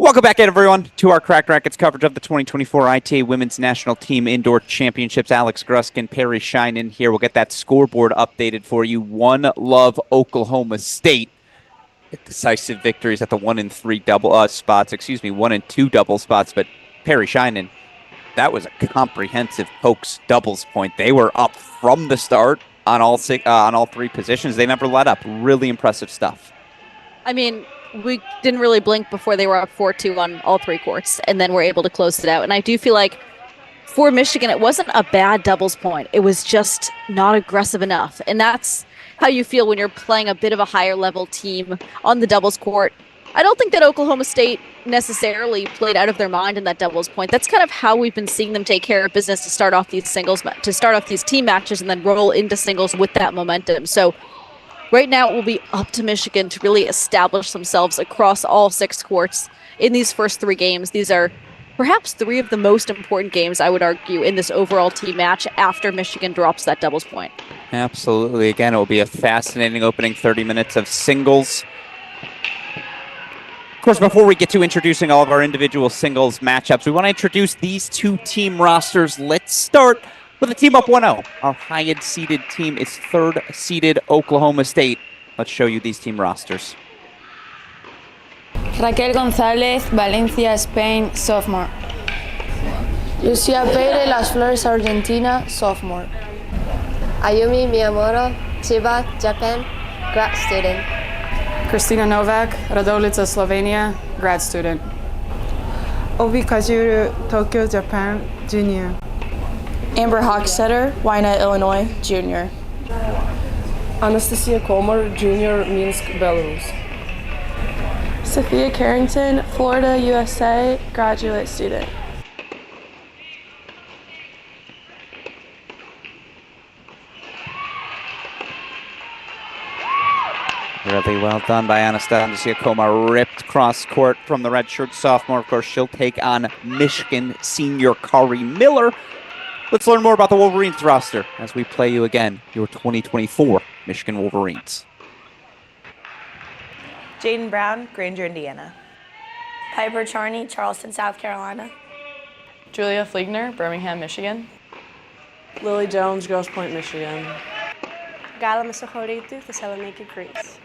Welcome back in, everyone, to our Cracked Racquets coverage of the 2024 ITA Women's National Team Indoor Championships. Alex Gruskin, Perry Shinen here. We'll get that scoreboard updated for you. 1-0 Oklahoma State. Decisive victories at the 1 and 2 double spots. But Perry Shinen, that was a comprehensive Pokes doubles point. They were up from the start on all three positions. They never let up. Really impressive stuff. I mean, we didn't really blink before they were up 4-2 on all three courts, and then we're able to close it out. And I do feel like for Michigan, it wasn't a bad doubles point. It was just not aggressive enough. And that's how you feel when you're playing a bit of a higher level team on the doubles court. I don't think that Oklahoma State necessarily played out of their mind in that doubles point. That's kind of how we've been seeing them take care of business to start off these team matches and then roll into singles with that momentum. So right now, it will be up to Michigan to really establish themselves across all 6 courts in these first 3 games. These are perhaps 3 of the most important games, I would argue, in this overall team match after Michigan drops that doubles point. Absolutely. Again, it will be a fascinating opening 30 minutes of singles. Of course, before we get to introducing all of our individual singles matchups, we want to introduce these 2 team rosters. Let's start with a team up 1-0. Our highest seeded team is 3rd seeded Oklahoma State. Let's show you these team rosters. Raquel González, Valencia, Spain, sophomore. Lucia Peire, Las Flores, Argentina, sophomore. Ayumi Miyamura, Chiba, Japan, grad student. Kristina Novak, Radolica, Slovenia, grad student. Obi Kajuru, Tokyo, Japan, junior. Amber Hochstetter, Wynot, Illinois, junior. Anastasia Komar, junior, Minsk, Belarus. Sophia Carrington, Florida, USA, graduate student. Really well done by Anastasia Komar. Ripped cross court from the redshirt sophomore. Of course, she'll take on Michigan senior Kari Miller. Let's learn more about the Wolverines roster as we play you again your 2024 Michigan Wolverines. Jaden Brown, Granger, Indiana. Piper Charney, Charleston, South Carolina. Julia Fliegner, Birmingham, Michigan. Lily Jones, Grosse Pointe, Michigan. Gala Masahoritu, Thessaloniki, Greece.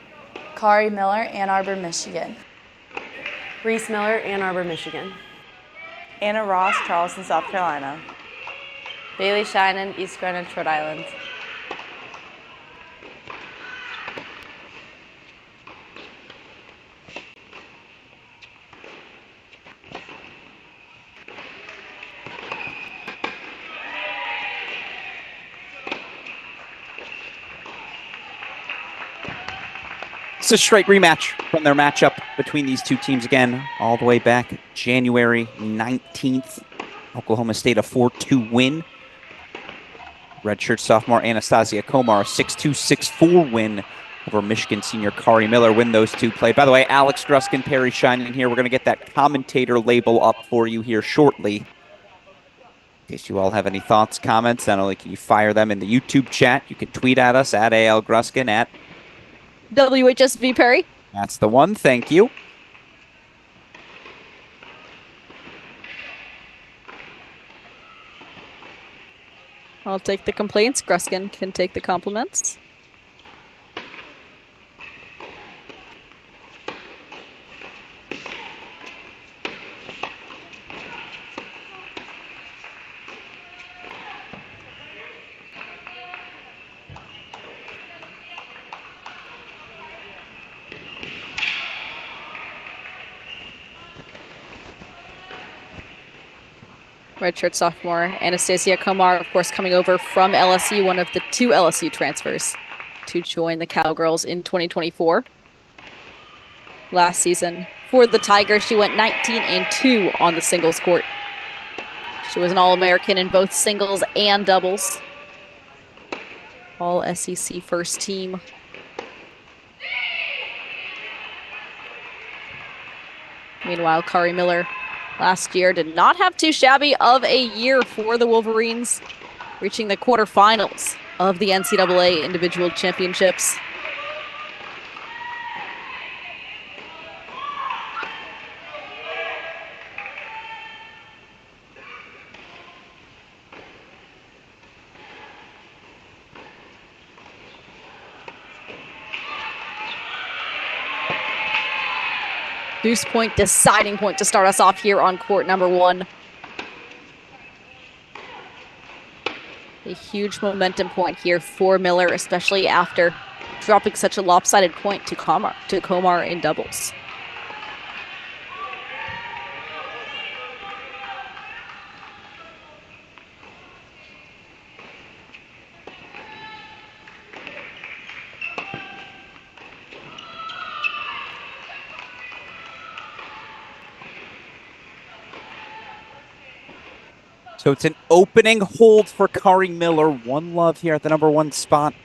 Kari Miller, Ann Arbor, Michigan. Reese Miller, Ann Arbor, Michigan. Anna Ross, Charleston, South Carolina. Bailey Shinen, East Greenwich, Rhode Island. It's a straight rematch from their matchup between these 2 teams again, all the way back January 19th. Oklahoma State a 4-2 win. Redshirt sophomore Anastasia Komar, a 6-2, 6-4 win over Michigan senior Kari Miller. When those 2 played. By the way, Alex Gruskin, Perry Shinen here. We're going to get that commentator label up for you here shortly. In case you all have any thoughts, comments, not only can you fire them in the YouTube chat, you can tweet at us at AL Gruskin, at WHSV Perry. That's the one. Thank you. I'll take the complaints. Gruskin can take the compliments. Redshirt sophomore Anastasia Komar, of course, coming over from LSU, one of the 2 LSU transfers to join the Cowgirls in 2024. Last season for the Tigers, she went 19-2 on the singles court. She was an All-American in both singles and doubles. All SEC first team. Meanwhile, Kari Miller last year did not have too shabby of a year for the Wolverines, reaching the quarterfinals of the NCAA individual championships. Deuce point, deciding point to start us off here on court number 1. A huge momentum point here for Miller, especially after dropping such a lopsided point to Komar in doubles. So it's an opening hold for Kari Miller. 1 love here at the number 1 spot.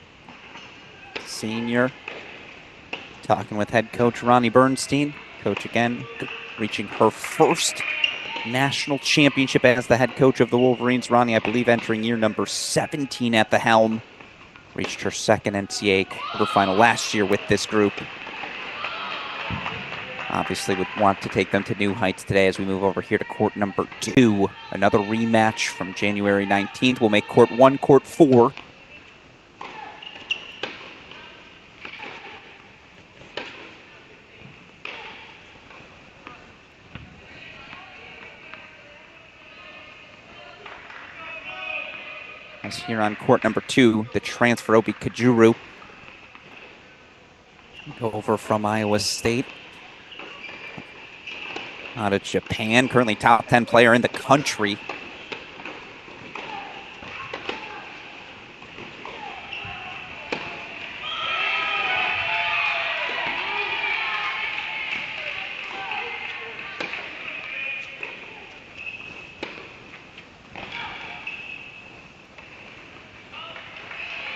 Senior talking with head coach Ronnie Bernstein. Coach again reaching her first national championship as the head coach of the Wolverines. Ronnie, I believe, entering year number 17 at the helm. Reached her second NCAA quarterfinal last year with this group. Obviously would want to take them to new heights today as we move over here to court number 2. Another rematch from January 19th. We'll make court 1, court 4. As here on court number 2, the transfer Obi Kajuru over from Iowa State. Out of Japan, currently top 10 player in the country.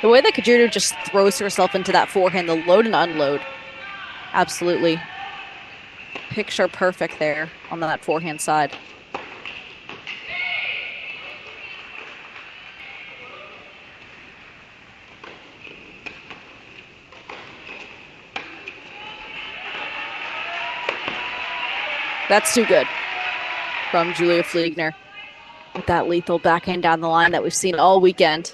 The way that Kajuru just throws herself into that forehand, the load and unload, absolutely picture perfect there on that forehand side. That's too good from Julia Fliegner with that lethal backhand down the line that we've seen all weekend.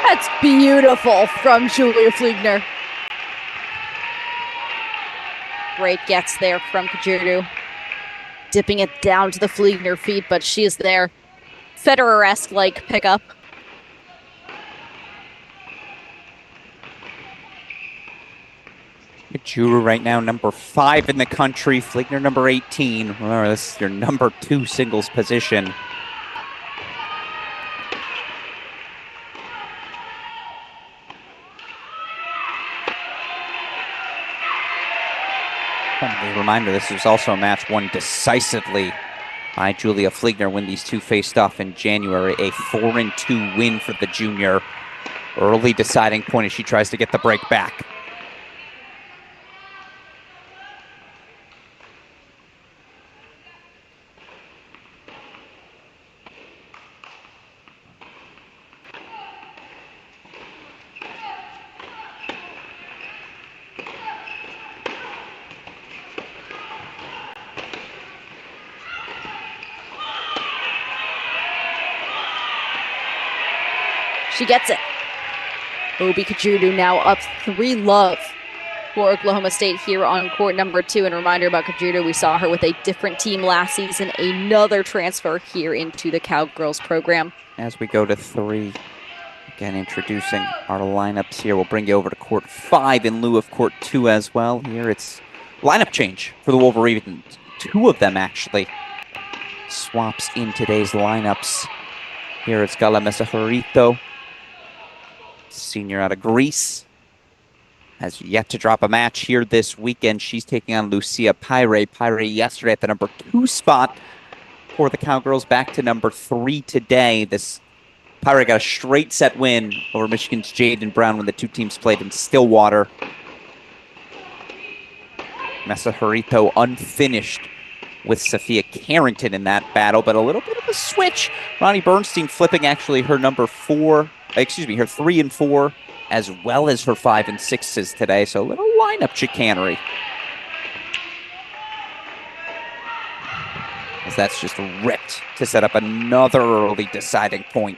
That's beautiful from Julia Fliegner. Great gets there from Kajuru. Dipping it down to the Fliegner feet, but she is there. Federer-esque like pickup. Kajuru right now number 5 in the country. Fliegner number 18. Remember, this is your number 2 singles position. A reminder, this was also a match won decisively by Julia Fliegner when these two faced off in January. A 4-2 win for the junior. Early deciding point as she tries to get the break back. She gets it. Obi Kajuru now up 3-love for Oklahoma State here on court number 2. And a reminder about Kajuru, we saw her with a different team last season. Another transfer here into the Cowgirls program. As we go to 3, again introducing our lineups here. We'll bring you over to court 5 in lieu of court 2 as well. Here it's lineup change for the Wolverines. 2 of them actually swaps in today's lineups. Here it's Gala Mesahorito, senior out of Greece, has yet to drop a match here this weekend. She's taking on Lucia Pyre. Pyre yesterday at the number 2 spot for the Cowgirls, back to number 3 today. This Pirate got a straight set win over Michigan's Jaden Brown when the two teams played in Stillwater. Masahurito unfinished with Sophia Carrington in that battle, but a little bit of a switch. Ronnie Bernstein flipping actually her her 3 and 4, as well as her 5 and 6s today. So a little lineup chicanery. As that's just ripped to set up another early deciding point.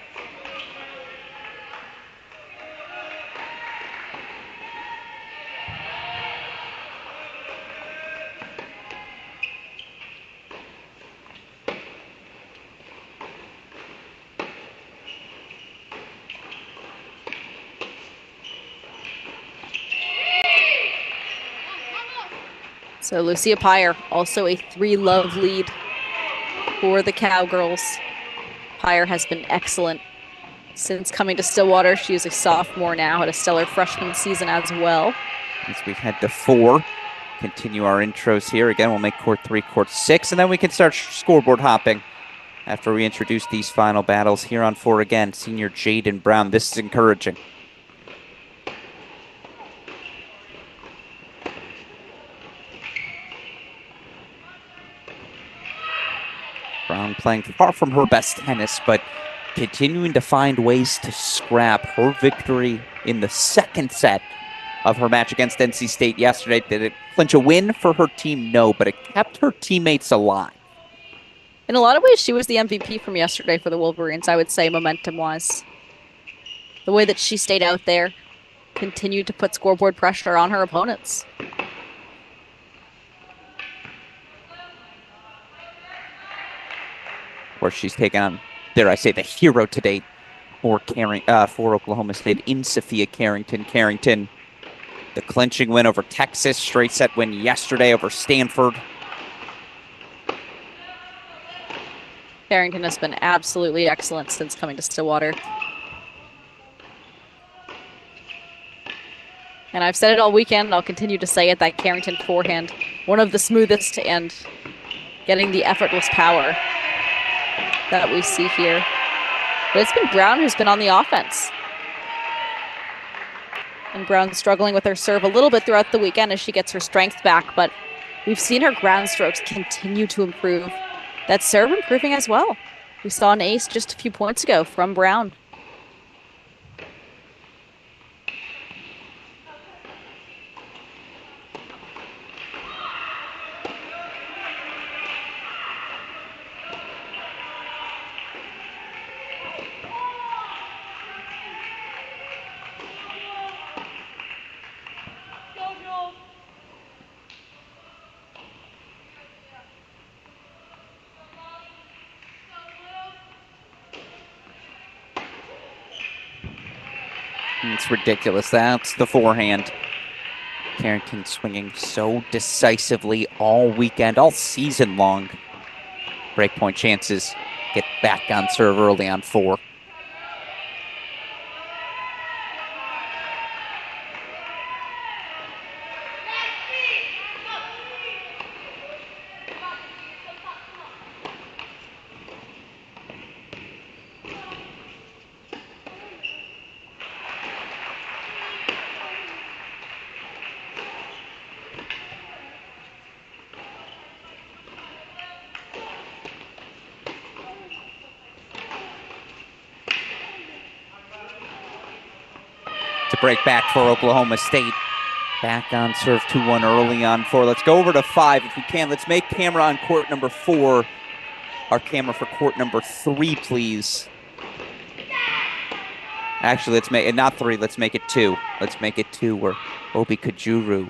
So Lucia Pyre, also a 3-love lead for the Cowgirls. Pyre has been excellent since coming to Stillwater. She is a sophomore now, had a stellar freshman season as well. As we head to 4, continue our intros here. Again, we'll make court 3, court 6, and then we can start scoreboard hopping after we introduce these final battles. Here on 4 again, senior Jaden Brown. This is encouraging. Brown playing far from her best tennis, but continuing to find ways to scrap. Her victory in the second set of her match against NC State yesterday. Did it clinch a win for her team? No, but it kept her teammates alive. In a lot of ways, she was the MVP from yesterday for the Wolverines, I would say, momentum-wise. The way that she stayed out there, continued to put scoreboard pressure on her opponents. Where she's taken on, dare I say, the hero to date for Oklahoma State in Sophia Carrington. Carrington, the clinching win over Texas, straight set win yesterday over Stanford. Carrington has been absolutely excellent since coming to Stillwater. And I've said it all weekend, and I'll continue to say it, that Carrington forehand, one of the smoothest and getting the effortless power that we see here. But it's been Brown who's been on the offense. And Brown struggling with her serve a little bit throughout the weekend as she gets her strength back, but we've seen her ground strokes continue to improve. That serve improving as well. We saw an ace just a few points ago from Brown. It's ridiculous. That's the forehand. Carrington swinging so decisively all weekend, all season long. Breakpoint chances. Get back on serve early on 4. To break back for Oklahoma State. Back on serve 2-1 early on 4. Let's go over to 5 if we can. Let's make camera on court number 4. Our camera for court number 3, please. Actually, let's make it not 3. Let's make it 2. Let's make it 2 where Obi Kajuru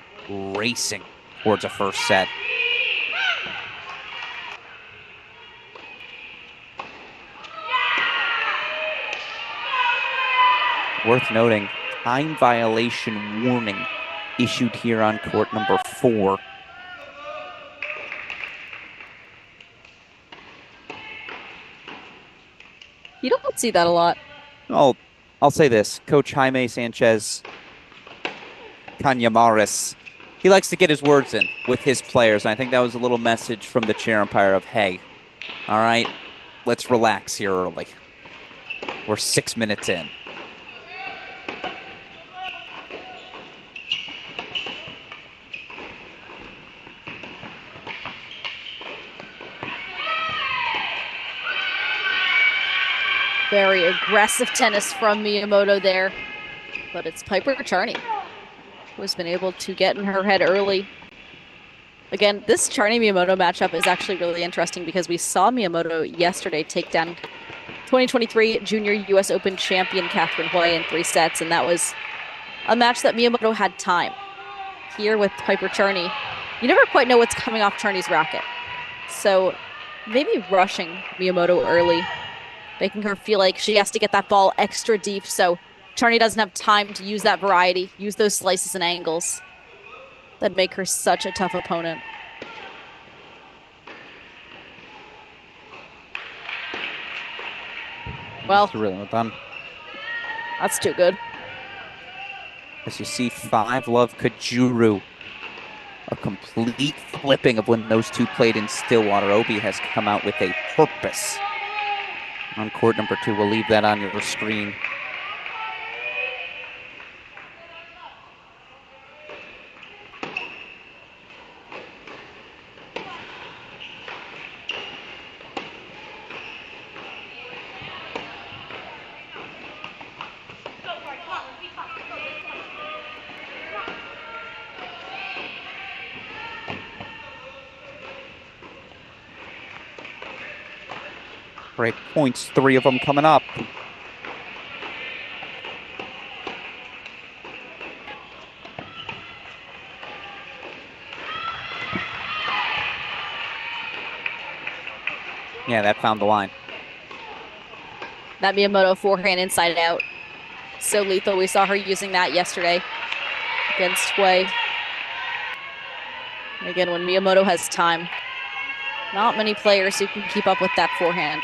racing towards a first set. Worth noting, time violation warning issued here on court number 4. You don't see that a lot. I'll say this. Coach Jaime Sanchez Cañamares, he likes to get his words in with his players. And I think that was a little message from the chair umpire of, hey, All right, let's relax here early. We're 6 minutes in. Very aggressive tennis from Miyamoto there, but it's Piper Charney who has been able to get in her head early. Again, this Charney-Miyamoto matchup is actually really interesting because we saw Miyamoto yesterday take down 2023 Junior U.S. Open champion Catherine Hoy in 3 sets, and that was a match that Miyamoto had time. Here with Piper Charney, you never quite know what's coming off Charney's racket. So maybe rushing Miyamoto early, making her feel like she has to get that ball extra deep so Charney doesn't have time to use that variety, use those slices and angles that make her such a tough opponent. Well, that's really well done. That's too good. As you see, 5-love Kajuru. A complete flipping of when those two played in Stillwater. Obi has come out with a purpose on court number 2. We'll leave that on your screen. Break points, 3 of them coming up. Yeah, that found the line. That Miyamoto forehand inside out. So lethal. We saw her using that yesterday against Hui. And again, when Miyamoto has time, not many players who can keep up with that forehand.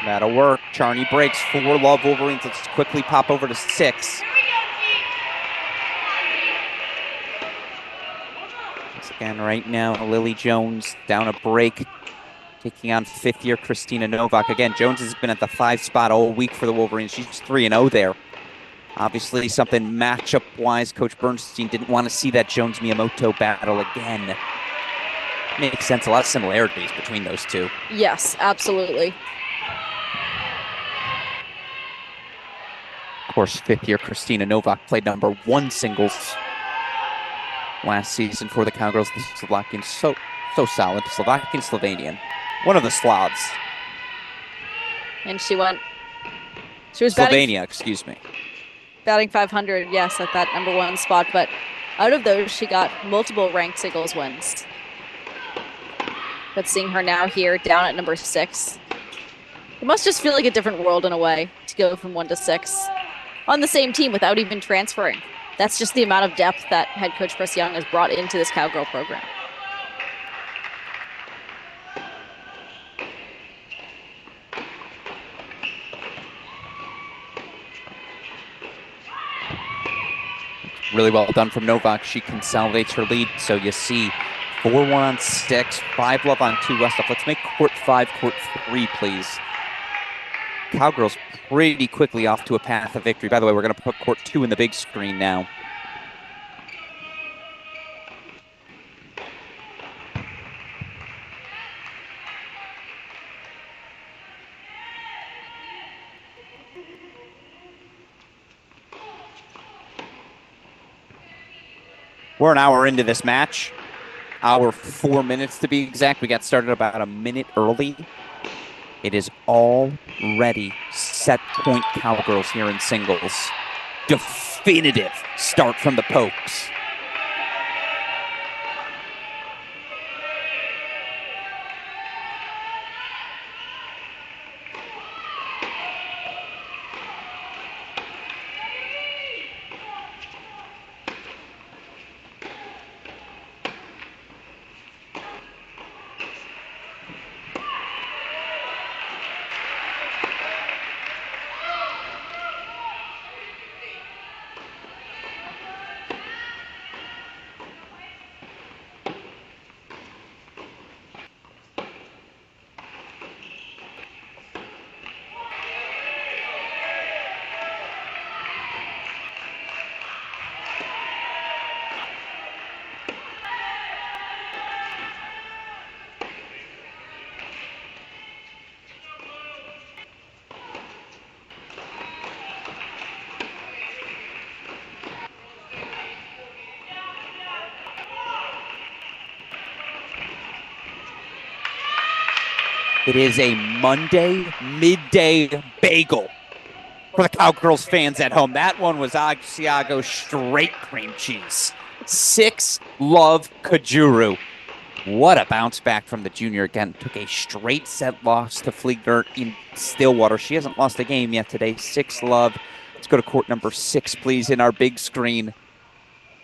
That'll work. Charney breaks 4-love Wolverines. Let's quickly pop over to 6. Once again, right now, Lily Jones down a break, taking on 5th-year Christina Novak. Again, Jones has been at the 5 spot all week for the Wolverines. She's 3-0 there. Obviously, something matchup-wise, Coach Bernstein didn't want to see that Jones-Miyamoto battle again. Makes sense. A lot of similarities between those two. Yes, absolutely. Of course, 5th-year Christina Novak played number 1 singles last season for the Cowgirls. The Slovakian, so solid. Slovakian, Slovenian. One of the Slavs. And she was Slovenia, excuse me. Batting 500, yes, at that number 1 spot. But out of those, she got multiple ranked singles wins. But seeing her now here down at number 6, it must just feel like a different world in a way to go from 1 to 6 on the same team without even transferring. That's just the amount of depth that head coach Chris Young has brought into this Cowgirl program. Really well done from Novak. She consolidates her lead. So you see 4-1 on 6, 5-love on 2 Westhoff. Let's make court 5, court 3, please. Cowgirls pretty quickly off to a path of victory. By the way, we're going to put court 2 in the big screen now. We're an hour into this match. Hour 4 minutes to be exact. We got started about a minute early. It is already set point Cowgirls here in singles. Definitive start from the Pokes. It is a Monday midday bagel for the Cowgirls fans at home. That one was Asiago straight cream cheese. 6 Love Kajuru. What a bounce back from the junior. Again, took a straight set loss to Fliegner in Stillwater. She hasn't lost a game yet today. 6 Love. Let's go to court number 6, please, in our big screen.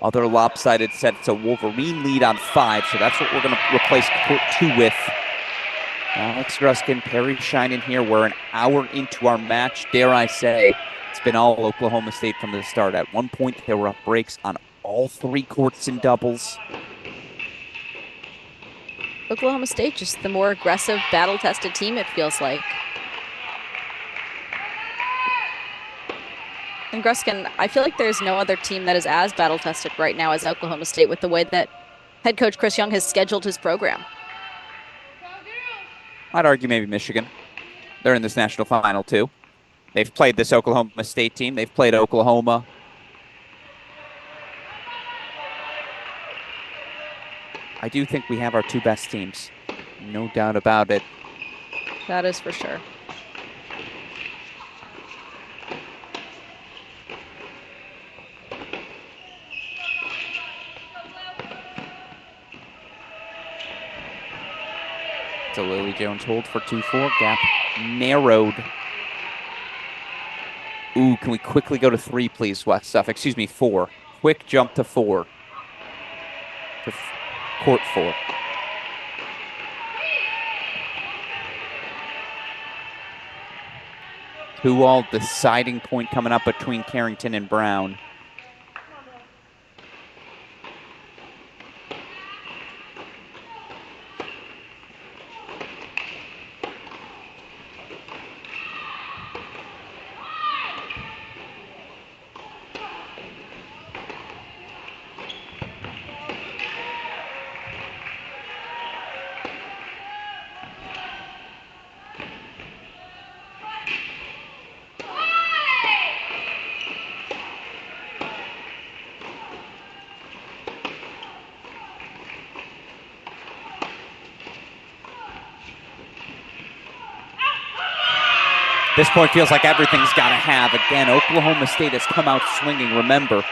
Other lopsided set. It's a Wolverine lead on 5, so that's what we're going to replace court 2 with. Alex Ruskin, Perry Shinen here. We're an hour into our match. Dare I say, it's been all Oklahoma State from the start. At one point, there were breaks on all 3 courts in doubles. Oklahoma State, just the more aggressive, battle-tested team, it feels like. And Gruskin, I feel like there's no other team that is as battle-tested right now as Oklahoma State with the way that head coach Chris Young has scheduled his program. I'd argue maybe Michigan. They're in this national final, too. They've played this Oklahoma State team. They've played Oklahoma. I do think we have our 2 best teams. No doubt about it. That is for sure. So Lily Jones hold for 2-4. Gap narrowed. Ooh, can we quickly go to 3, please, West Stuff? Excuse me, 4. Quick jump to 4. To court 4. Two-all deciding point coming up between Carrington and Brown. This point feels like everything's got to have. Again, Oklahoma State has come out swinging. Remember,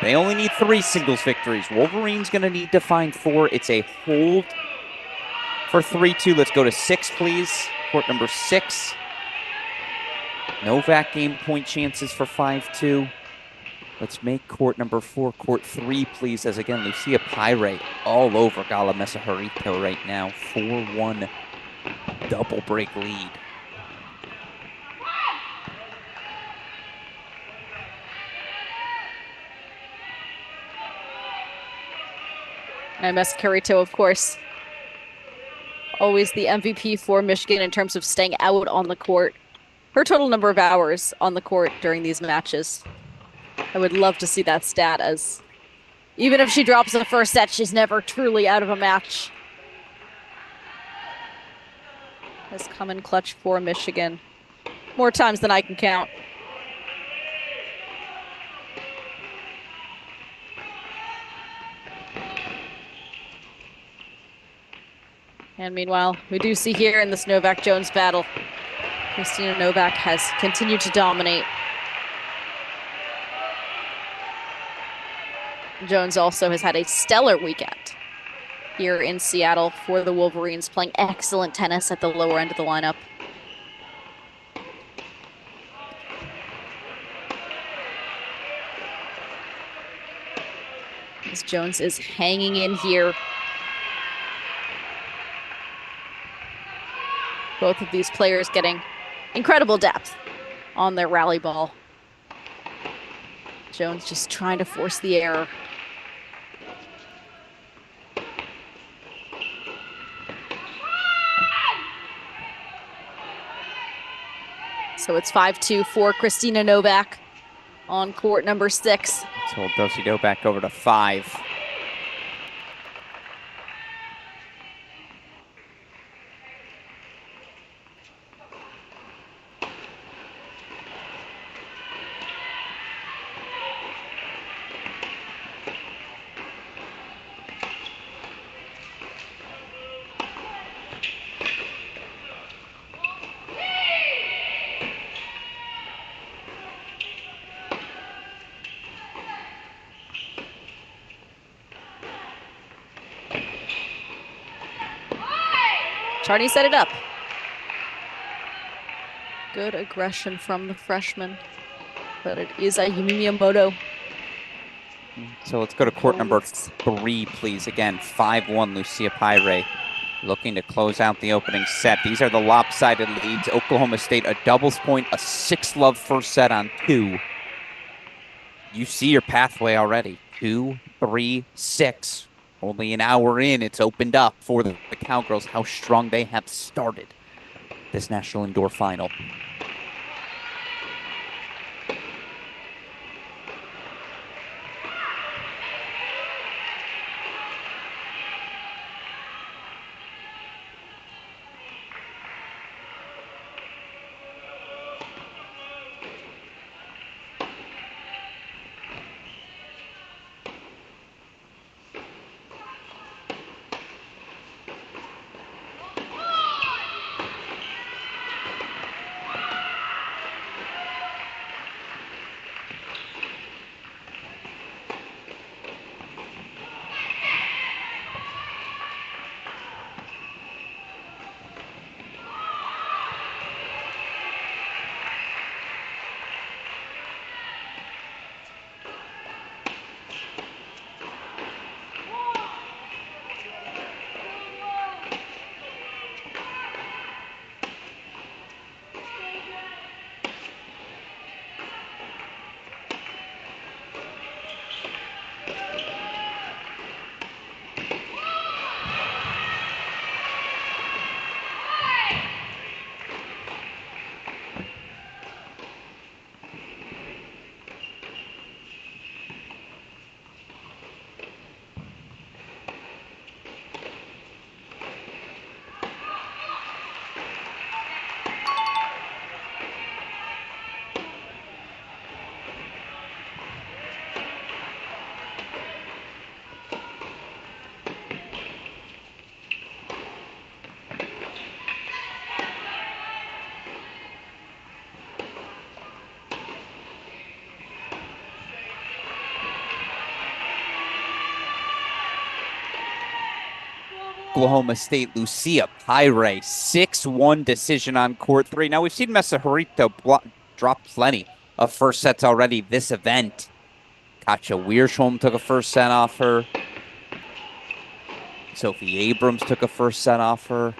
they only need 3 singles victories. Wolverine's going to need to find 4. It's a hold for 3-2. Let's go to 6, please. Court number 6. Novak game point chances for 5-2. Let's make court number 4, court 3, please, as again, Lucia Pyre all over Gala Mesaharito right now. 4-1 double break lead. And Mescarito, of course, always the MVP for Michigan in terms of staying out on the court. Her total number of hours on the court during these matches. I would love to see that stat, as even if she drops the first set, she's never truly out of a match. Has come in clutch for Michigan more times than I can count. And meanwhile, we do see here in this Novak-Jones battle, Christina Novak has continued to dominate. Jones also has had a stellar weekend here in Seattle for the Wolverines, playing excellent tennis at the lower end of the lineup. As Jones is hanging in here. Both of these players getting incredible depth on their rally ball. Jones just trying to force the error. So it's 5-2 for Christina Novak on court number 6. Let's hold Dosido back over to 5. Charney set it up. Good aggression from the freshman, but it is Ayumi Miyamoto. So let's go to court number 3, please. Again, 5-1 Lucia Pyre looking to close out the opening set. These are the lopsided leads. Oklahoma State, a doubles point, a 6-love first set on 2. You see your pathway already. 2, 3, 6. Only an hour in, it's opened up for the Cowgirls. How strong they have started this National Indoor Final. Oklahoma State, Lucia Pyre, 6-1 decision on court 3. Now, we've seen Mesahurito drop plenty of first sets already this event. Katja Wiersholm took a first set off her. Sophie Abrams took a first set off her.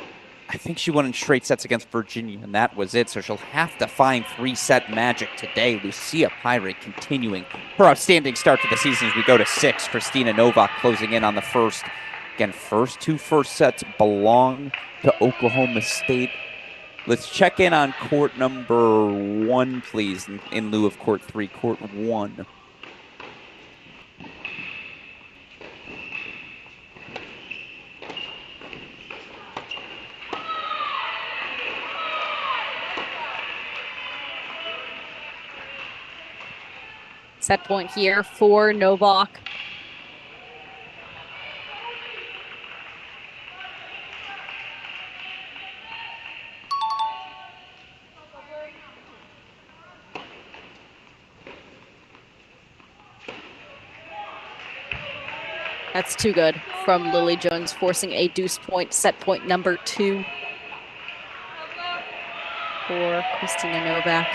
I think she won in straight sets against Virginia, and that was it. So she'll have to find 3-set magic today. Lucia Pyre continuing her outstanding start to the season as we go to 6. Christina Novak closing in on the first. Again, first 2 first sets belong to Oklahoma State. Let's check in on court number 1, please, in lieu of court 3. Court 1. Set point here for Novak. That's too good from Lily Jones, forcing a deuce point, set point number 2 for Christina Novak.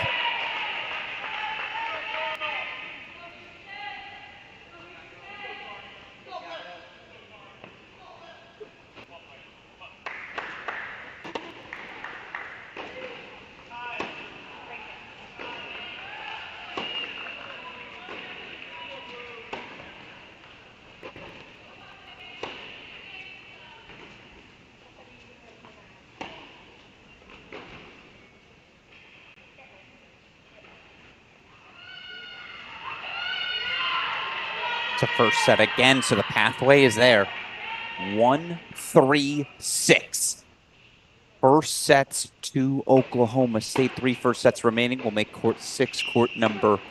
It's a first set again, so the pathway is there. 1, 3, 6. First sets to Oklahoma State. 3 first sets remaining. We'll make court 6, court number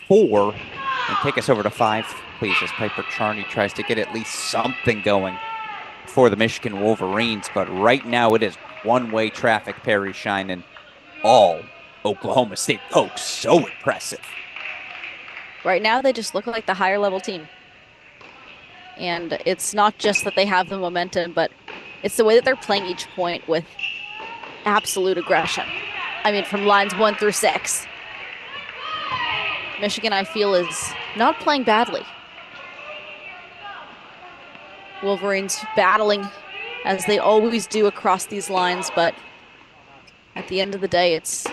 4, and take us over to 5, please, as Piper Charney tries to get at least something going for the Michigan Wolverines. But right now it is one-way traffic, Perry Shinen. All Oklahoma State folks. So impressive. Right now, they just look like the higher level team. And it's not just that they have the momentum, but It's the way that they're playing each point with absolute aggression. I mean, from lines 1 through 6. Michigan, I feel, is not playing badly. Wolverines battling as they always do across these lines, but at the end of the day, it's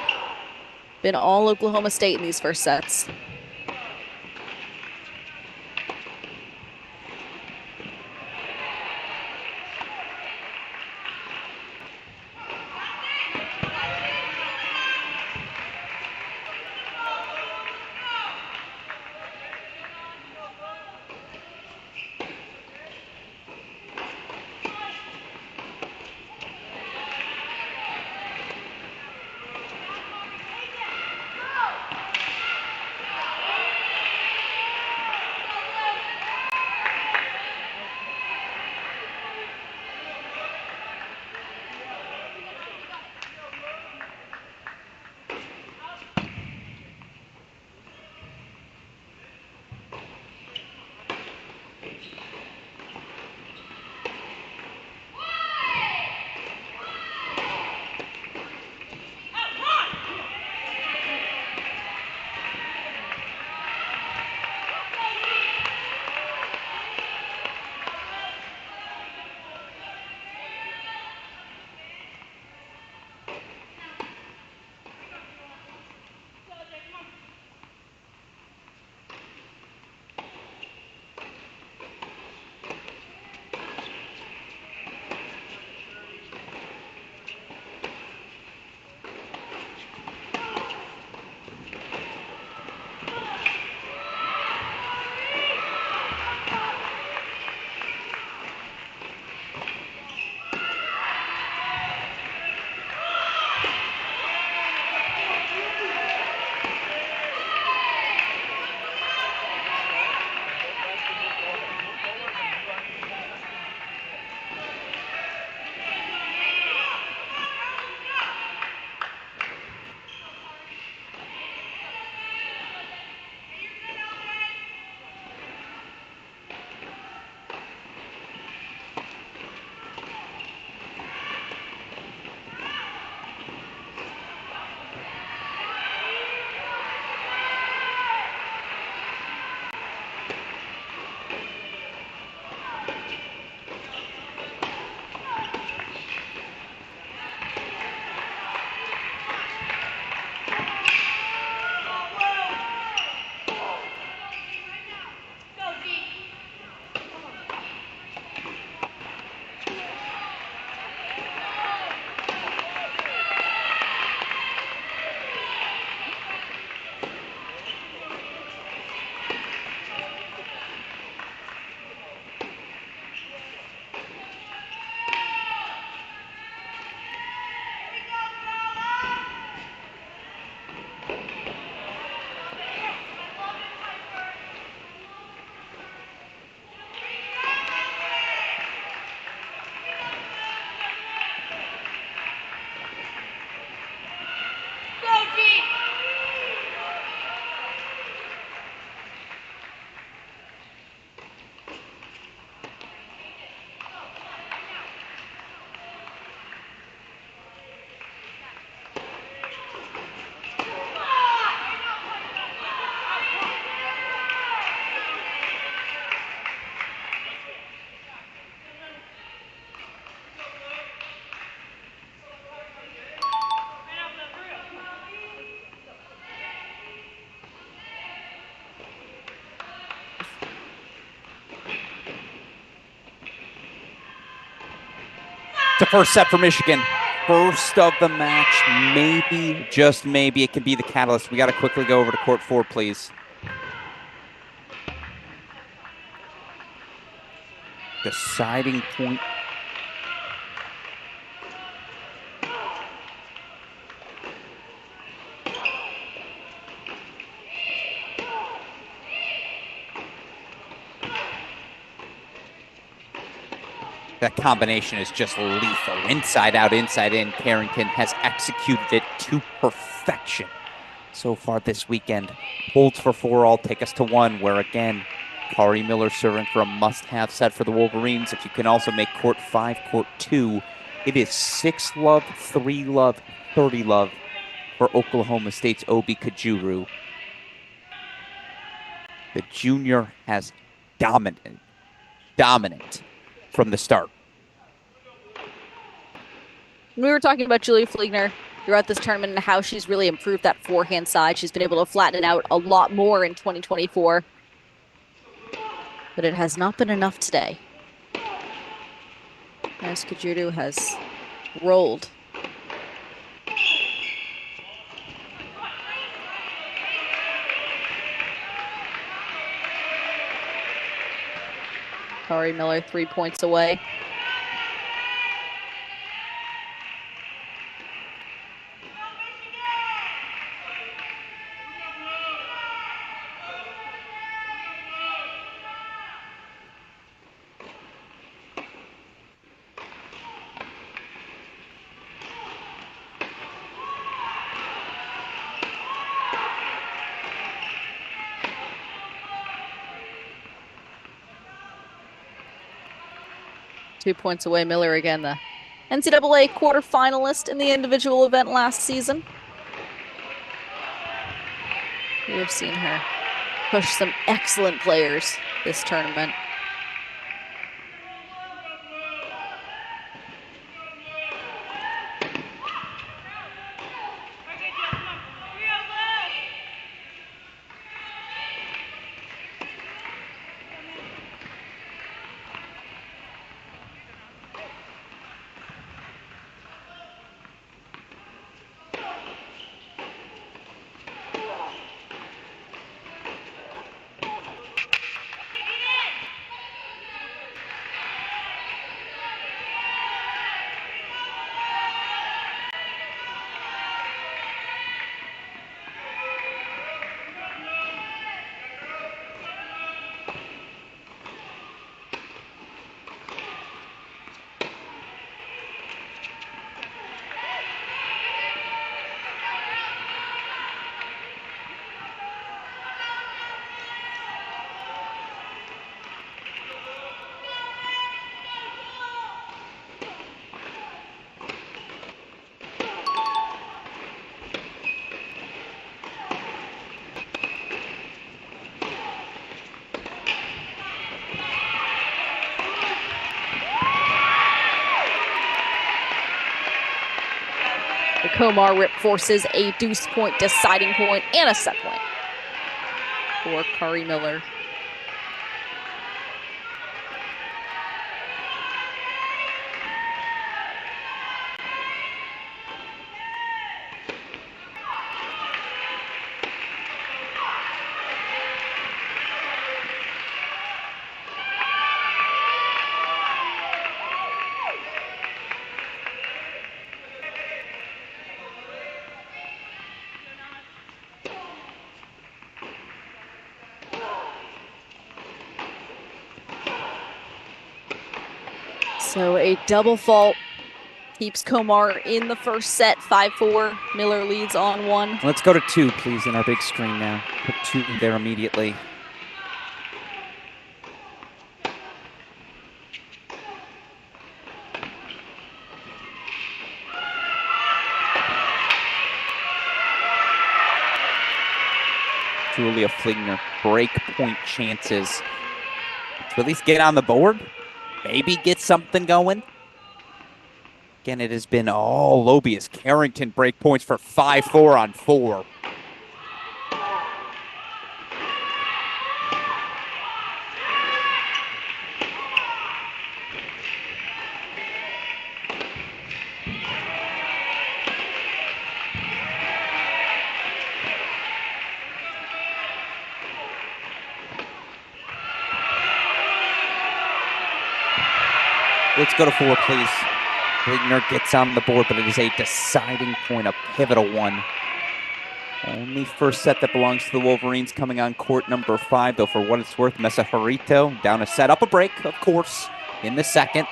been all Oklahoma State in these first sets. The first set for Michigan. First of the match. Maybe, just maybe, it can be the catalyst. We got to quickly go over to court 4, please. Deciding point. That combination is just lethal. Inside out, inside in. Carrington has executed it to perfection so far this weekend. Holds for 4 all, take us to 1, where again, Kari Miller serving for a must-have set for the Wolverines. If you can also make court 5, court 2, it is 6-love, 3-love, 30-love for Oklahoma State's Obi Kajuru. The junior has dominant from the start. We were talking about Julia Fliegner throughout this tournament and how she's really improved that forehand side. She's been able to flatten it out a lot more in 2024. But it has not been enough today. As Kajuru has rolled. Kari Miller 3 points away. .2 points away. Miller again, the NCAA quarterfinalist in the individual event last season. We have seen her push some excellent players this tournament. The Komar rip forces a deuce point, deciding point, and a set point for Kari Miller. So a double fault keeps Komar in the first set, 5-4. Miller leads on 1. Let's go to 2, please, in our big screen now. Put 2 there immediately. Julia Fliegner, break point chances to at least get on the board. Maybe get something going. Again, it has been all Lobius Carrington break points for 5-4 on 4. Let's go to 4, please. Fliegner gets on the board, but it is a deciding point, a pivotal one. Only first set that belongs to the Wolverines coming on court number 5, though for what it's worth, Mesa Harito down a set, up a break, of course, in the second.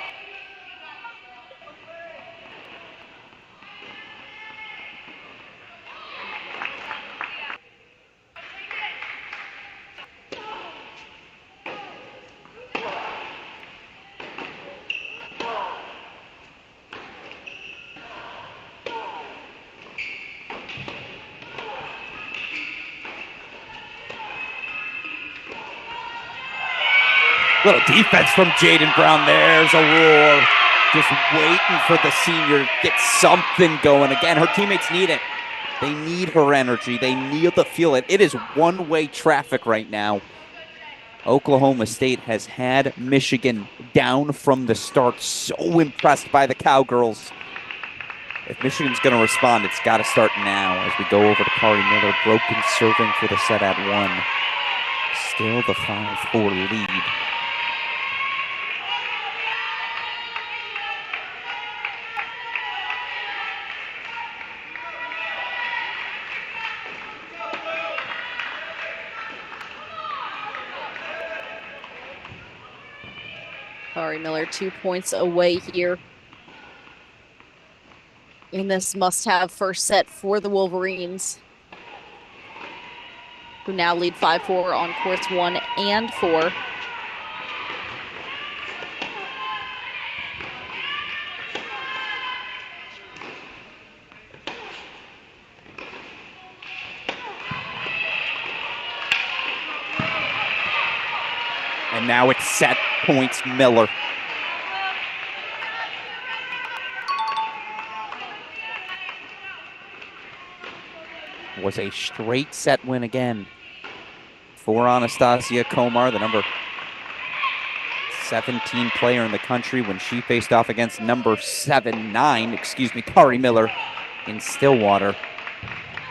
Little defense from Jaden Brown. There's a roar. Just waiting for the senior to get something going. Again, her teammates need it. They need her energy. They need to feel it. It is one-way traffic right now. Oklahoma State has had Michigan down from the start. So impressed by the Cowgirls. If Michigan's going to respond, it's got to start now as we go over to Kari Miller. Broken serving for the set at 1. Still the 5-4 lead. Kari Miller 2 points away here in this must-have first set for the Wolverines, who now lead 5-4 on courts 1 and 4. And now it's set points Miller. Was a straight set win again for Anastasia Komar, the number 17 player in the country, when she faced off against number 9, Kari Miller in Stillwater.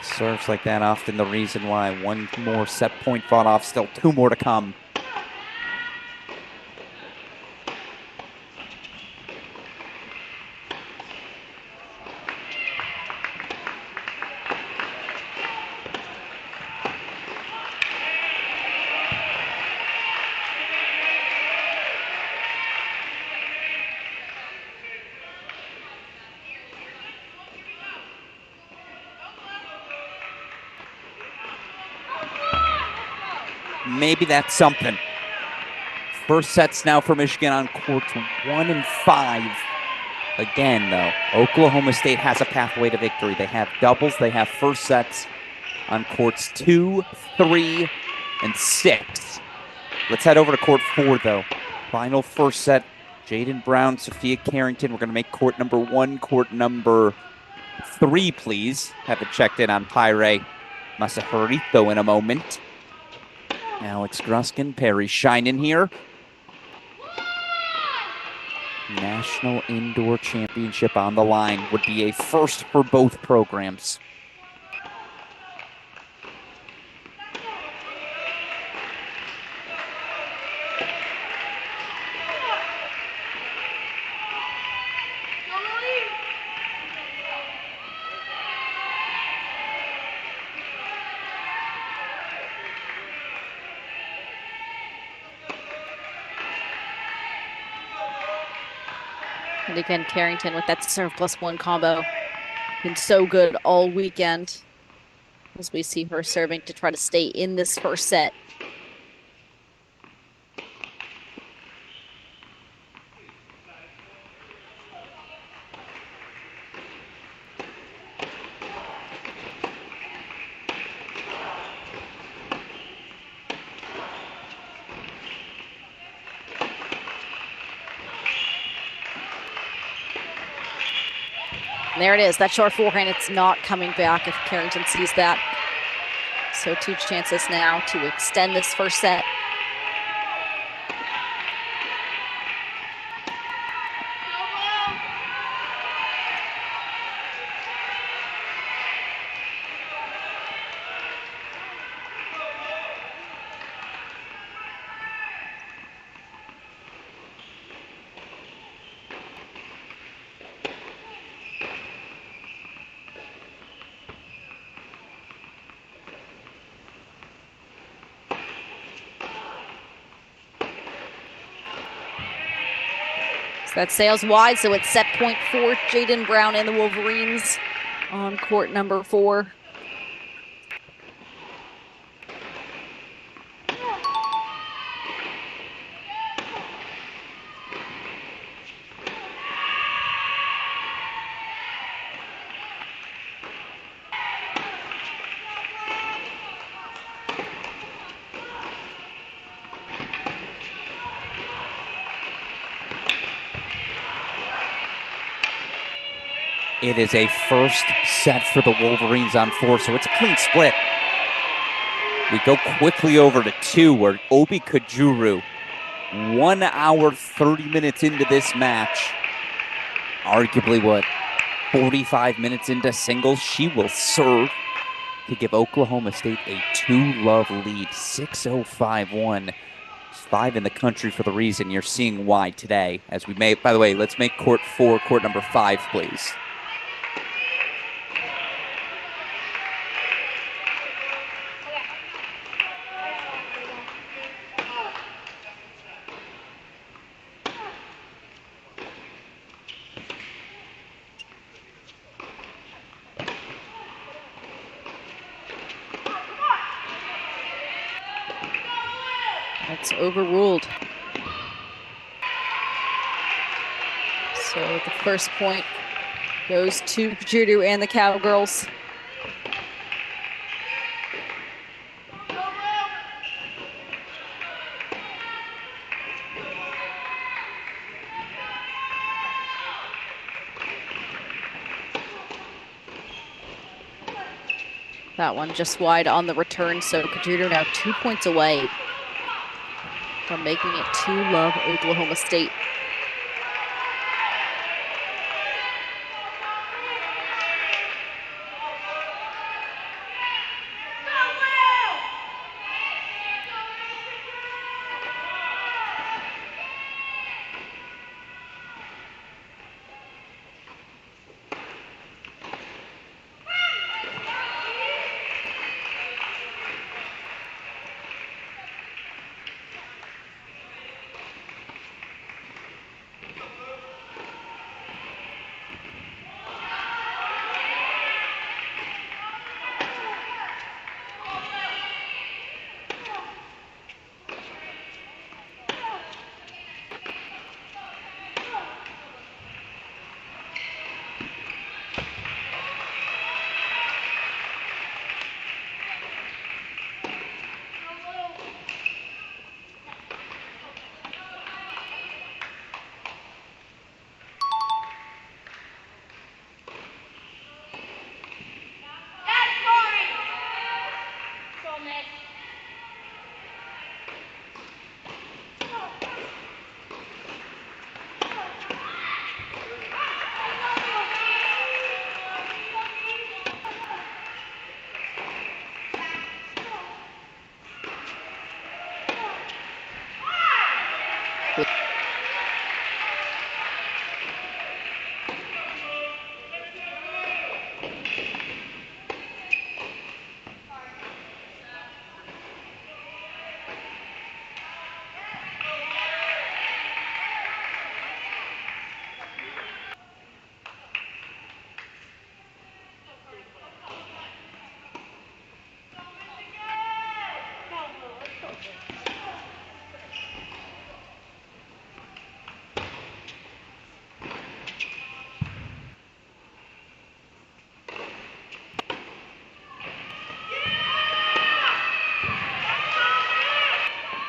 Serves like that often the reason why. One more set point fought off, still 2 more to come. Maybe that's something. First sets now for Michigan on courts 1 and 5. Again, though, Oklahoma State has a pathway to victory. They have doubles. They have first sets on courts 2, 3, and 6. Let's head over to court 4, though. Final first set. Jaden Brown, Sophia Carrington. We're going to make court number 1, court number 3, please. Have it checked in on Pyre Masahurito in a moment. Alex Gruskin, Perry Shinen here. National Indoor Championship on the line would be a first for both programs. And again, Carrington with that serve +1 combo. Been so good all weekend as we see her serving to try to stay in this first set. And there it is, that short forehand. It's not coming back if Carrington sees that. So 2 chances now to extend this first set. That sails wide, so it's set point for Jaden Brown and the Wolverines on court number 4. It is a first set for the Wolverines on 4, so it's a clean split. We go quickly over to 2, where Obi Kajuru, 1 hour, 30 minutes into this match, arguably 45 minutes into singles, she will serve to give Oklahoma State a 2-love lead, 6-0-5-1. 5 in the country for the reason. You're seeing why today. As we may, by the way, let's make court 4, court number 5, please. That's overruled. So the first point goes to Judo and the Cowgirls. That one just wide on the return, so Kajudo now 2 points away from making it 2-love Oklahoma State.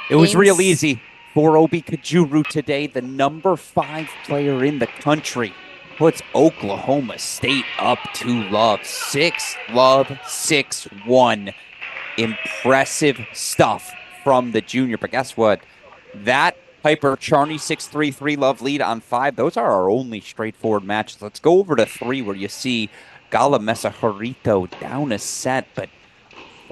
It was real easy for Obi Kajuru today. The number 5 player in the country puts Oklahoma State up 2-love. 6-love, 6-1. Impressive stuff from the junior. But guess what? That Piper Charney 6-3, 3-love lead on 5. Those are our only straightforward matches. Let's go over to 3, where you see Gala Mesa Jarito down a set, but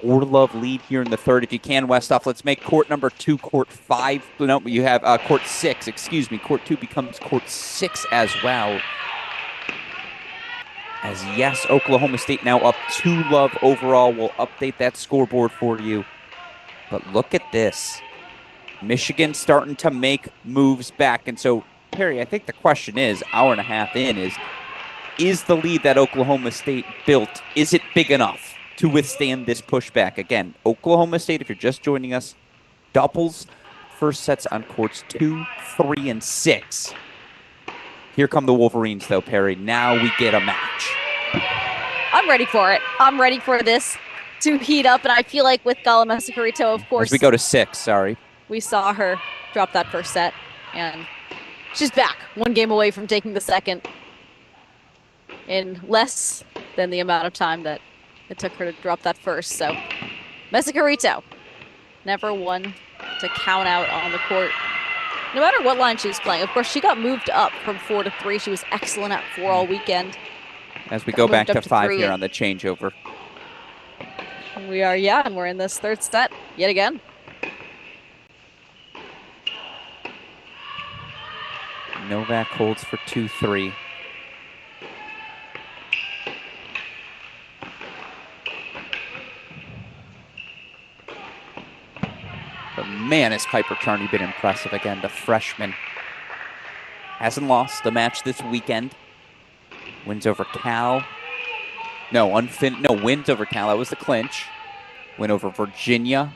4-love lead here in the third. If you can, Westoff, let's make court number 2, court 5. No, you have court 6, excuse me. Court 2 becomes court 6 as well. As yes, Oklahoma State now up 2-love overall. We'll update that scoreboard for you. But look at this. Michigan starting to make moves back. And so, Perry, I think the question is, hour and a half in, is the lead that Oklahoma State built, is it big enough to withstand this pushback? Again, Oklahoma State, if you're just joining us, doubles first sets on courts 2, 3, and 6. Here come the Wolverines, though, Perry. Now we get a match. I'm ready for it. I'm ready for this to heat up, and I feel like with Gala Mesa Jarito, of course. As we go to 6, sorry. We saw her drop that first set, and she's back. 1 game away from taking the second. in less than the amount of time that it took her to drop that first. So Mesicarito, never one to count out on the court, no matter what line she was playing. Of course, she got moved up from 4 to 3. She was excellent at 4 all weekend. As we go back to 5 here on the changeover. We are, yeah, and we're in this third set yet again. Novak holds for 2-3. But man, has Piper Charney been impressive again. The freshman hasn't lost a match this weekend. Wins over Cal. Wins over Cal. That was the clinch. Win over Virginia.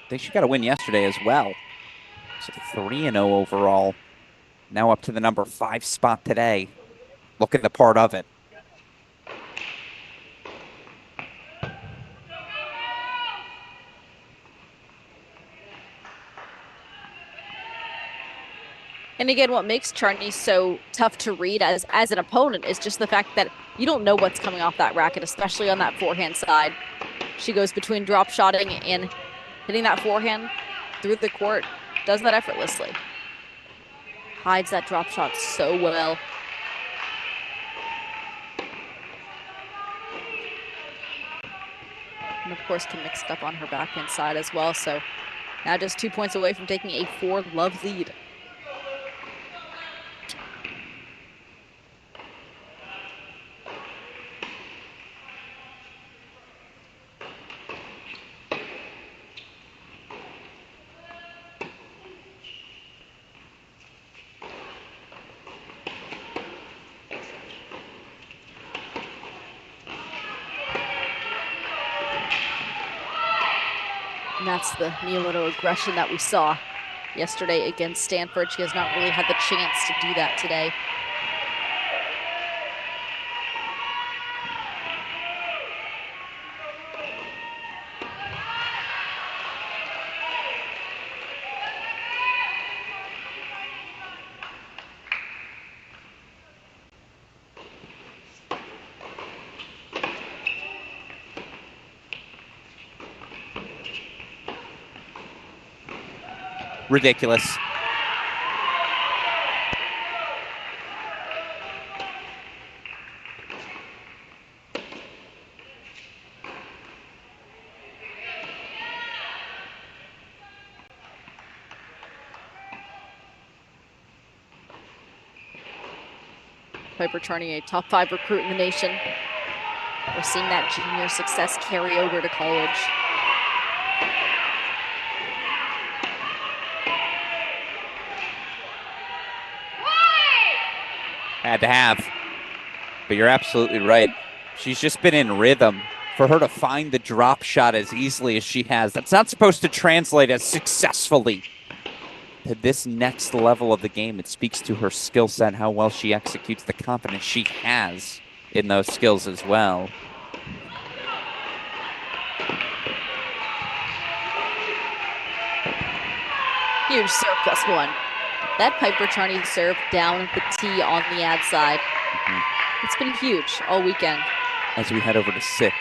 I think she got a win yesterday as well. So 3-0 overall. Now up to the number 5 spot today. Look at the part of it. And again, what makes Charney so tough to read as an opponent is just the fact that you don't know what's coming off that racket, especially on that forehand side. She goes between drop shotting and hitting that forehand through the court, does that effortlessly. Hides that drop shot so well. And of course can mix it up on her backhand side as well. So now just 2 points away from taking a 4-love lead. And that's the Miyamoto aggression that we saw yesterday against Stanford. She has not really had the chance to do that today. Ridiculous. Piper Charney, a top 5 recruit in the nation. We're seeing that junior success carry over to college. Had to have. But you're absolutely right. She's just been in rhythm. For her to find the drop shot as easily as she has, that's not supposed to translate as successfully to this next level of the game. It speaks to her skill set, how well she executes, the confidence she has in those skills as well. Huge serve +1. That Piper Charney serve down the tee on the ad side. It's been huge all weekend. As we head over to 6.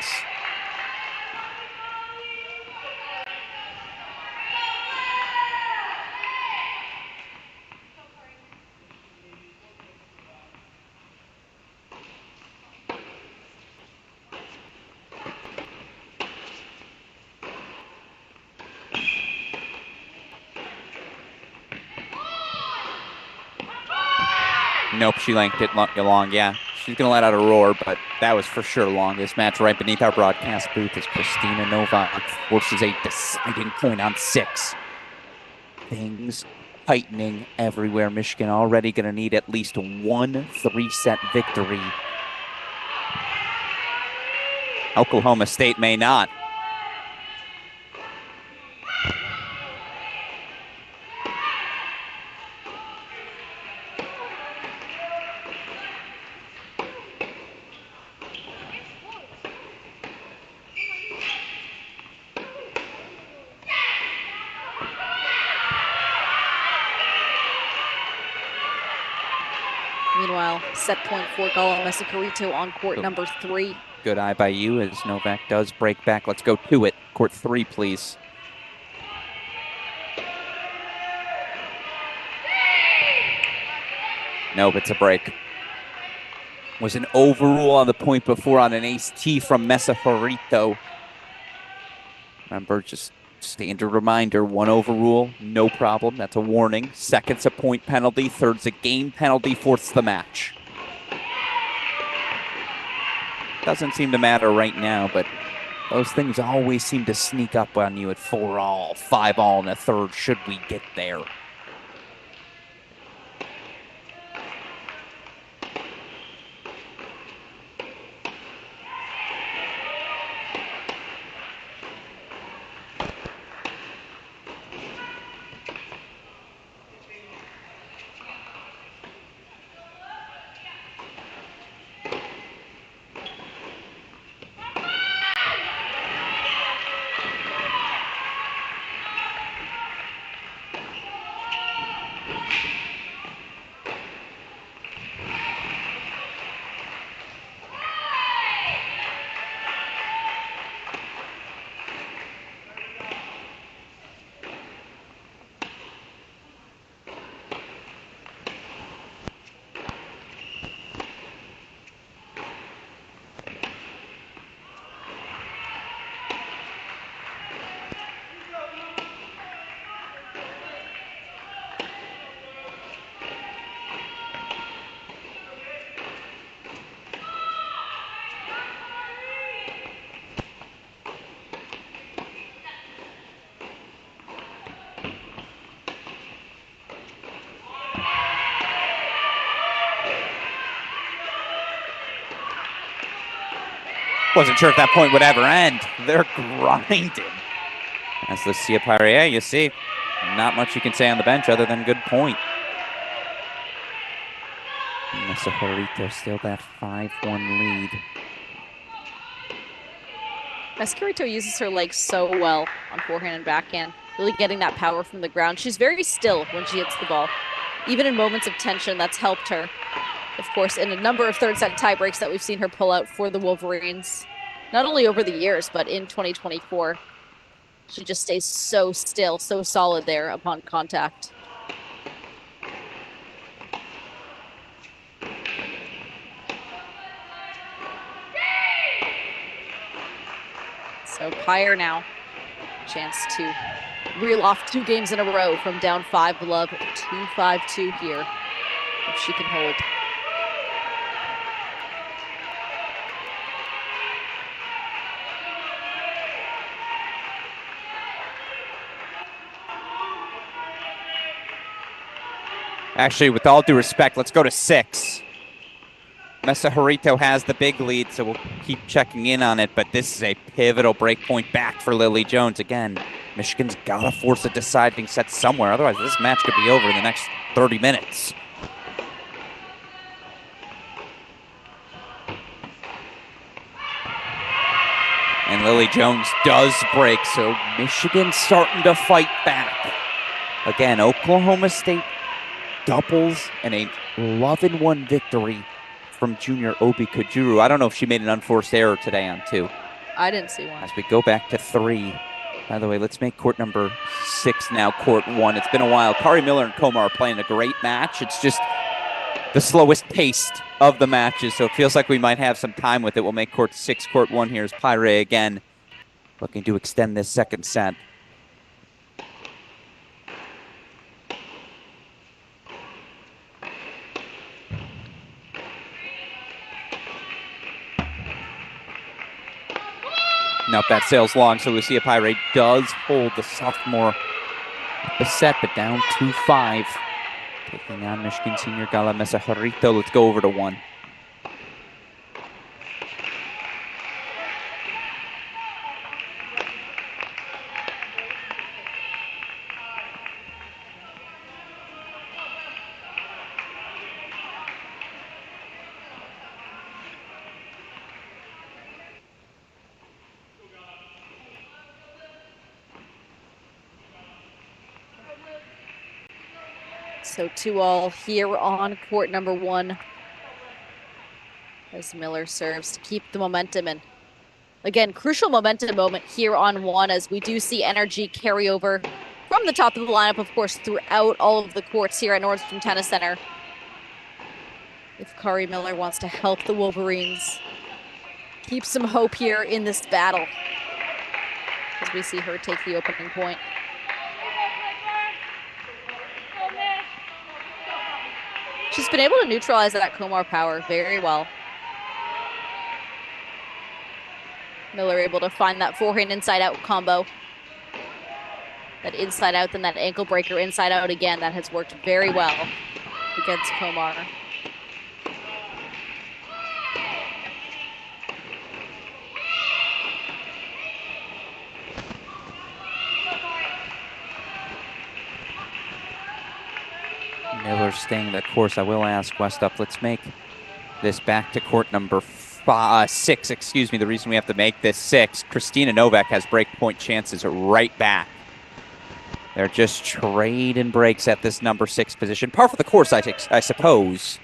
Nope, she lanked it long. Yeah, she's going to let out a roar, but that was for sure long. This match right beneath our broadcast booth as Kristina Novak forces a deciding point on 6. Things tightening everywhere. Michigan already going to need at least one 3-set victory. Oklahoma State may not. now. Set point for Gala Messacarito on court number 3. Good eye by you as Novak does break back. Let's go to it. Court 3, please. Nope, it's a break. Was an overrule on the point before on an ace-T from Messacarito. Remember, just standard reminder, one overrule, no problem. That's a warning. Second's a point penalty. Third's a game penalty. Fourth's the match. Doesn't seem to matter right now, but those things always seem to sneak up on you at 4-all, 5-all in a third, should we get there. Wasn't sure if that point would ever end. They're grinding. As Lucia Pire, you see, not much you can say on the bench other than good point. Messacarito still that 5-1 lead. Messacarito uses her legs so well on forehand and backhand, really getting that power from the ground. She's very still when she hits the ball. Even in moments of tension, that's helped her. Of course, in a number of third set tie breaks that we've seen her pull out for the Wolverines, not only over the years, but in 2024. She just stays so still, so solid there upon contact. So Pyre now, chance to reel off 2 games in a row from down 5-love, 2-5-2 here, if she can hold. Actually, with all due respect, let's go to 6. Messacarito has the big lead, so we'll keep checking in on it, but this is a pivotal break point back for Lily Jones. Again, Michigan's got to force a deciding set somewhere, otherwise this match could be over in the next 30 minutes. And Lily Jones does break, so Michigan's starting to fight back. Again, Oklahoma State doubles and a 11-1 victory from junior Obi Kajuru. I don't know if she made an unforced error today on 2. I didn't see one. As we go back to 3. By the way, let's make court number 6 now court 1. It's been a while. Kari Miller and Komar are playing a great match. It's just the slowest paced of the matches, so it feels like we might have some time with it. We'll make court 6 court 1 here as Pyre again looking to extend this second set. Nope, that sails long, so Lucia Pyre does hold the sophomore at the set, but down 2-5. Taking on Michigan senior Gala Messacarito. Let's go over to 1. So 2-all here on court number 1. as Miller serves to keep the momentum. And again, crucial momentum moment here on one, as we do see energy carry over from the top of the lineup, of course, throughout all of the courts here at Nordstrom Tennis Center. If Kari Miller wants to help the Wolverines keep some hope here in this battle, as we see her take the opening point. She's been able to neutralize that Komar power very well. Miller able to find that forehand inside-out combo. That inside-out, then that ankle breaker inside-out again. That has worked very well against Komar. Miller staying the course. I will ask Westup, let's make this back to court number 6. Excuse me, the reason we have to make this 6, Kristina Novak has break point chances right back. They're just trading breaks at this number 6 position. Par for the course, I suppose.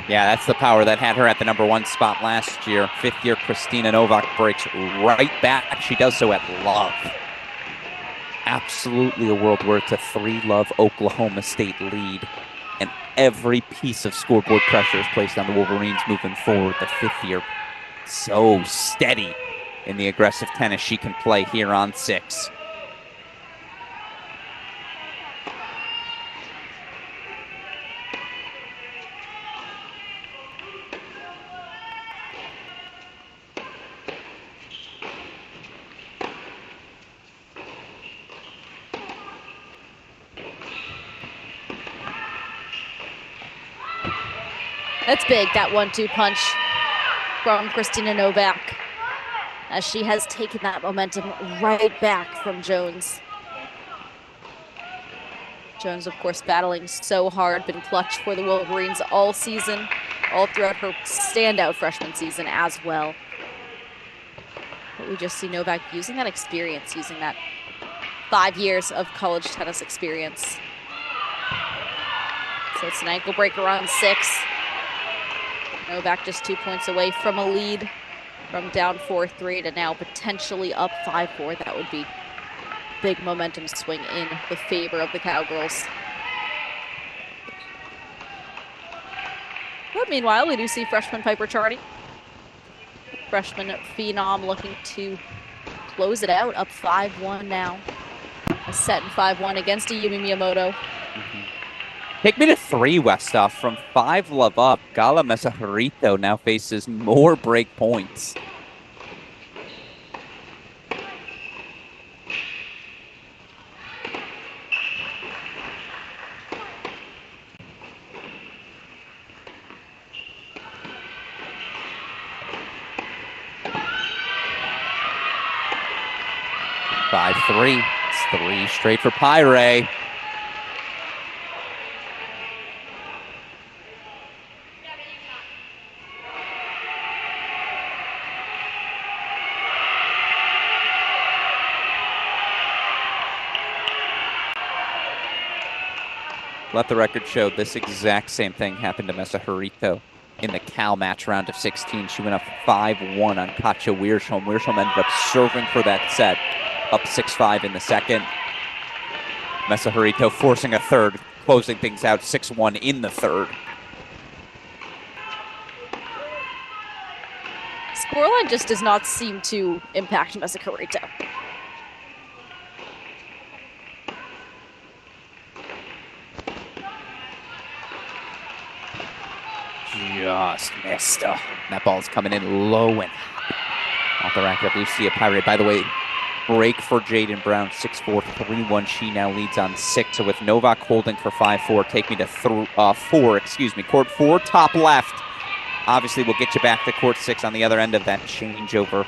Yeah, that's the power that had her at the number 1 spot last year. 5th year Kristina Novak breaks right back. She does so at love. Absolutely a world where it's a 3-love Oklahoma State lead. And every piece of scoreboard pressure is placed on the Wolverines moving forward. The 5th year so steady in the aggressive tennis she can play here on 6. That's big, that 1-2 punch from Kristina Novak, as she has taken that momentum right back from Jones. Jones, of course, battling so hard, been clutch for the Wolverines all season, all throughout her standout freshman season as well. But we just see Novak using that experience, using that 5 years of college tennis experience. So it's an ankle breaker on 6. Novak just 2 points away from a lead, from down 4-3 to now potentially up 5-4. That would be big momentum swing in the favor of the Cowgirls. But meanwhile, we do see freshman Piper Charney. Freshman phenom looking to close it out, up 5-1 now. A set in 5-1 against Ayumi Miyamoto. Take me to 3, Westup. From 5-love up, Gala Mesahurito now faces more break points. By 3. It's 3 straight for Pyre. Let the record show this exact same thing happened to Mesahurito in the Cal match round of 16. She went up 5-1 on Katja Wiersholm. Wiersholm ended up serving for that set, up 6-5 in the second. Mesahurito forcing a third, closing things out 6-1 in the third. Scoreline just does not seem to impact Mesahurito. Just missed. That ball's coming in low and high. Off the rack of Lucia Pyre. By the way, break for Jaden Brown, 6-4, 3-1. She now leads on 6. So with Novak holding for 5-4, take me to 4, court 4, top left. Obviously, we'll get you back to court 6 on the other end of that changeover.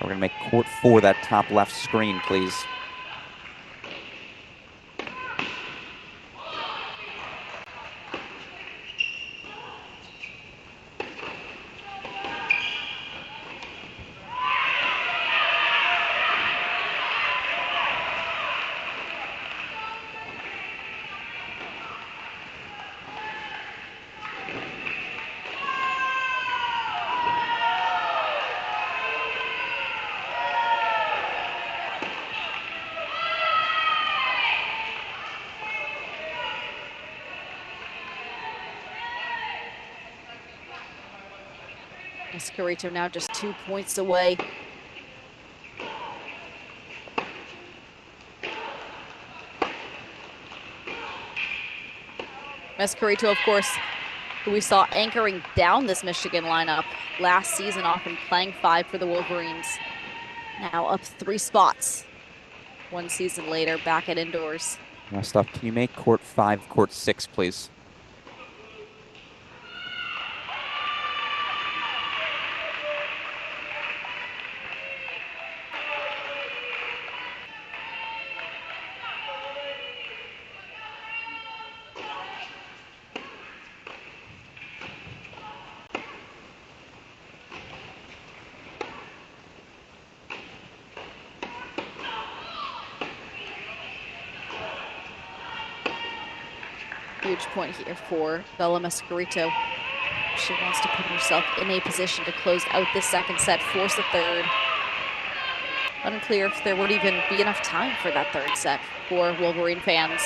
We're going to make court 4 that top left screen, please. Mescarito now just 2 points away. Mescarito, of course, who we saw anchoring down this Michigan lineup last season, often playing 5 for the Wolverines. Now up 3 spots. 1 season later, back at indoors. Stuff. Can you make court 5, court 6, please? Huge point here for Bella Mescarito. She wants to put herself in a position to close out this second set, force the third. Unclear if there would even be enough time for that third set for Wolverine fans.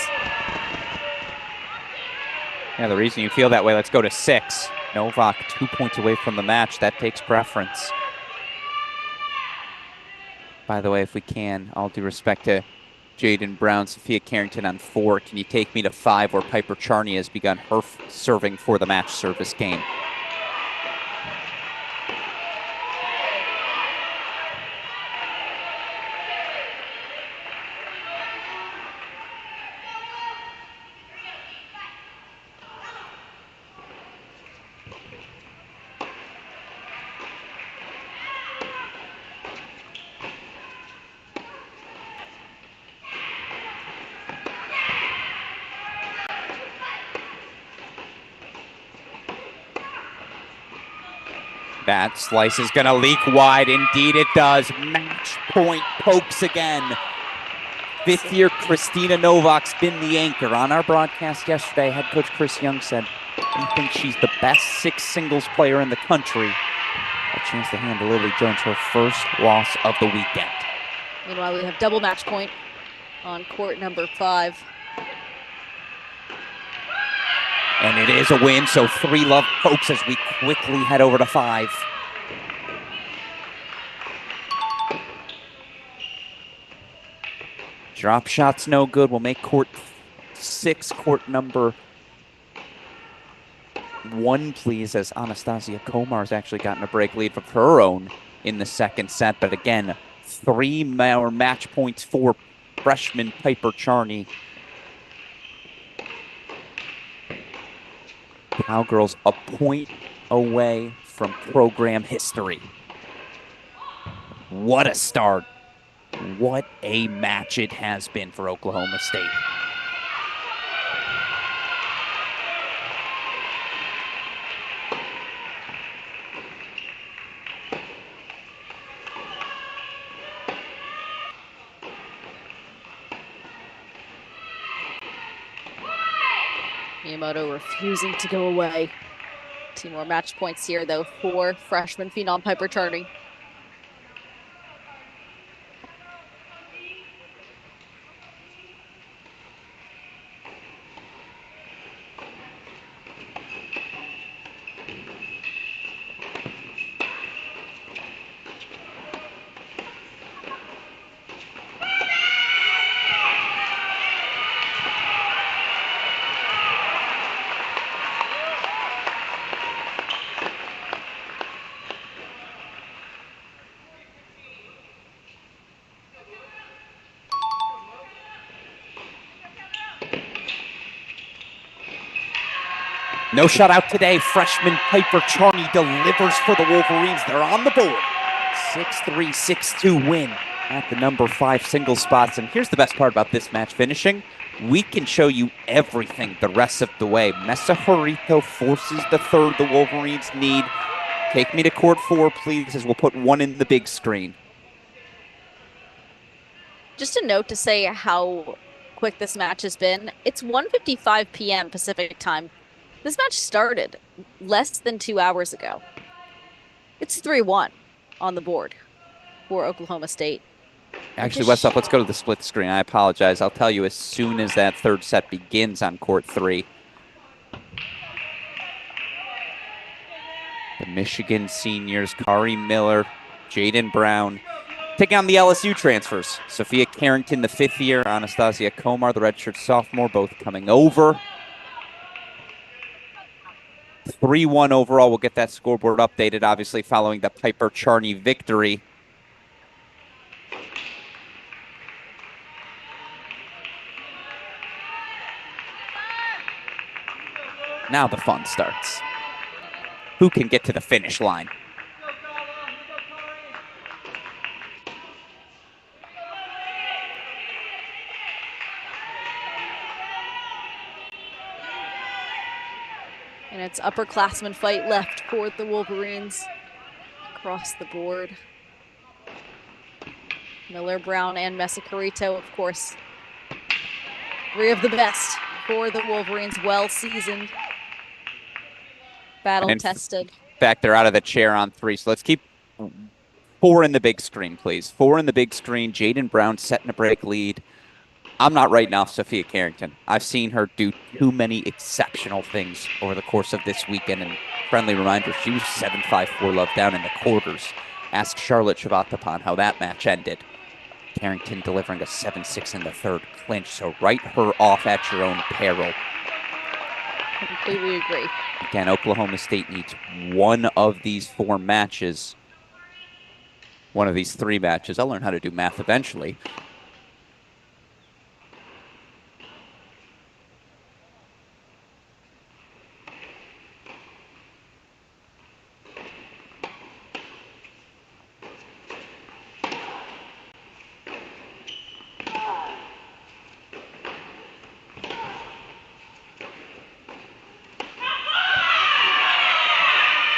Yeah, the reason you feel that way, let's go to 6. Novak 2 points away from the match. That takes preference. By the way, if we can, all due respect to Jaden Brown, Sophia Carrington on 4. Can you take me to 5 where Piper Charney has begun her serving for the match service game? That slice is going to leak wide. Indeed, it does. Match point pokes again. 5th year Christina Novak's been the anchor. On our broadcast yesterday, head coach Chris Young said he thinks she's the best 6 singles player in the country. A chance to hand to Lily Jones her first loss of the weekend. Meanwhile, we have double match point on court number 5. And it is a win, so 3 love pokes as we quickly head over to 5. Drop shot's no good. We'll make court 6, court number 1, please, as Anastasia Komar has actually gotten a break lead of her own in the second set. But again, 3 more match points for freshman Piper Charney. Cowgirls a point away from program history. What a start. What a match it has been for Oklahoma State. Miyamoto refusing to go away. 2 more match points here, though, for freshman phenom Piper Charney. No shutout today. Freshman Piper Charney delivers for the Wolverines. They're on the board. 6-3, 6-2 win at the number 5 single spots. And here's the best part about this match finishing. We can show you everything the rest of the way. Mescarito forces the third the Wolverines need. Take me to court 4, please, as we'll put 1 in the big screen. Just a note to say how quick this match has been. It's 1:55 p.m. Pacific time. This match started less than 2 hours ago. It's 3-1 on the board for Oklahoma State. Actually, Westhoff, let's go to the split screen. I apologize. I'll tell you as soon as that third set begins on court 3. The Michigan seniors, Kari Miller, Jaden Brown, taking on the LSU transfers. Sophia Carrington, the 5th year, Anastasia Komar, the redshirt sophomore, both coming over. 3-1 overall. We'll get that scoreboard updated, obviously, following the Piper Charney victory. Now the fun starts. Who can get to the finish line? And it's upperclassman fight left for the Wolverines across the board. Miller, Brown, and Messacarito, of course. 3 of the best for the Wolverines, well-seasoned, battle-tested. In fact, they're out of the chair on 3, so let's keep 4 in the big screen, please. 4 in the big screen. Jaden Brown setting a break lead. I'm not writing off Sophia Carrington. I've seen her do too many exceptional things over the course of this weekend. And friendly reminder, she was 7-5-4 love down in the quarters. Ask Charlotte Shavatapan how that match ended. Carrington delivering a 7-6 in the 3rd clinch. So write her off at your own peril. Completely agree. Again, Oklahoma State needs one of these 4 matches. One of these 3 matches. I'll learn how to do math eventually.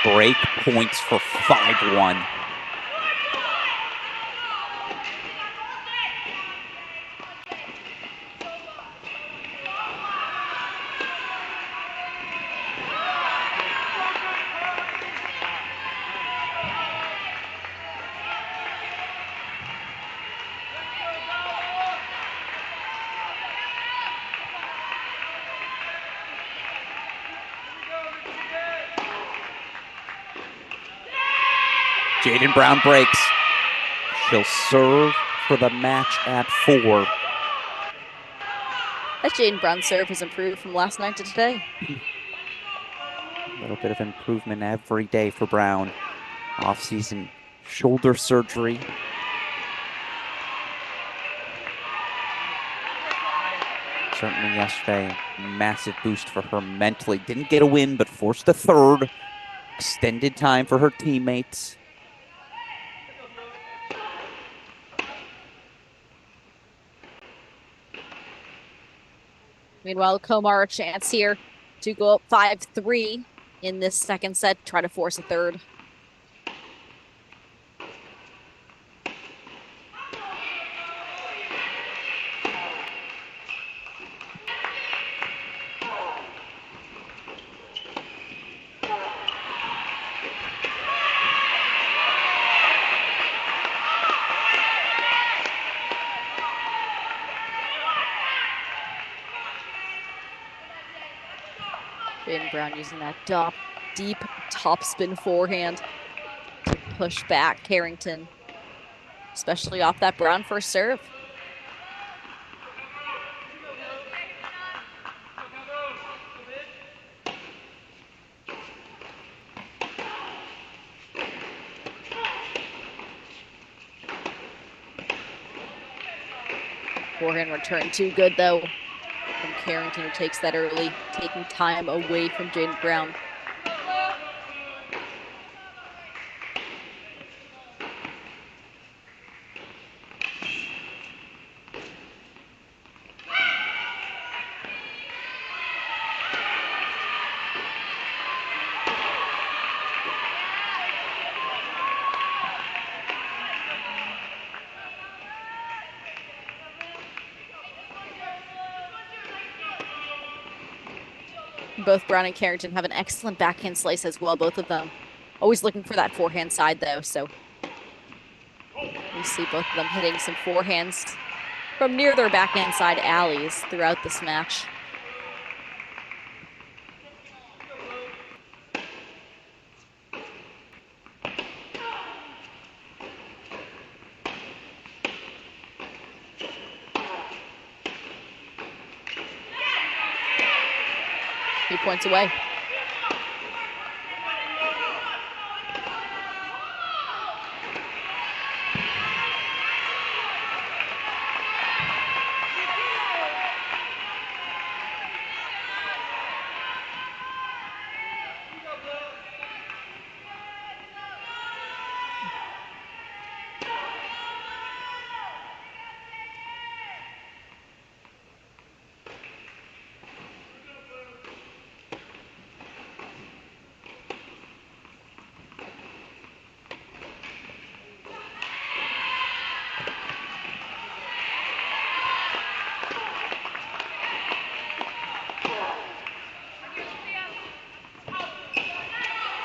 Break points for 5-1. Jaden Brown breaks. She'll serve for the match at 4. That Jaden Brown serve has improved from last night to today. A little bit of improvement every day for Brown. Off-season shoulder surgery. Certainly yesterday, massive boost for her mentally. Didn't get a win, but forced a 3rd. Extended time for her teammates. Meanwhile, Komar a chance here to go up 5-3 in this 2nd set, try to force a 3rd. Jaden Brown using that deep topspin forehand to push back Carrington, especially off that Brown first serve. Forehand return too good though from Carrington, who takes that early, taking time away from Jaden Brown. Both Brown and Carrington have an excellent backhand slice as well, both of them. Always looking for that forehand side, though, so we see both of them hitting some forehands from near their backhand side alleys throughout this match. points away.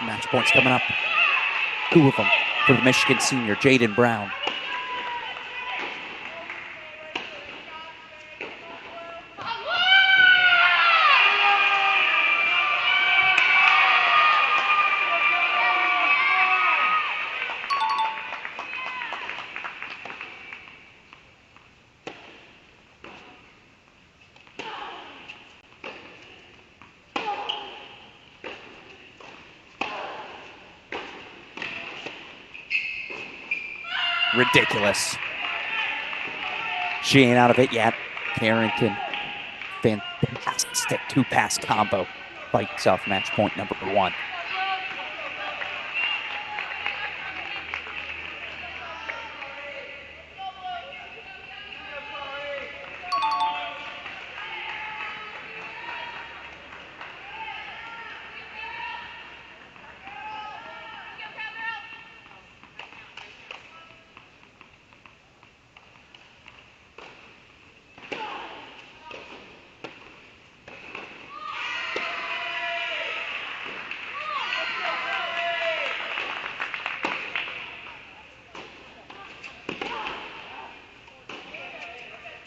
Match points coming up. 2 of them for the Michigan senior, Jaden Brown. Ridiculous. She ain't out of it yet. Carrington, fantastic 2-pass combo. Fights off match point number 1.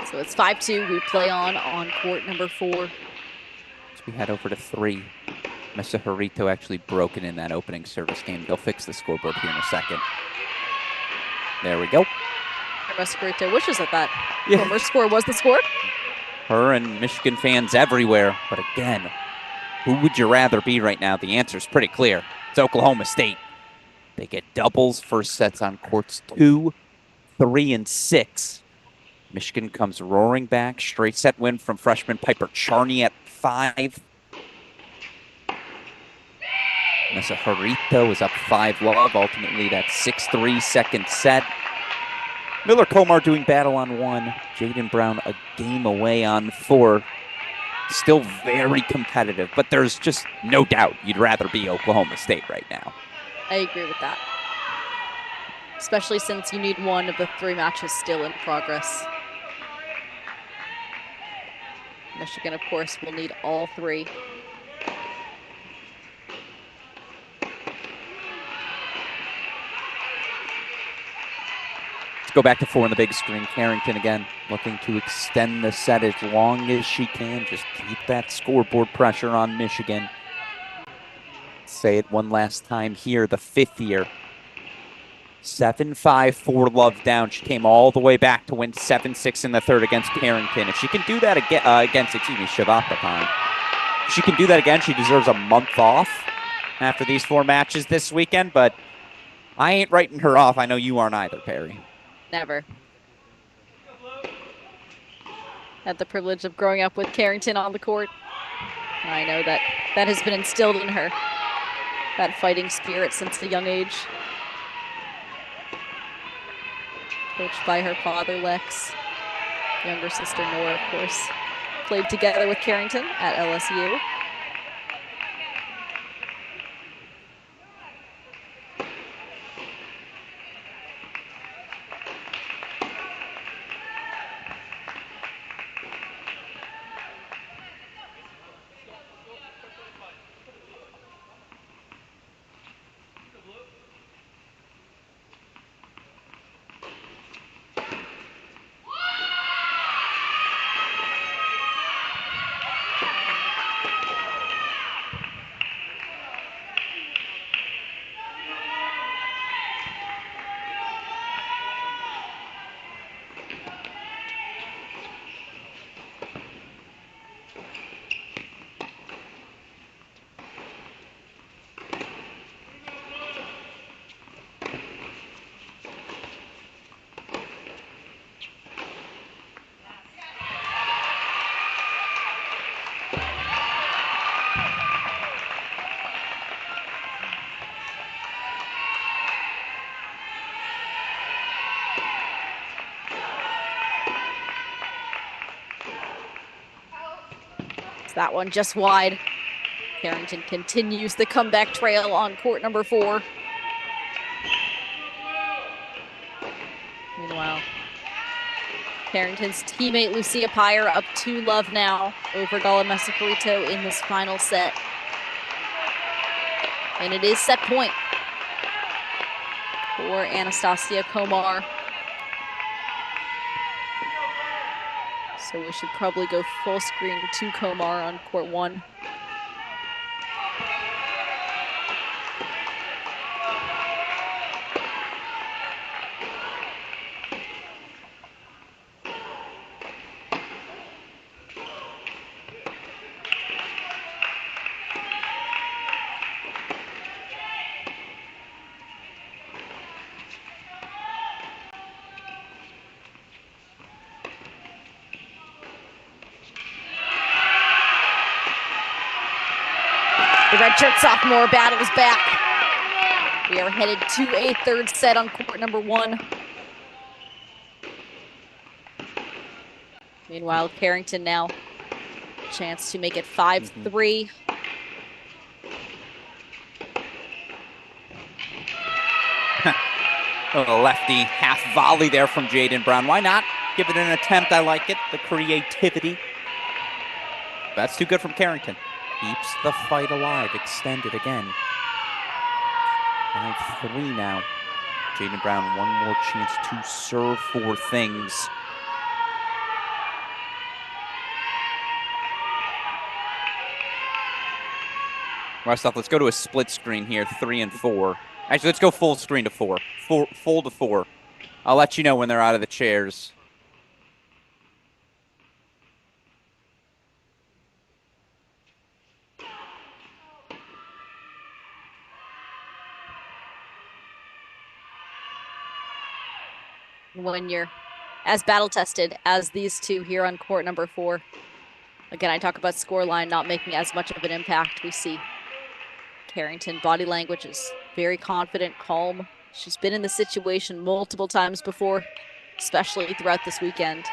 So it's 5-2. We play on court number 4. As we head over to 3. Mr. Harito actually broken in that opening service game. They'll fix the scoreboard here in a second. There we go. Mr. Harito wishes that Yeah. former score was the score. Her and Michigan fans everywhere. But again, who would you rather be right now? The answer is pretty clear. It's Oklahoma State. They get doubles, first sets on courts 2, 3, and 6. Michigan comes roaring back. Straight set win from freshman Piper Charney at 5. Mesa Harito is up 5-love. Ultimately, that's 6-3 second set. Miller Komar doing battle on 1. Jaden Brown a game away on 4. Still very competitive, but there's just no doubt you'd rather be Oklahoma State right now. I agree with that. Especially since you need one of the 3 matches still in progress. Michigan, of course, will need all 3. Let's go back to 4 on the big screen. Carrington again looking to extend the set as long as she can. Just keep that scoreboard pressure on Michigan. Say it one last time here, the 5th year. 7-5, 4-love down. She came all the way back to win 7-6 in the 3rd against Carrington. If she can do that again, against Shivatapan, if she can do that again, she deserves a month off after these 4 matches this weekend. But I ain't writing her off. I know you aren't either, Perry. Never. Had the privilege of growing up with Carrington on the court. And I know that has been instilled in her. That fighting spirit since a young age. Coached by her father, Lex. Younger sister, Nora, of course. Played together with Carrington at LSU. That one just wide. Carrington continues the comeback trail on court number 4. Meanwhile, Carrington's teammate Lucia Pyre up 2-love now over Gala Messacarito in this final set. And it is set point for Anastasia Komar. So we should probably go full screen to Komar on court 1. The redshirt sophomore battles back. We are headed to a third set on court number 1. Meanwhile, Carrington now chance to make it 5-3. A lefty half volley there from Jaden Brown. Why not? Give it an attempt. I like it. The creativity. That's too good from Carrington. Keeps the fight alive. Extended again. 5-3 now. Jaden Brown, one more chance to serve for things. Rostov, let's go to a split screen here, 3 and 4. Actually, let's go full screen to 4. Full to 4. I'll let you know when they're out of the chairs. When you're as battle-tested as these two here on court number 4. Again, I talk about scoreline not making as much of an impact. We see Carrington body language is very confident, calm. She's been in the situation multiple times before, especially throughout this weekend.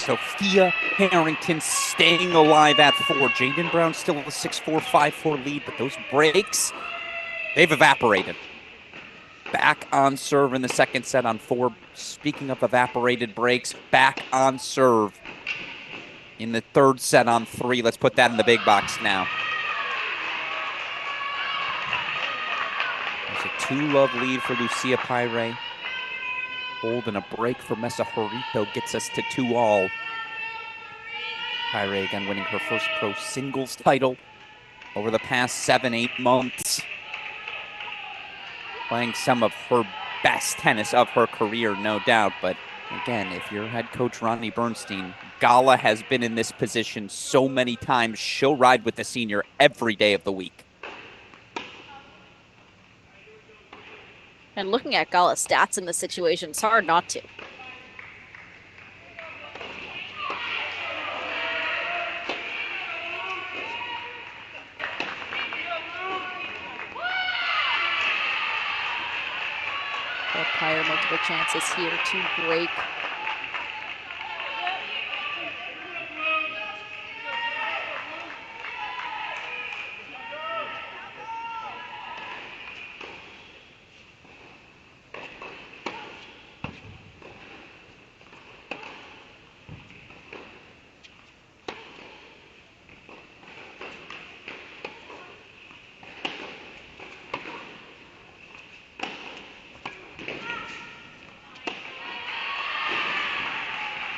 Sophia Harrington staying alive at 4. Jaden Brown still with a 6-4, 5-4 lead, but those breaks, they've evaporated. Back on serve in the second set on 4. Speaking of evaporated breaks, back on serve in the third set on 3. Let's put that in the big box now. There's a 2-love lead for Lucia Pyre. Hold and a break for Mesa Horito gets us to 2-all. Pyre again winning her first pro singles title over the past 7-8 months. Playing some of her best tennis of her career, no doubt. But again, if you're head coach Ronnie Bernstein, Gala has been in this position so many times. She'll ride with the senior every day of the week. And looking at Gala's stats in this situation, it's hard not to. Pyre multiple chances here to break.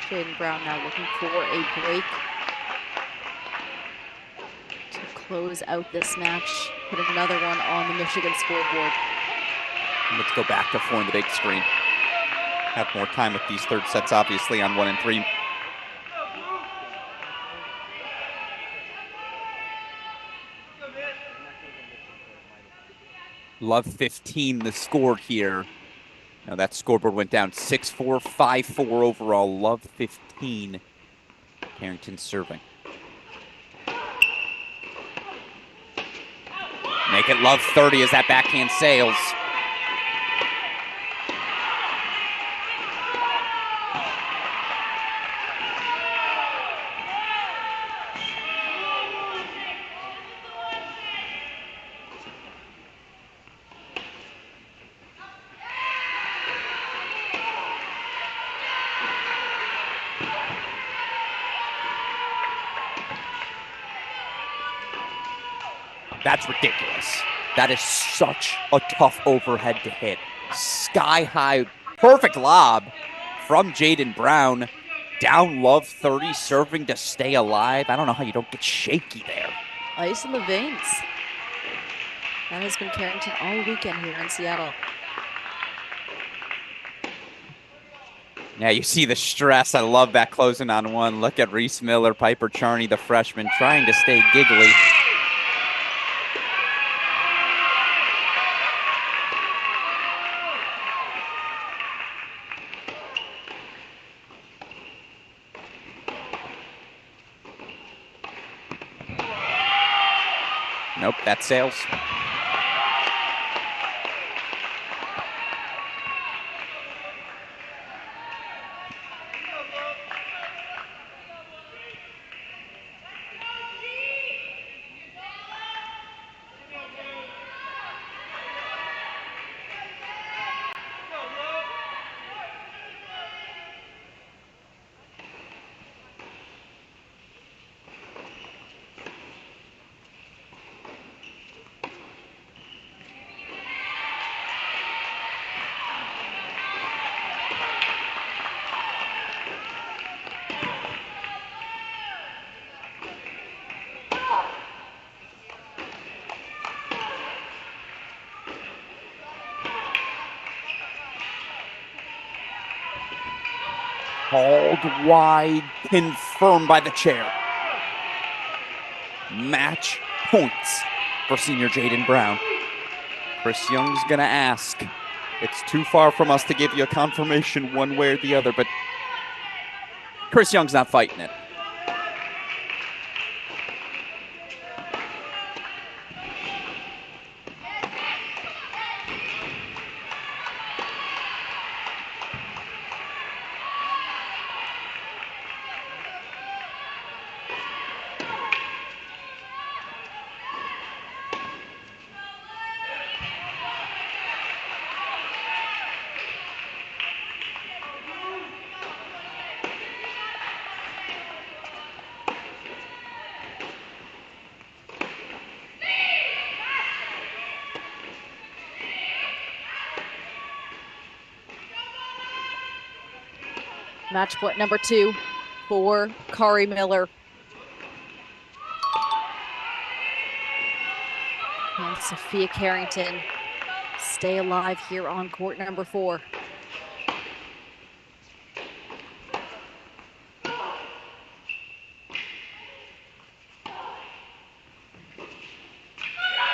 Jaden Brown now looking for a break to close out this match, putting another one on the Michigan scoreboard. Let's go back to 4 on the big screen. Have more time with these third sets, obviously, on 1 and 3. Love 15, the score here. Now that scoreboard went down 6-4, 5-4 overall. Love 15. Harrington serving. Make it love 30 as that backhand sails. That's ridiculous. That is such a tough overhead to hit. Sky high, perfect lob from Jaden Brown. Down love 30, serving to stay alive. I don't know how you don't get shaky there. Ice in the veins. That has been Carrington all weekend here in Seattle. Yeah, you see the stress. I love that closing on 1. Look at Reese Miller, Piper Charney, the freshman, trying to stay giggly. Nope, that sails. Hauled wide, confirmed by the chair. Match points for senior Jaden Brown. Chris Young's going to ask. It's too far from us to give you a confirmation one way or the other, but Chris Young's not fighting it. Match point number 2 for Kari Miller. And Sophia Carrington stay alive here on court number 4.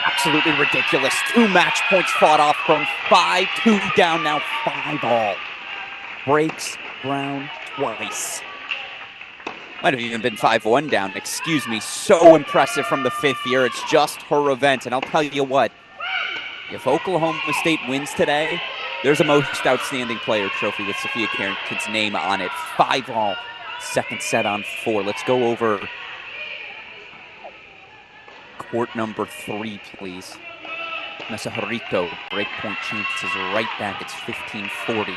Absolutely ridiculous. 2 match points fought off from 5-2 down, now 5-all. Breaks Brown twice. Might have even been 5-1 down, excuse me. So impressive from the 5th year. It's just her event. And I'll tell you what, if Oklahoma State wins today, there's a most outstanding player trophy with Sophia Carrington's name on it. 5-all, second set on 4. Let's go over court number 3, please. Mesahorito, breakpoint chances right back. It's 15-40.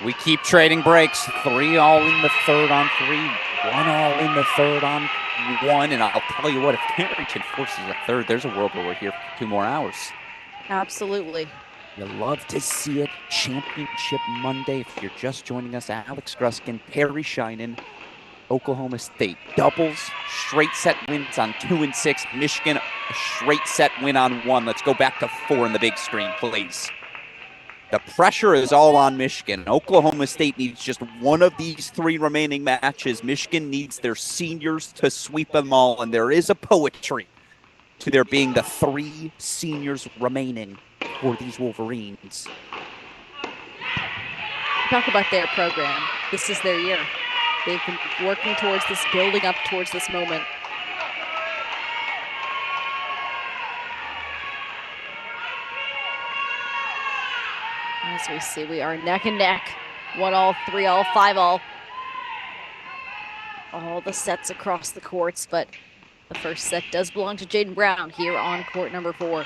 We keep trading breaks. 3-all in the third on 3. 1-all in the third on 1. And I'll tell you what, if Carrington forces a third, there's a world where we're here for 2 more hours. Absolutely. You love to see it. Championship Monday. If you're just joining us, Alex Gruskin, Perry Shinen, Oklahoma State doubles, straight set wins on 2 and 6. Michigan, a straight set win on 1. Let's go back to 4 in the big screen, please. The pressure is all on Michigan. Oklahoma State needs just one of these 3 remaining matches. Michigan needs their seniors to sweep them all, and there is a poetry to there being the 3 seniors remaining for these Wolverines. Talk about their program. This is their year. They've been working towards this, building up towards this moment. As we see, we are neck and neck. 1-all, 3-all, 5-all. All the sets across the courts, but the first set does belong to Jaden Brown here on court number 4.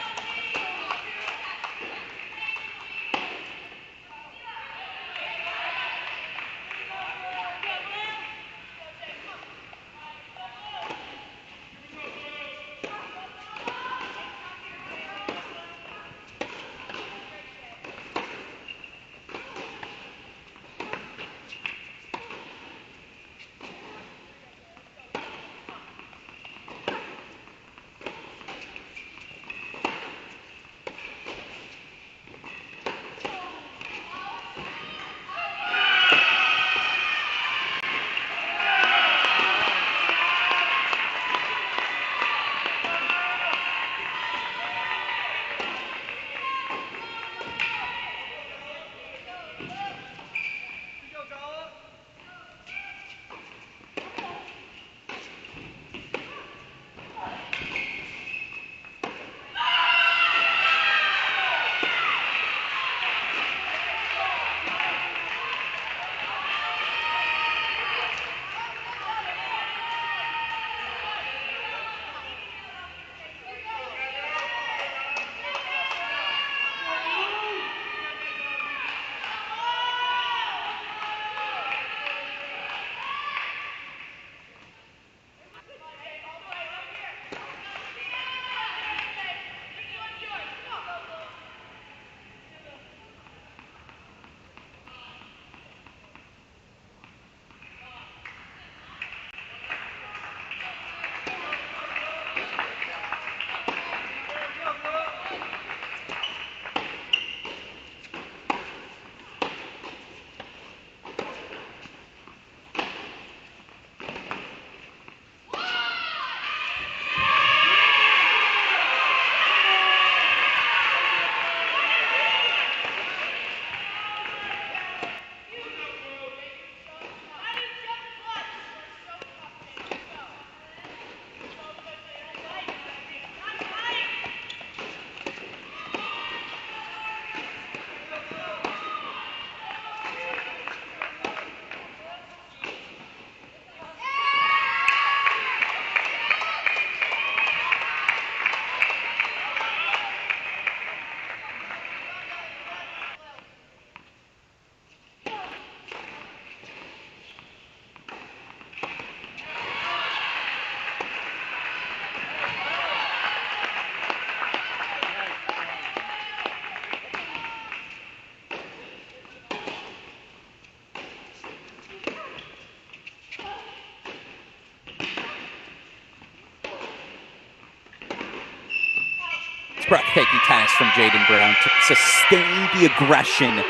breathtaking tennis from Jaden Brown to sustain the aggression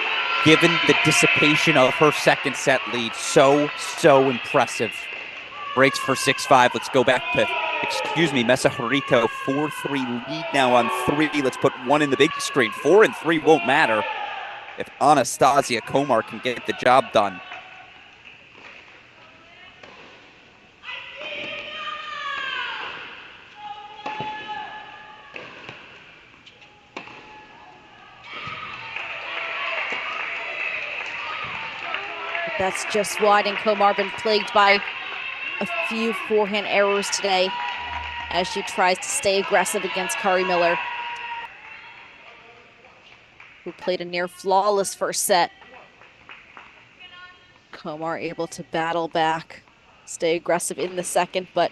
given the dissipation of her second set lead. So impressive. Breaks for 6-5. Let's go back to, Mesa Harito, 4-3 lead now on 3. Let's put 1 in the big screen. 4 and 3 won't matter if Anastasia Komar can get the job done. That's just wide, and Komar been plagued by a few forehand errors today as she tries to stay aggressive against Kari Miller, who played a near flawless first set. Komar able to battle back, stay aggressive in the second, but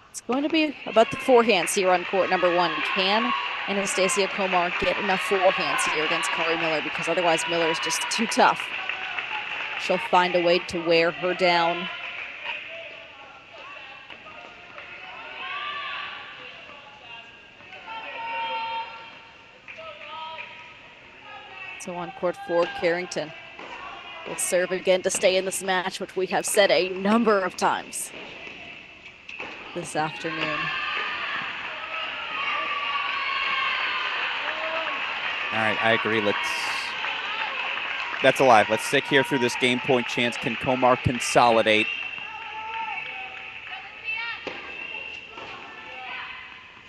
it's going to be about the forehands here on court number 1. Can Anastasia Komar get enough forehands here against Kari Miller? Because otherwise Miller is just too tough. She'll find a way to wear her down. So on court 4, Carrington will serve again to stay in this match, which we have said a number of times this afternoon. All right, I agree. That's alive. Let's stick here through this game point chance. Can Komar consolidate?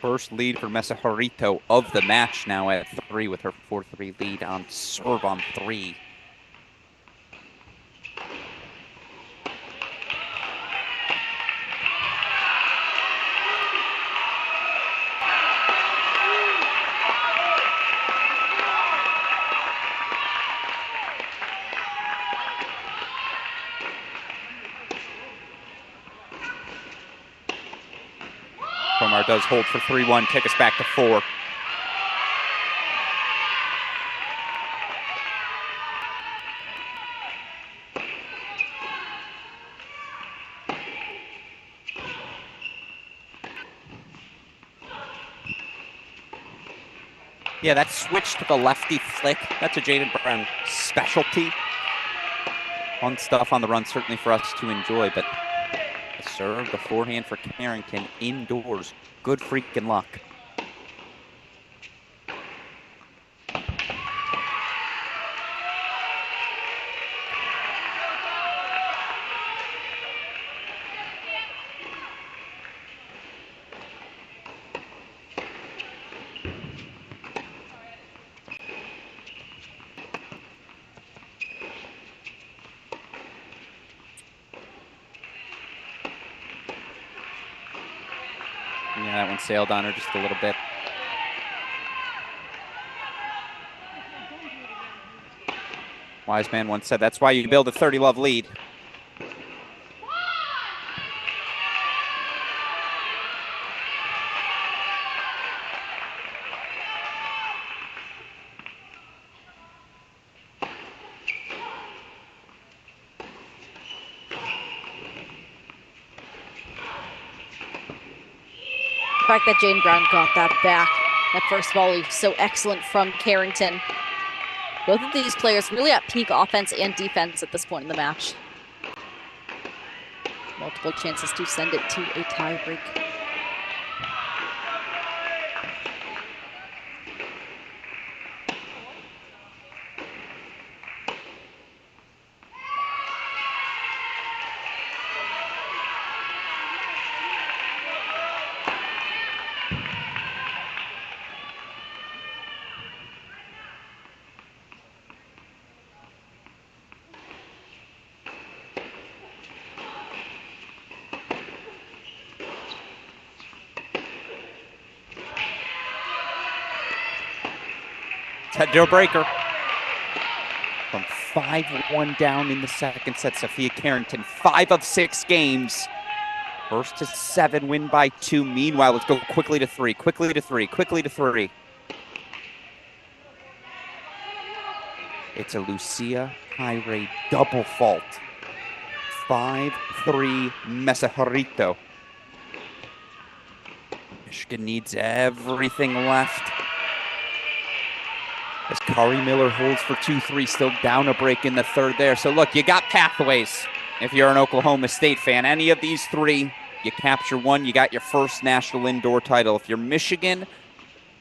First lead for Mesa Harito of the match now at 3 with her 4-3 lead on serve on 3. Komar does hold for 3-1, take us back to 4. Yeah, that switch to the lefty flick, that's a Jaden Brown specialty. Fun stuff on the run, certainly for us to enjoy, but the serve, the forehand for Carrington indoors. Good freaking luck. Yeah, that one sailed on her just a little bit. Wise man once said, that's why you build a 30-love lead. The fact that Jane Brown got that back, that first volley, so excellent from Carrington. Both of these players really at peak offense and defense at this point in the match. Multiple chances to send it to a tie break. Head to a breaker. From 5-1 down in the second set, Sophia Carrington, 5 of 6 games. First to 7, win by 2. Meanwhile, let's go quickly to 3, quickly to 3, quickly to 3. It's a Lucia Hyre double fault. 5-3 Mesa Harito. Michigan needs everything left. As Kari Miller holds for 2-3, still down a break in the third there. So look, you got pathways if you're an Oklahoma State fan. Any of these three, you capture one, you got your first national indoor title. If you're Michigan,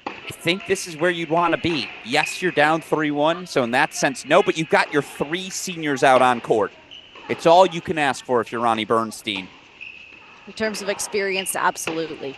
I think this is where you'd want to be. Yes, you're down 3-1, so in that sense, no, but you've got your three seniors out on court. It's all you can ask for if you're Ronnie Bernstein. In terms of experience, absolutely.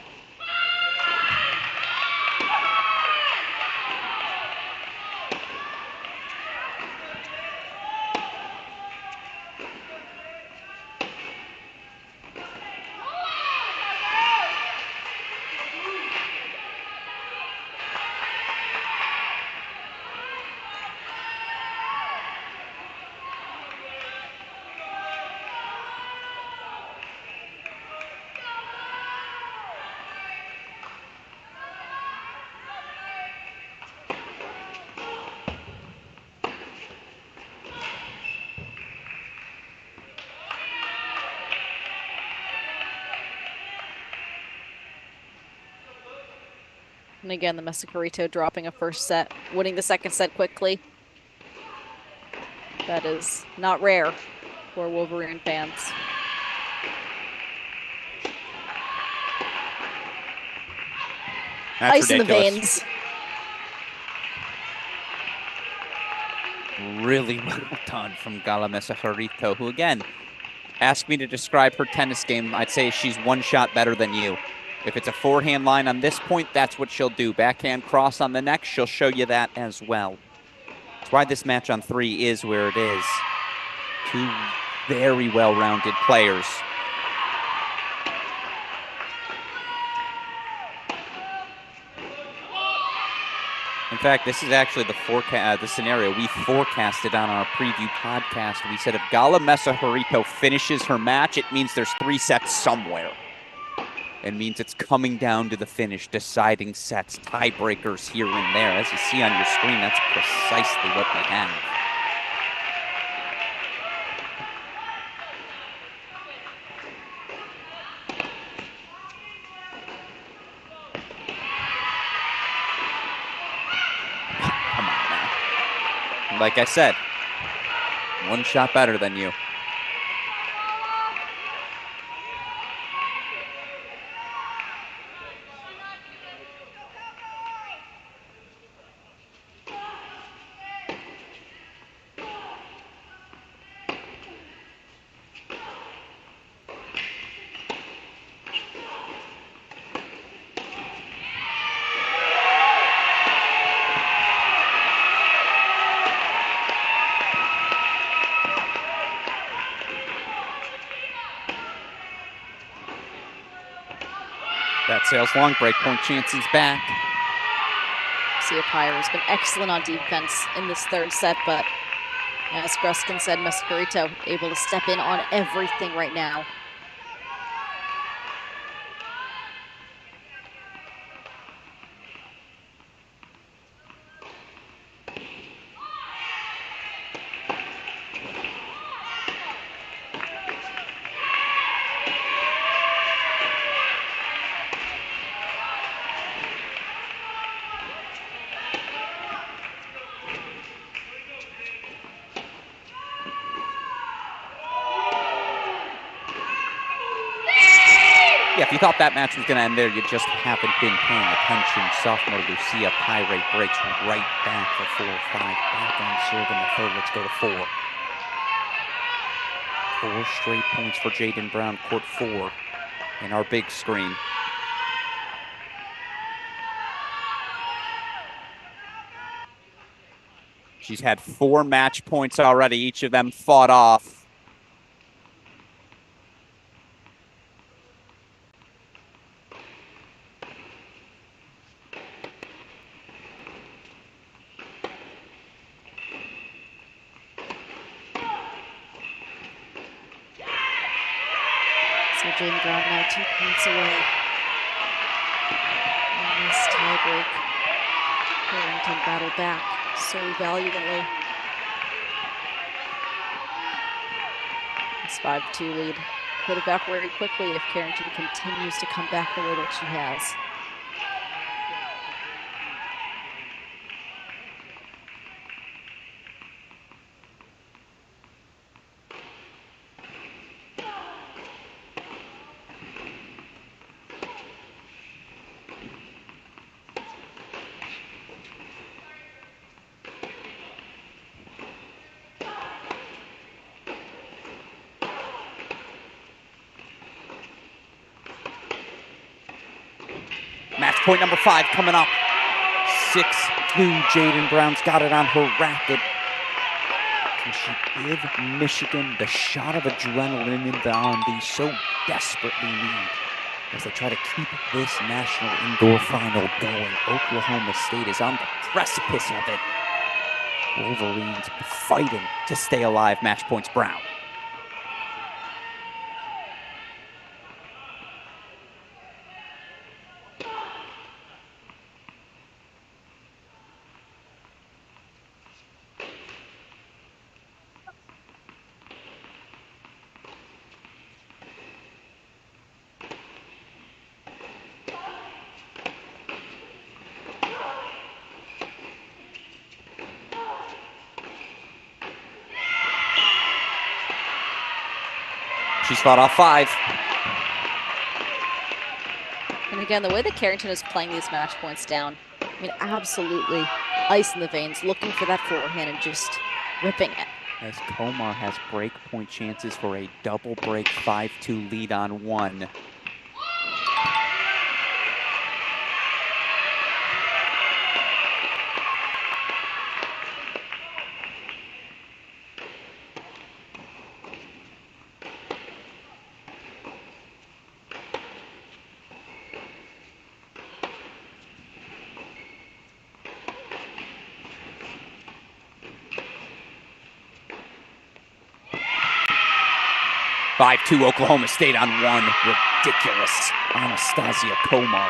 And again, the Messacarito dropping a first set, winning the second set quickly. That is not rare for Wolverine fans. That's ice ridiculous. in the veins. Really well done from Gala Messacarito, who again, ask me to describe her tennis game, I'd say she's one shot better than you. If it's a forehand line on this point, that's what she'll do. Backhand cross on the next, she'll show you that as well. That's why this match on 3 is where it is. Two very well-rounded players. In fact, this is actually the scenario we forecasted on our preview podcast. We said if Gala Messacarito finishes her match, it means there's 3 sets somewhere. It means it's coming down to the finish, deciding sets, tiebreakers here and there. As you see on your screen, that's precisely what they have. Come on now. Like I said, one shot better than you. That sails long, break point chances back. Sia Pyre has been excellent on defense in this third set, but as Gruskin said, Messacarito able to step in on everything right now. Yeah, if you thought that match was going to end there, you just haven't been paying attention. Sophomore Lucia Pyre breaks right back for 4-5. Back on serve in the third. Let's go to 4. 4 straight points for Jaden Brown, court 4 in our big screen. She's had 4 match points already, each of them fought off. So Jaden Brown now 2 points away. And this tiebreak. Carrington battled back so valiantly. This 5-2 lead could evaporate quickly if Carrington continues to come back the way that she has. point number 5 coming up. 6-2, Jaden Brown's got it on her racket. Can she give Michigan the shot of adrenaline in the arm they so desperately need as they try to keep this national indoor final going? Oklahoma State is on the precipice of it. Wolverines fighting to stay alive. Match points, Brown. She's fought off 5. And again, the way that Carrington is playing these match points down, I mean, absolutely ice in the veins, looking for that forehand and just ripping it. As Komar has break point chances for a double break 5-2 lead on 1. (5-2) Oklahoma State on 1. Ridiculous. Anastasia Komar.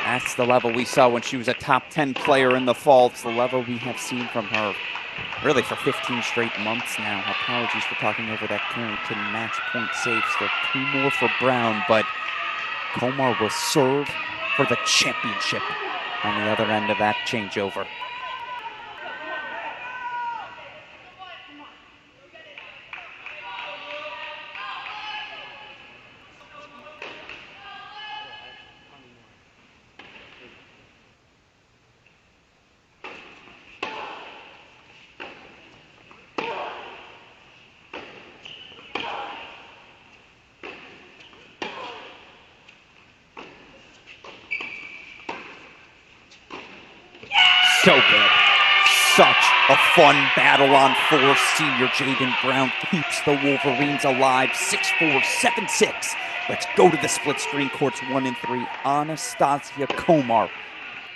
That's the level we saw when she was a top 10 player in the fall. It's the level we have seen from her really for 15 straight months now. Apologies for talking over that Carrington match point save. Still 2 more for Brown, but Komar will serve for the championship on the other end of that changeover. So good. Such a fun battle on 4. Senior Jaden Brown keeps the Wolverines alive. 6-4, 7-6. Let's go to the split screen courts 1 and 3. Anastasia Komar,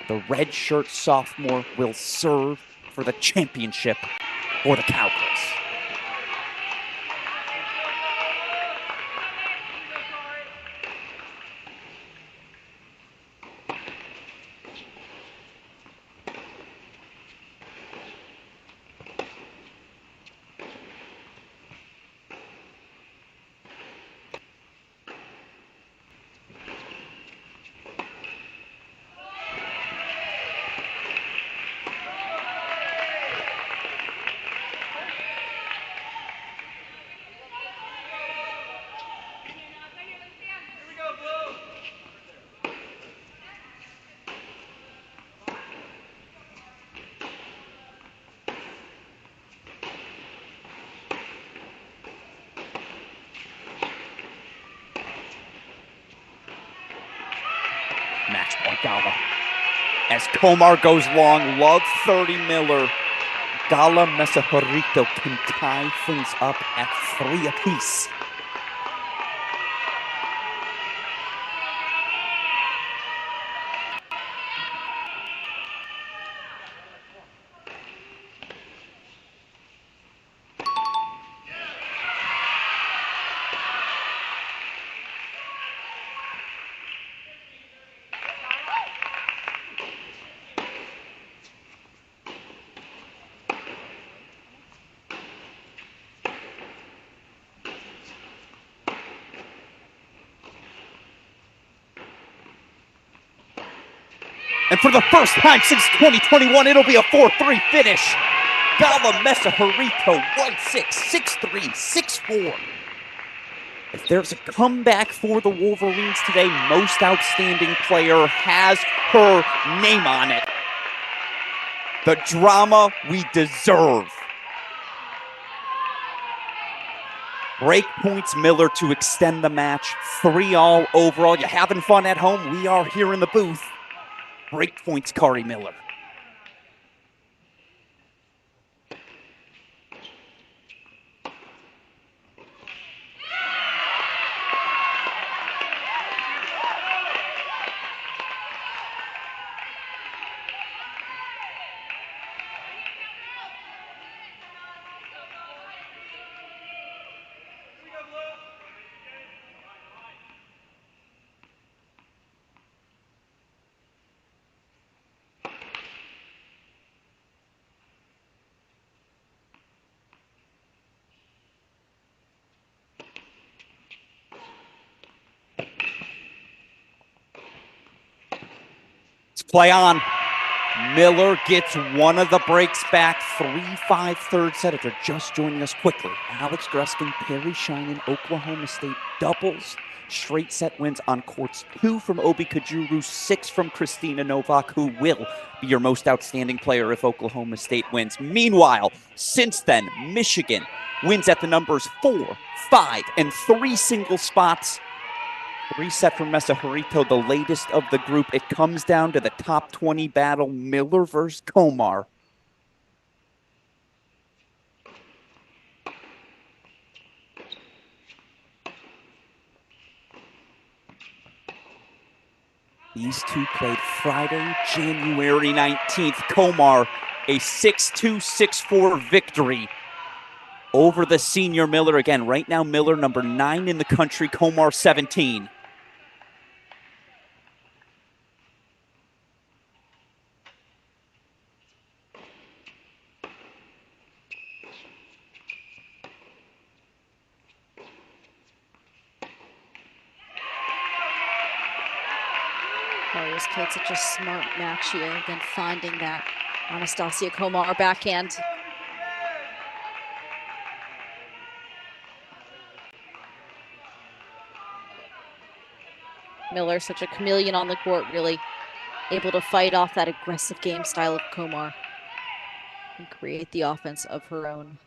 the redshirt sophomore, will serve for the championship for the Cowgirls. Match point Gala. As Komar goes long, love 30 Miller. Gala Mesahorito can tie things up at 3 apiece. And for the first time since 2021, it'll be a 4-3 finish. Gala Mesahorito, 1-6, 6-3, 6-4. If there's a comeback for the Wolverines today, most outstanding player has her name on it. The drama we deserve. Break points Miller to extend the match. 3-all overall. You having fun at home? We are here in the booth. Break points, Kari Miller. Play on. Miller gets one of the breaks back. 3-5 third set. If you're just joining us quickly, Alex Gruskin, Perry Shinen, Oklahoma State doubles. Straight set wins on courts 2 from Obi Kajuru, 6 from Christina Novak, who will be your most outstanding player if Oklahoma State wins. Meanwhile, since then, Michigan wins at the numbers 4, 5, and 3 single spots. Reset from Mesahurito, the latest of the group. It comes down to the top 20 battle, Miller versus Komar. These two played Friday, January 19th. Komar, a 6-2, 6-4 victory over the senior Miller. Again, right now, Miller number 9 in the country, Komar 17. Marius played such a smart match here, again finding that Anastasia Komar backhand. Miller, such a chameleon on the court, really able to fight off that aggressive game style of Komar and create the offense of her own.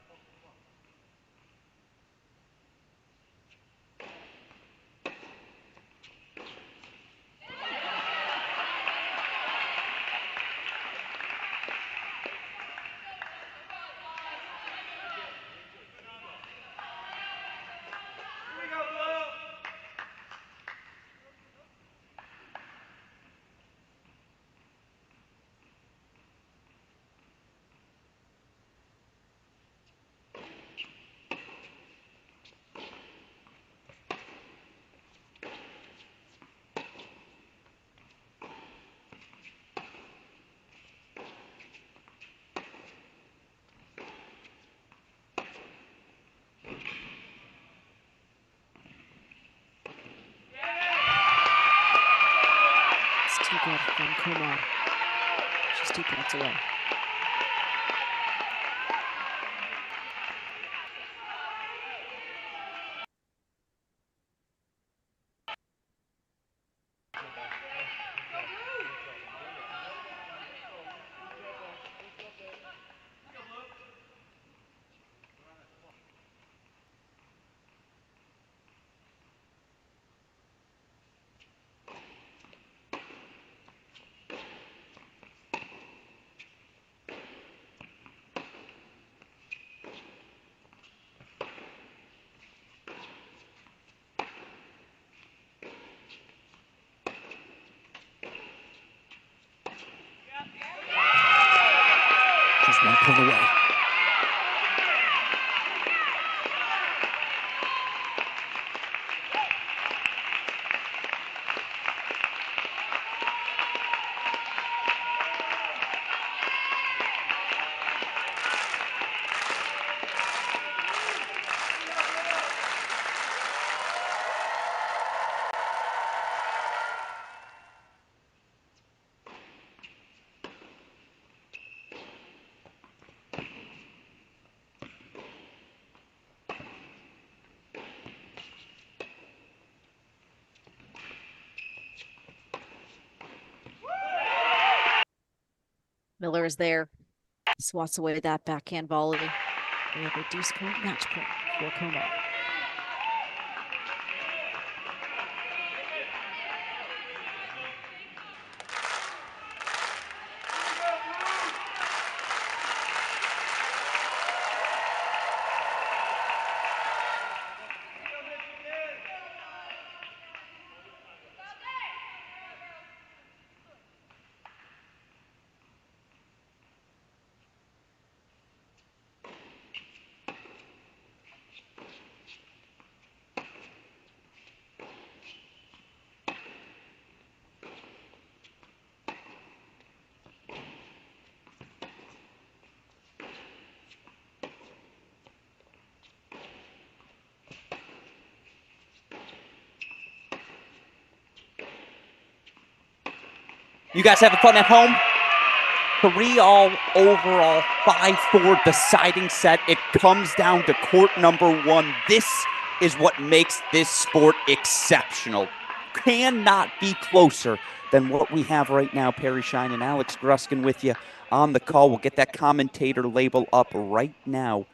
Too good from Komar. She's 2 points away. She's 1 point away. Miller is there. Swats away that backhand volley. We have a deuce point match point for Komar. You guys having fun at home? 3-all overall, 5-4 deciding set. It comes down to court number 1. This is what makes this sport exceptional. Cannot be closer than what we have right now. Perry Shine and Alex Gruskin with you on the call. We'll get that commentator label up right now.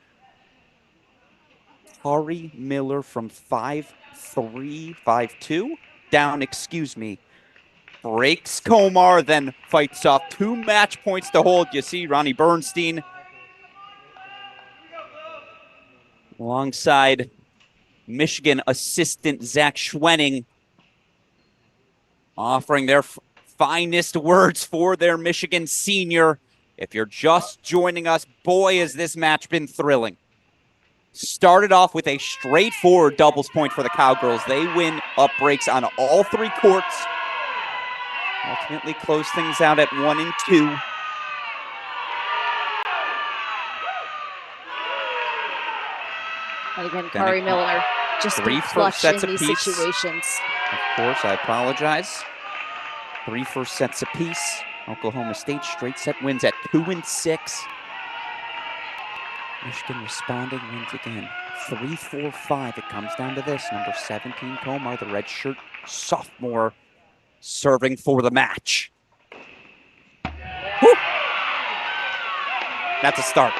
Kari Miller from 5-3, 5-2, down, breaks Komar, then fights off 2 match points to hold. You see Ronnie Bernstein alongside Michigan assistant Zach Schwenning offering their finest words for their Michigan senior. If you're just joining us, boy, has this match been thrilling. Started off with a straightforward doubles point for the Cowgirls. They win up breaks on all 3 courts. Ultimately close things out at 1 and 2. And again, Kari Miller just 3 clutch sets in these apiece. situations. Of course, I apologize. 3 first sets apiece. Oklahoma State straight set wins at 2 and 6. Michigan responding once again. 3-4-5. It comes down to this. Number 17, Komar, the redshirt sophomore, serving for the match. Woo! That's a start.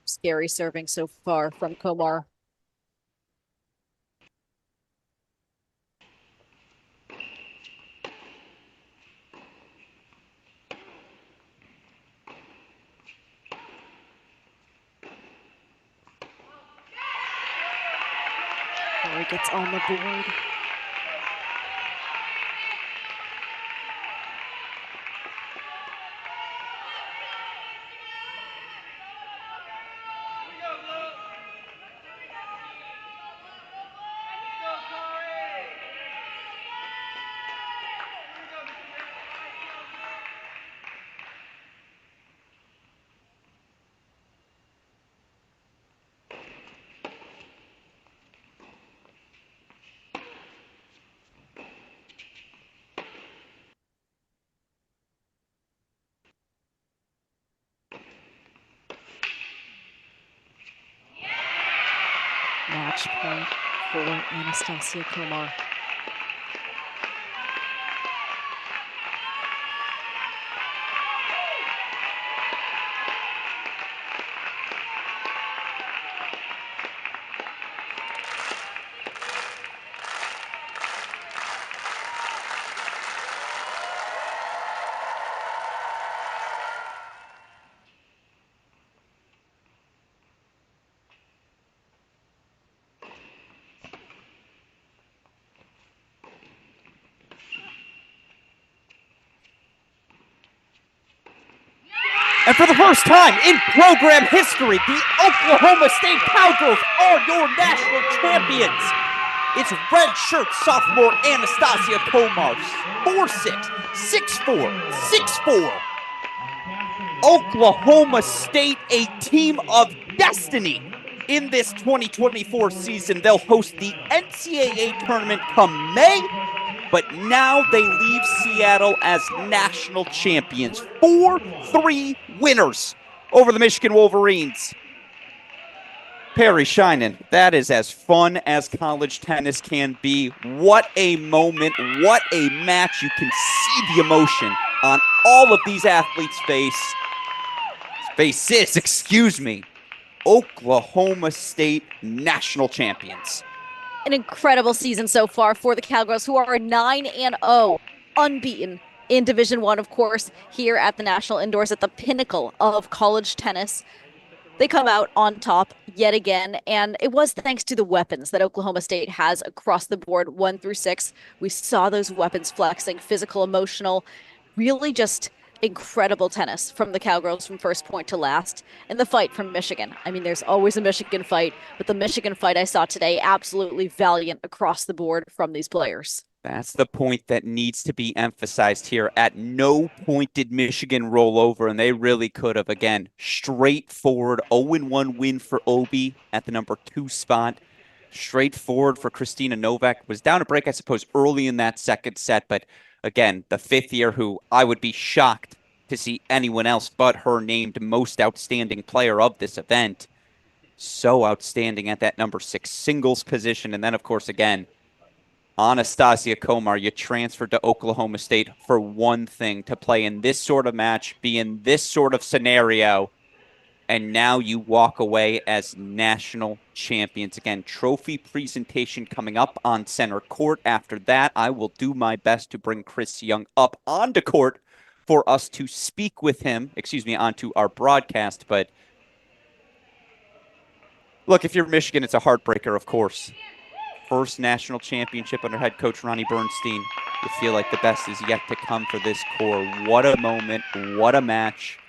Scary serving so far from Komar. Oh, he gets on the board. Match point for Anastasia Komar. And for the first time in program history, the Oklahoma State Cowgirls are your national champions. It's redshirt sophomore Anastasia Komar, 4'6", 6'4", 6'4". Oklahoma State, a team of destiny in this 2024 season. They'll host the NCAA tournament come May, but now they leave Seattle as national champions. 4-3 winners over the Michigan Wolverines. Perry Shinen, that is as fun as college tennis can be. What a moment, what a match. You can see the emotion on all of these athletes' faces, excuse me. Oklahoma State national champions. An incredible season so far for the Cowgirls, who are 9-0, unbeaten in Division I, of course, here at the National Indoors at the pinnacle of college tennis. They come out on top yet again, and it was thanks to the weapons that Oklahoma State has across the board, 1 through 6. We saw those weapons flexing, physical, emotional, really just incredible tennis from the Cowgirls from first point to last. And the fight from Michigan. I mean, there's always a Michigan fight, but the Michigan fight I saw today, absolutely valiant across the board from these players. That's the point that needs to be emphasized here. At no point did Michigan roll over, and they really could have. Again, straightforward 0-1 win for Obi at the number 2 spot. Straightforward for Christina Novak. Was down a break, I suppose, early in that second set, but again, the 5th year who I would be shocked to see anyone else but her named most outstanding player of this event. So outstanding at that number 6 singles position. And then, of course, again, Anastasia Komar, you transferred to Oklahoma State for one thing, to play in this sort of match, be in this sort of scenario, and now you walk away as national champions. Again, trophy presentation coming up on center court. After that, I will do my best to bring Chris Young up onto court for us to speak with him, onto our broadcast. But look, if you're Michigan, it's a heartbreaker, of course. First national championship under head coach Ronnie Bernstein. You feel like the best is yet to come for this core. What a moment. What a match.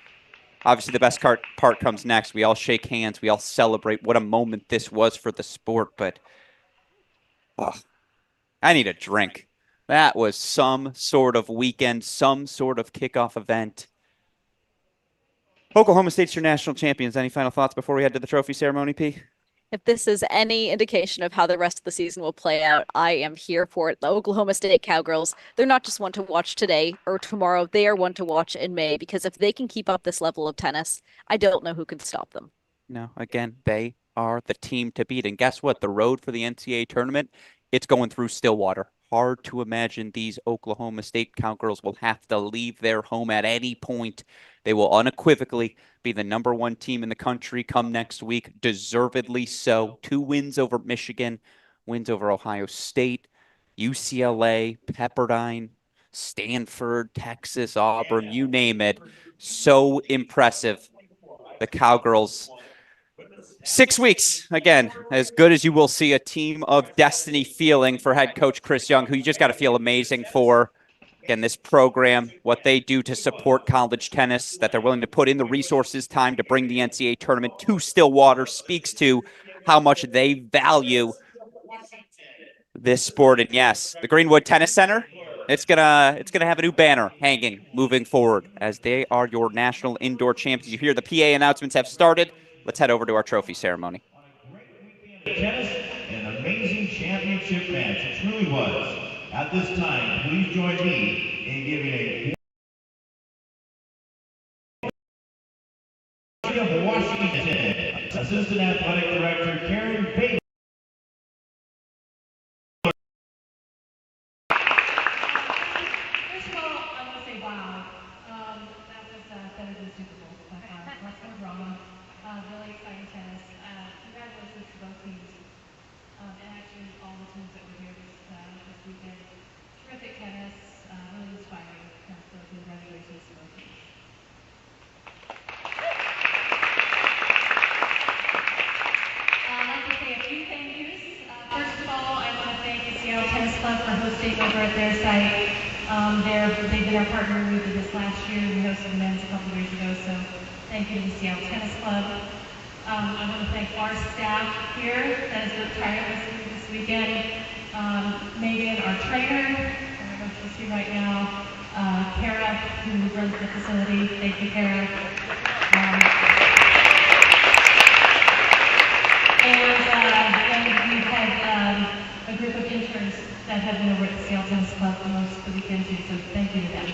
Obviously, the best part comes next. We all shake hands. We all celebrate. What a moment this was for the sport. But I need a drink. That was some sort of weekend, some sort of kickoff event. Oklahoma State's your national champions. Any final thoughts before we head to the trophy ceremony, P? If this is any indication of how the rest of the season will play out, I am here for it. The Oklahoma State Cowgirls, they're not just one to watch today or tomorrow. They are one to watch in May, because if they can keep up this level of tennis, I don't know who can stop them. No, again, they are the team to beat. And guess what? The road for the NCAA tournament, it's going through Stillwater. Hard to imagine these Oklahoma State Cowgirls will have to leave their home at any point. They will unequivocally be the number 1 team in the country come next week, deservedly so. 2 wins over Michigan, wins over Ohio State, UCLA, Pepperdine, Stanford, Texas, Auburn, you name it. So impressive. The Cowgirls, 6 weeks, again, as good as you will see a team of destiny feeling for head coach Chris Young, who you just got to feel amazing for. Again, this program, what they do to support college tennis, that they're willing to put in the resources, time to bring the NCAA tournament to Stillwater, speaks to how much they value this sport. And yes, the Greenwood Tennis Center, it's gonna have a new banner hanging moving forward, as they are your national indoor champions. You hear the PA announcements have started. Let's head over to our trophy ceremony. Tennis, an amazing championship match. It truly was. At this time, please join me in giving of Washington, Assistant Athletic Director Karen Bailey. First of all, I want to say wow. That was better than Super Bowl by far. Lots of drama. Really exciting tennis. Congratulations to both teams. And actually all the teams that were here this weekend. Terrific tennis, really inspiring. So congratulations to both teams. I'd like to say a few thank yous. First of all, I want to thank the Seattle Tennis Club for hosting over at their site. They've been our partner. We did this last year. We hosted the men's a couple of years ago, so thank you to the Seattle Tennis Club. I want to thank our staff here that has worked tirelessly this weekend. Megan, our trainer, I don't know if she's here right now. Kara, who runs the facility. Thank you, Kara. And we've had a group of interns that have been over at the Seattle Tennis Club for most of the weekend too, so thank you to them.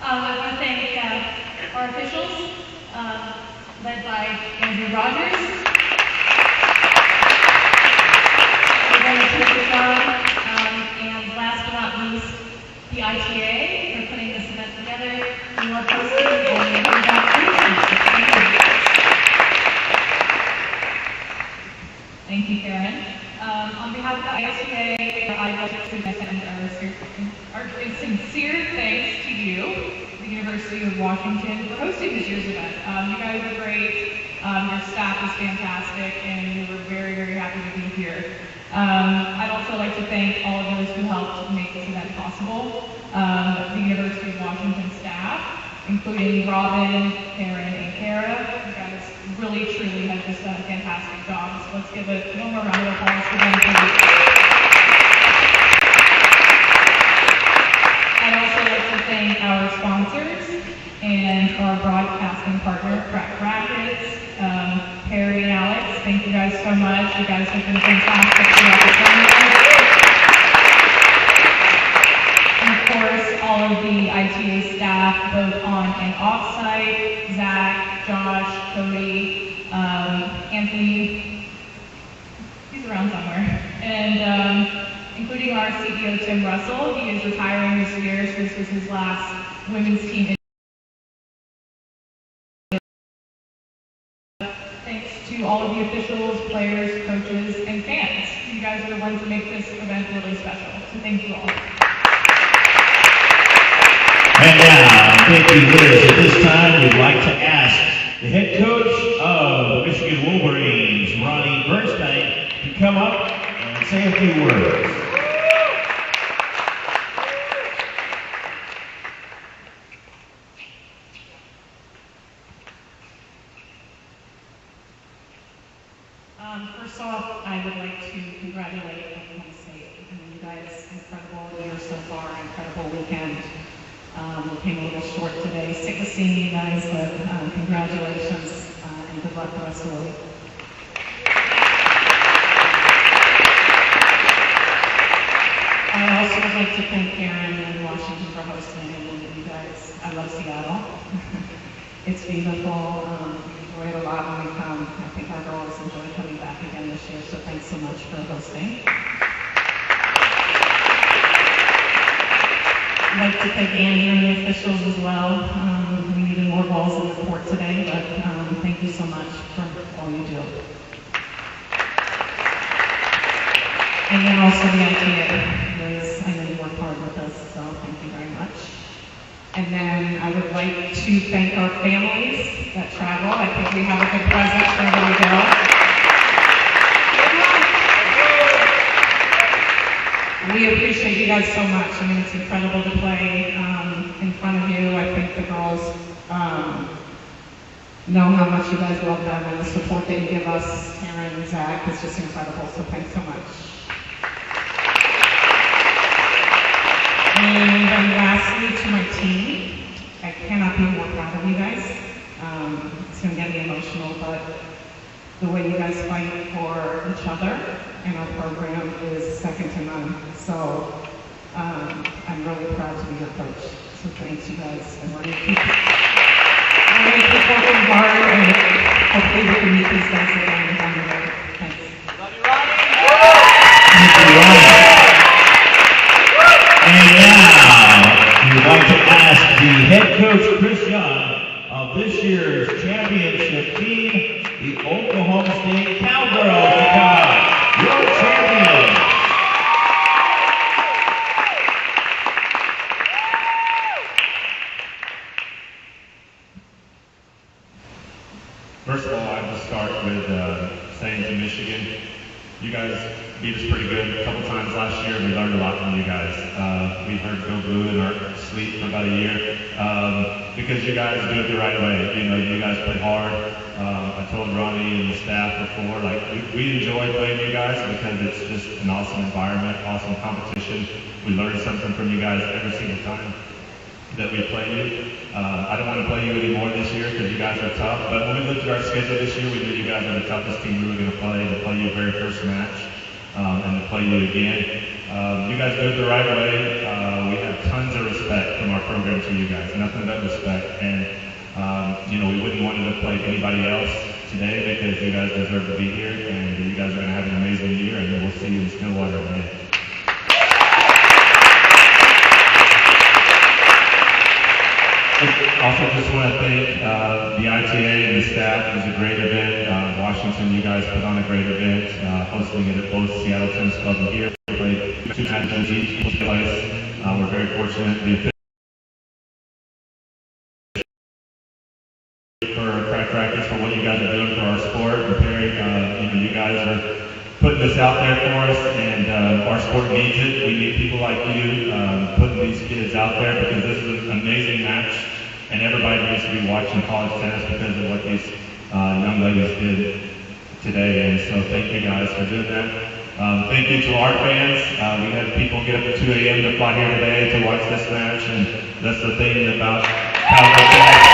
I want to thank our officials, led by Andrew Rogers. They've done a terrific job. And last but not least, the ITA for putting this event together. We love hosting and we got Thank you, Karen. On behalf of the ITA, I'd like to extend our sincere thanks to you, the University of Washington, for hosting this year's event. You guys are great, your staff is fantastic, and we were very, very happy to be here. I'd also like to thank all of those who helped make this event possible. The University of Washington staff, including Robin, Karen, and Kara. You guys really, truly have just done a fantastic job. So let's give it one more round of applause for them, please. I'd also like to thank our sponsors and our broadcasting partner, Crack Rapids, Perry and Alex. Thank you guys so much. You guys have been fantastic throughout the tournament. And of course, all of the ITA staff, both on and off site, Zach, Josh, Cody, Anthony, he's around somewhere, and including our CEO, Tim Russell. He is retiring this year, so this was his last women's team. Thanks to all of the officials, players, coaches, and fans. You guys are the ones that make this event really special, so thank you all. And now, thank you, Liz. At this time, we'd like to ask the head coach of the Michigan Wolverines, Ronnie Bernstein, to come up and say a few words. First off, I would like to congratulate Oklahoma State. I mean, you guys, incredible year so far, incredible weekend. We came a little short today. Sick of seeing you guys, but congratulations and good luck the rest of the week. I also would like to thank Karen and Washington for hosting and you guys. I love Seattle. It's beautiful. We enjoy it a lot when we come. I think our girls enjoy coming back again this year, so thanks so much for hosting. I'd like to thank Annie and the officials as well. We needed more balls in the court today, but thank you so much for all you do. And then also the ITA. Liz, I know you work hard with us, so thank you very much. And then I would like to thank our families that travel. I think we have a good present wherever we go. We appreciate you guys so much. I mean, it's incredible to play in front of you. I think the girls know how much you guys love them, and the support that you give us, Karen and Zach, is just incredible. So thanks so much. And then lastly, to my team, I cannot be more proud of you guys. It's going to get me emotional, but the way you guys fight for each other and our program is second to none. So I'm really proud to be your coach. So thanks, you guys. And we're going to keep working hard, and hopefully we can meet these guys again down the road. Thanks. Love you, Ronnie. Thank you, Ronnie. And now, we'd like to ask the head coach, Chris Young, of this year's championship team, the Oklahoma State Cowgirls, to come out. Your champions. First of all, I'd just start with saying to Michigan, you guys beat us pretty good a couple times last year, and we learned a lot from you guys. We heard Go Blue in our sleep for about a year because you guys do it the right way. You know, you guys play hard. I told Ronnie and the staff before, like, we enjoy playing you guys because it's just an awesome environment, awesome competition. We learn something from you guys every single time that we play you. I don't want to play you anymore this year because you guys are tough, but when we looked at our schedule this year, we knew you guys were the toughest team we were going to play your very first match, and to play you again. You guys do it the right way. We have tons of respect from our program to you guys, nothing but respect, and you know, we wouldn't want to play anybody else today because you guys deserve to be here, and you guys are going to have an amazing year, and we'll see you in Stillwater in May. Also, just want to thank the ITA and the staff. It was a great event. Washington, you guys put on a great event, hosting it at both Seattle Tennis Club and here. We played 2 times each place. We're very fortunate. For crack rackets for what you guys are doing for our sport. Preparing, you guys are putting this out there for us, and our sport needs it. We need people like you putting these kids out there, because this is an amazing match, and everybody needs to be watching college tennis because of what these young ladies did today. And so thank you guys for doing that. Thank you to our fans. We had people get up at 2 a.m. to fly here today to watch this match, and that's the thing about college tennis.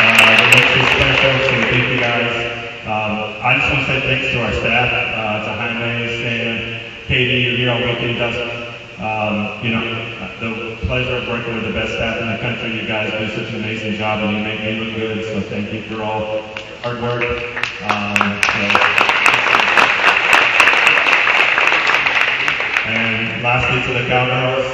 It makes it special, so thank you guys. I just want to say thanks to our staff, to Jaime, Stan, Katie, you're here all weekend, Dustin. The pleasure of working with the best staff in the country. You guys do such an amazing job, and you make me look good, so thank you for all hard work. And lastly, to the Cowgirls,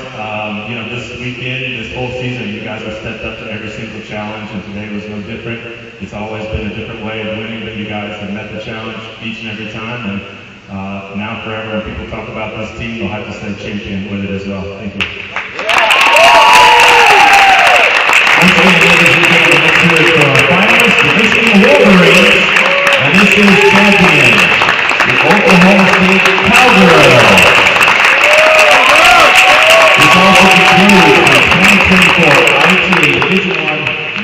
this weekend, this whole season, you guys have stepped up to every single challenge, and today was no different. It's always been a different way of winning, but you guys have met the challenge each and every time, and now forever, when people talk about this team, they'll have to say champion with it as well. Thank you. Once again, ladies and gentlemen, let's hear it for our finalists, the Michigan Wolverines, and this is champion, the Oklahoma State Cowgirls. This also concludes the 2024 ITA Division I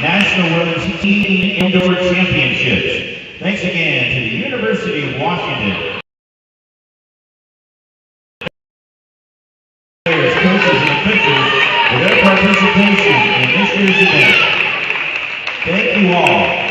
National Women's Team Indoor Championships. Thanks again to the University of Washington, players, coaches, and officials for their participation in this year's event. Thank you all.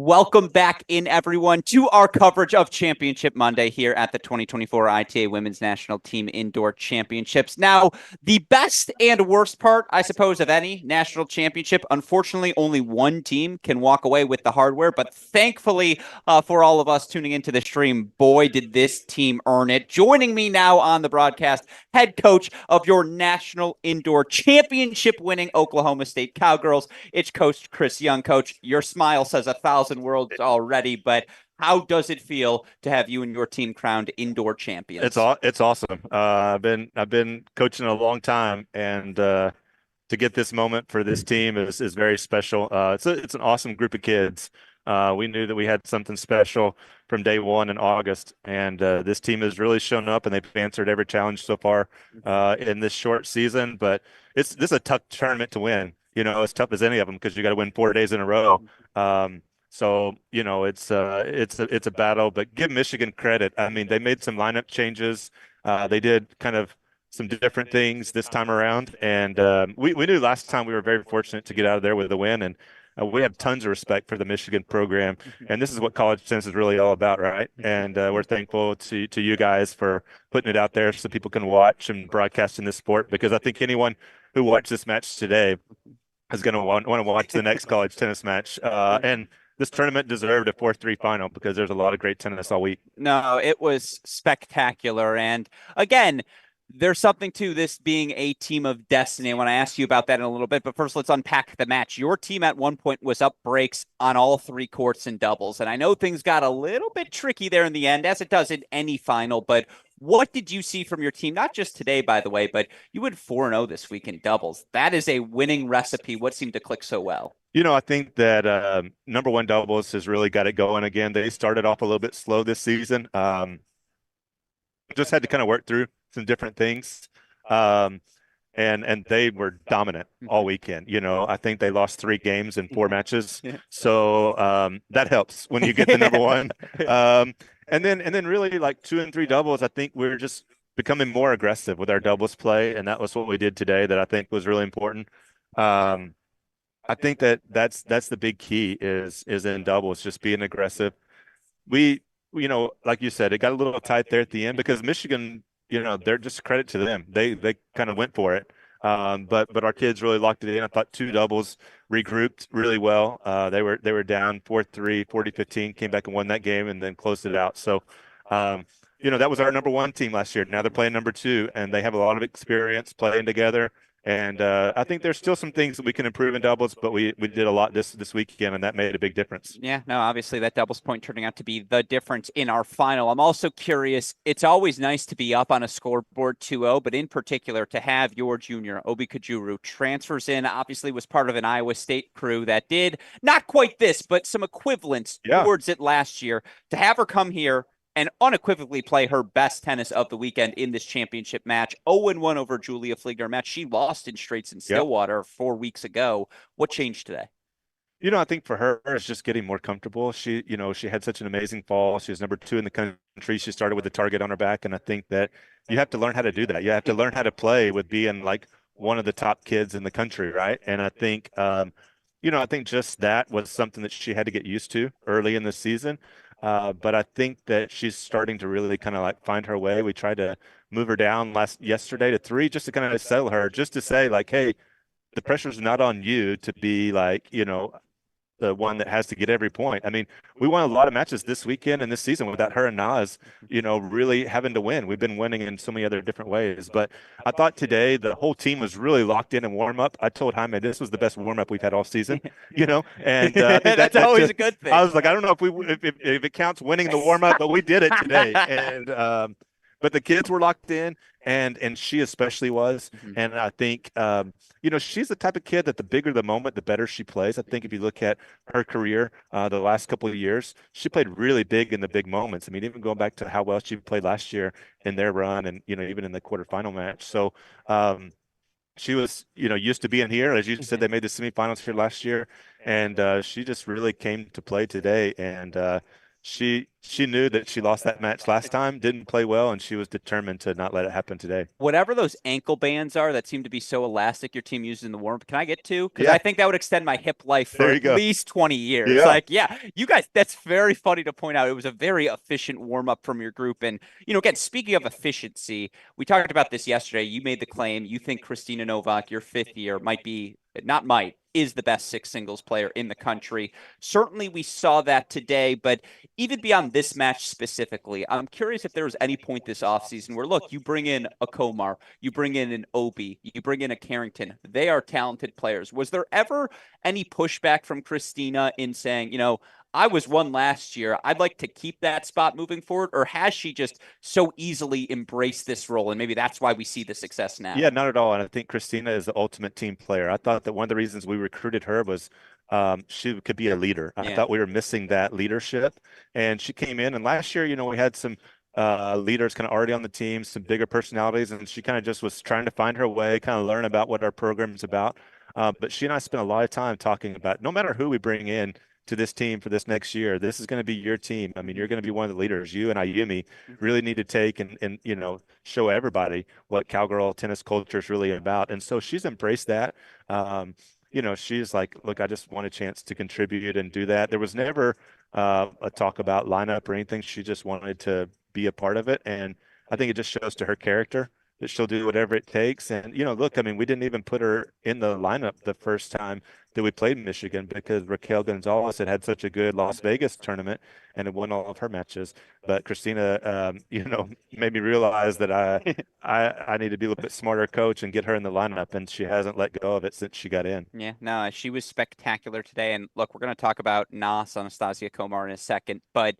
Welcome back in, everyone, to our coverage of Championship Monday here at the 2024 ITA Women's National Team Indoor Championships. Now, the best and worst part, I suppose, of any national championship, unfortunately, only one team can walk away with the hardware. But thankfully, for all of us tuning into the stream, boy, did this team earn it. Joining me now on the broadcast, head coach of your National Indoor Championship winning Oklahoma State Cowgirls. It's Coach Chris Young. Coach, your smile says 1,000 words already, but how does it feel to have you and your team crowned indoor champions? It's awesome. I've been coaching a long time, and to get this moment for this team is very special. It's an awesome group of kids. We knew that we had something special from day one in August, and this team has really shown up, and they've answered every challenge so far in this short season. But this is a tough tournament to win. You know, as tough as any of them, because you got to win 4 days in a row. So, you know, it's a battle, but give Michigan credit. I mean, they made some lineup changes. They did kind of some different things this time around, and we knew last time we were very fortunate to get out of there with a win, and we have tons of respect for the Michigan program, and this is what college tennis is really all about, right? And we're thankful to you guys for putting it out there so people can watch and broadcast in this sport, because I think anyone who watched this match today is going to want to watch the next college tennis match, and this tournament deserved a 4-3 final because there's a lot of great tennis all week. No, it was spectacular. And again, there's something to this being a team of destiny. I want to ask you about that in a little bit, but first let's unpack the match. Your team at one point was up breaks on all 3 courts in doubles, and I know things got a little bit tricky there in the end, as it does in any final, but what did you see from your team? Not just today, by the way, but you went 4-0 this week in doubles. That is a winning recipe. What seemed to click so well? You know, I think that number one doubles has really got it going again. They started off a little bit slow this season. Just had to kind of work through some different things. And they were dominant all weekend. You know, I think they lost 3 games in 4 matches. So that helps when you get the number one. And then really like 2 and 3 doubles, I think we're just becoming more aggressive with our doubles play. And that was what we did today that I think was really important. I think that's the big key is in doubles, just being aggressive. We, you know, like you said, it got a little tight there at the end because Michigan, you know, they're just credit to them. They kind of went for it. But our kids really locked it in. I thought 2 doubles regrouped really well. They were down 4-3, 40-15, came back and won that game and then closed it out. So, you know, that was our number 1 team last year. Now they're playing number 2, and they have a lot of experience playing together. And I think there's still some things that we can improve in doubles, but we did a lot this weekend, and that made a big difference. Yeah, no, obviously that doubles point turning out to be the difference in our final. I'm also curious, it's always nice to be up on a scoreboard 2-0, but in particular to have your junior, Obi Kajuru, transfers in, obviously was part of an Iowa State crew that did not quite this, but some equivalents towards it last year. To have her come here and unequivocally play her best tennis of the weekend in this championship match. 0-1 over Julia Fligner, match she lost in straights in Stillwater 4 weeks ago. What changed today? You know, I think for her, it's just getting more comfortable. She, you know, she had such an amazing fall. She was number 2 in the country. She started with a target on her back, and I think that you have to learn how to do that. You have to learn how to play with being like one of the top kids in the country, right? And I think, you know, I think just that was something that she had to get used to early in the season. But I think that she's starting to really kind of like find her way. We tried to move her down yesterday to 3 just to kind of settle her, just to say like, hey, the pressure's not on you to be like, you know, the one that has to get every point. I mean, we won a lot of matches this weekend and this season without her and Naz, you know, really having to win. We've been winning in so many other different ways. But I thought today the whole team was really locked in warm up. I told Jaime this was the best warm up we've had all season, you know, and I think that's always a good thing. I was like, I don't know if it counts winning the warm up, but we did it today. And but the kids were locked in, and she especially was. And I think, you know, she's the type of kid that the bigger the moment, the better she plays. I think if you look at her career, the last couple of years, she played really big in the big moments. I mean, even going back to how well she played last year in their run and, you know, even in the quarterfinal match. So she was, you know, used to being here. As you said, they made the semifinals here last year, and she just really came to play today. And she knew that she lost that match last time, didn't play well, and she was determined to not let it happen today. Whatever those ankle bands are that seem to be so elastic your team uses in the warm-up, can I get two? Because I think that would extend my hip life for at least 20 years. Yeah. Like, yeah, you guys, that's very funny to point out. It was a very efficient warm-up from your group. And, again, speaking of efficiency, we talked about this yesterday. You made the claim you think Kristina Novak, your fifth year, is the best six singles player in the country. Certainly we saw that today, but even beyond this match specifically, I'm curious if there was any point this offseason where, look, you bring in a Komar, you bring in an Obi, you bring in a Carrington. They are talented players. Was there ever any pushback from Kristina in saying, I was one last year, I'd like to keep that spot moving forward? Or has she just so easily embraced this role, and maybe that's why we see the success now? Yeah, not at all. And I think Kristina is the ultimate team player. I thought that one of the reasons we recruited her was she could be a leader. I thought we were missing that leadership. And she came in, and last year, we had some leaders kind of already on the team, some bigger personalities, and she kind of just was trying to find her way, kind of learn about what our program's about. But she and I spent a lot of time talking about no matter who we bring in to this team for this next year, this is going to be your team. I mean, you're going to be one of the leaders. You and Ayumi really need to take and show everybody what cowgirl tennis culture is really about. And so she's embraced that. She's like, look, I just want a chance to contribute and do that. There was never a talk about lineup or anything. She just wanted to be a part of it. And I think it just shows to her character that she'll do whatever it takes. And, look, I mean, we didn't even put her in the lineup the first time that we played Michigan because Raquel Gonzalez had such a good Las Vegas tournament and had won all of her matches. But Kristina, made me realize that I need to be a little bit smarter coach and get her in the lineup. And she hasn't let go of it since she got in. Yeah, no, she was spectacular today. And look, we're going to talk about Nas, Anastasia Komar in a second. But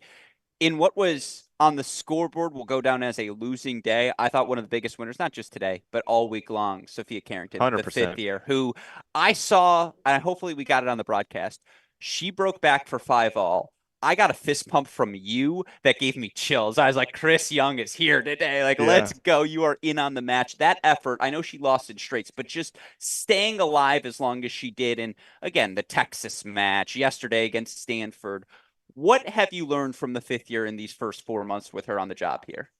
in what was on the scoreboard will go down as a losing day, I thought one of the biggest winners, not just today, but all week long, Sophia Carrington, 100%. the fifth year, who I saw, and hopefully we got it on the broadcast. She broke back for 5-all. I got a fist pump from you that gave me chills. I was like, Chris Young is here today. Like, let's go. You are in on the match. That effort, I know she lost in straights, but just staying alive as long as she did. And again, the Texas match yesterday against Stanford. What have you learned from the fifth year in these first 4 months with her on the job here?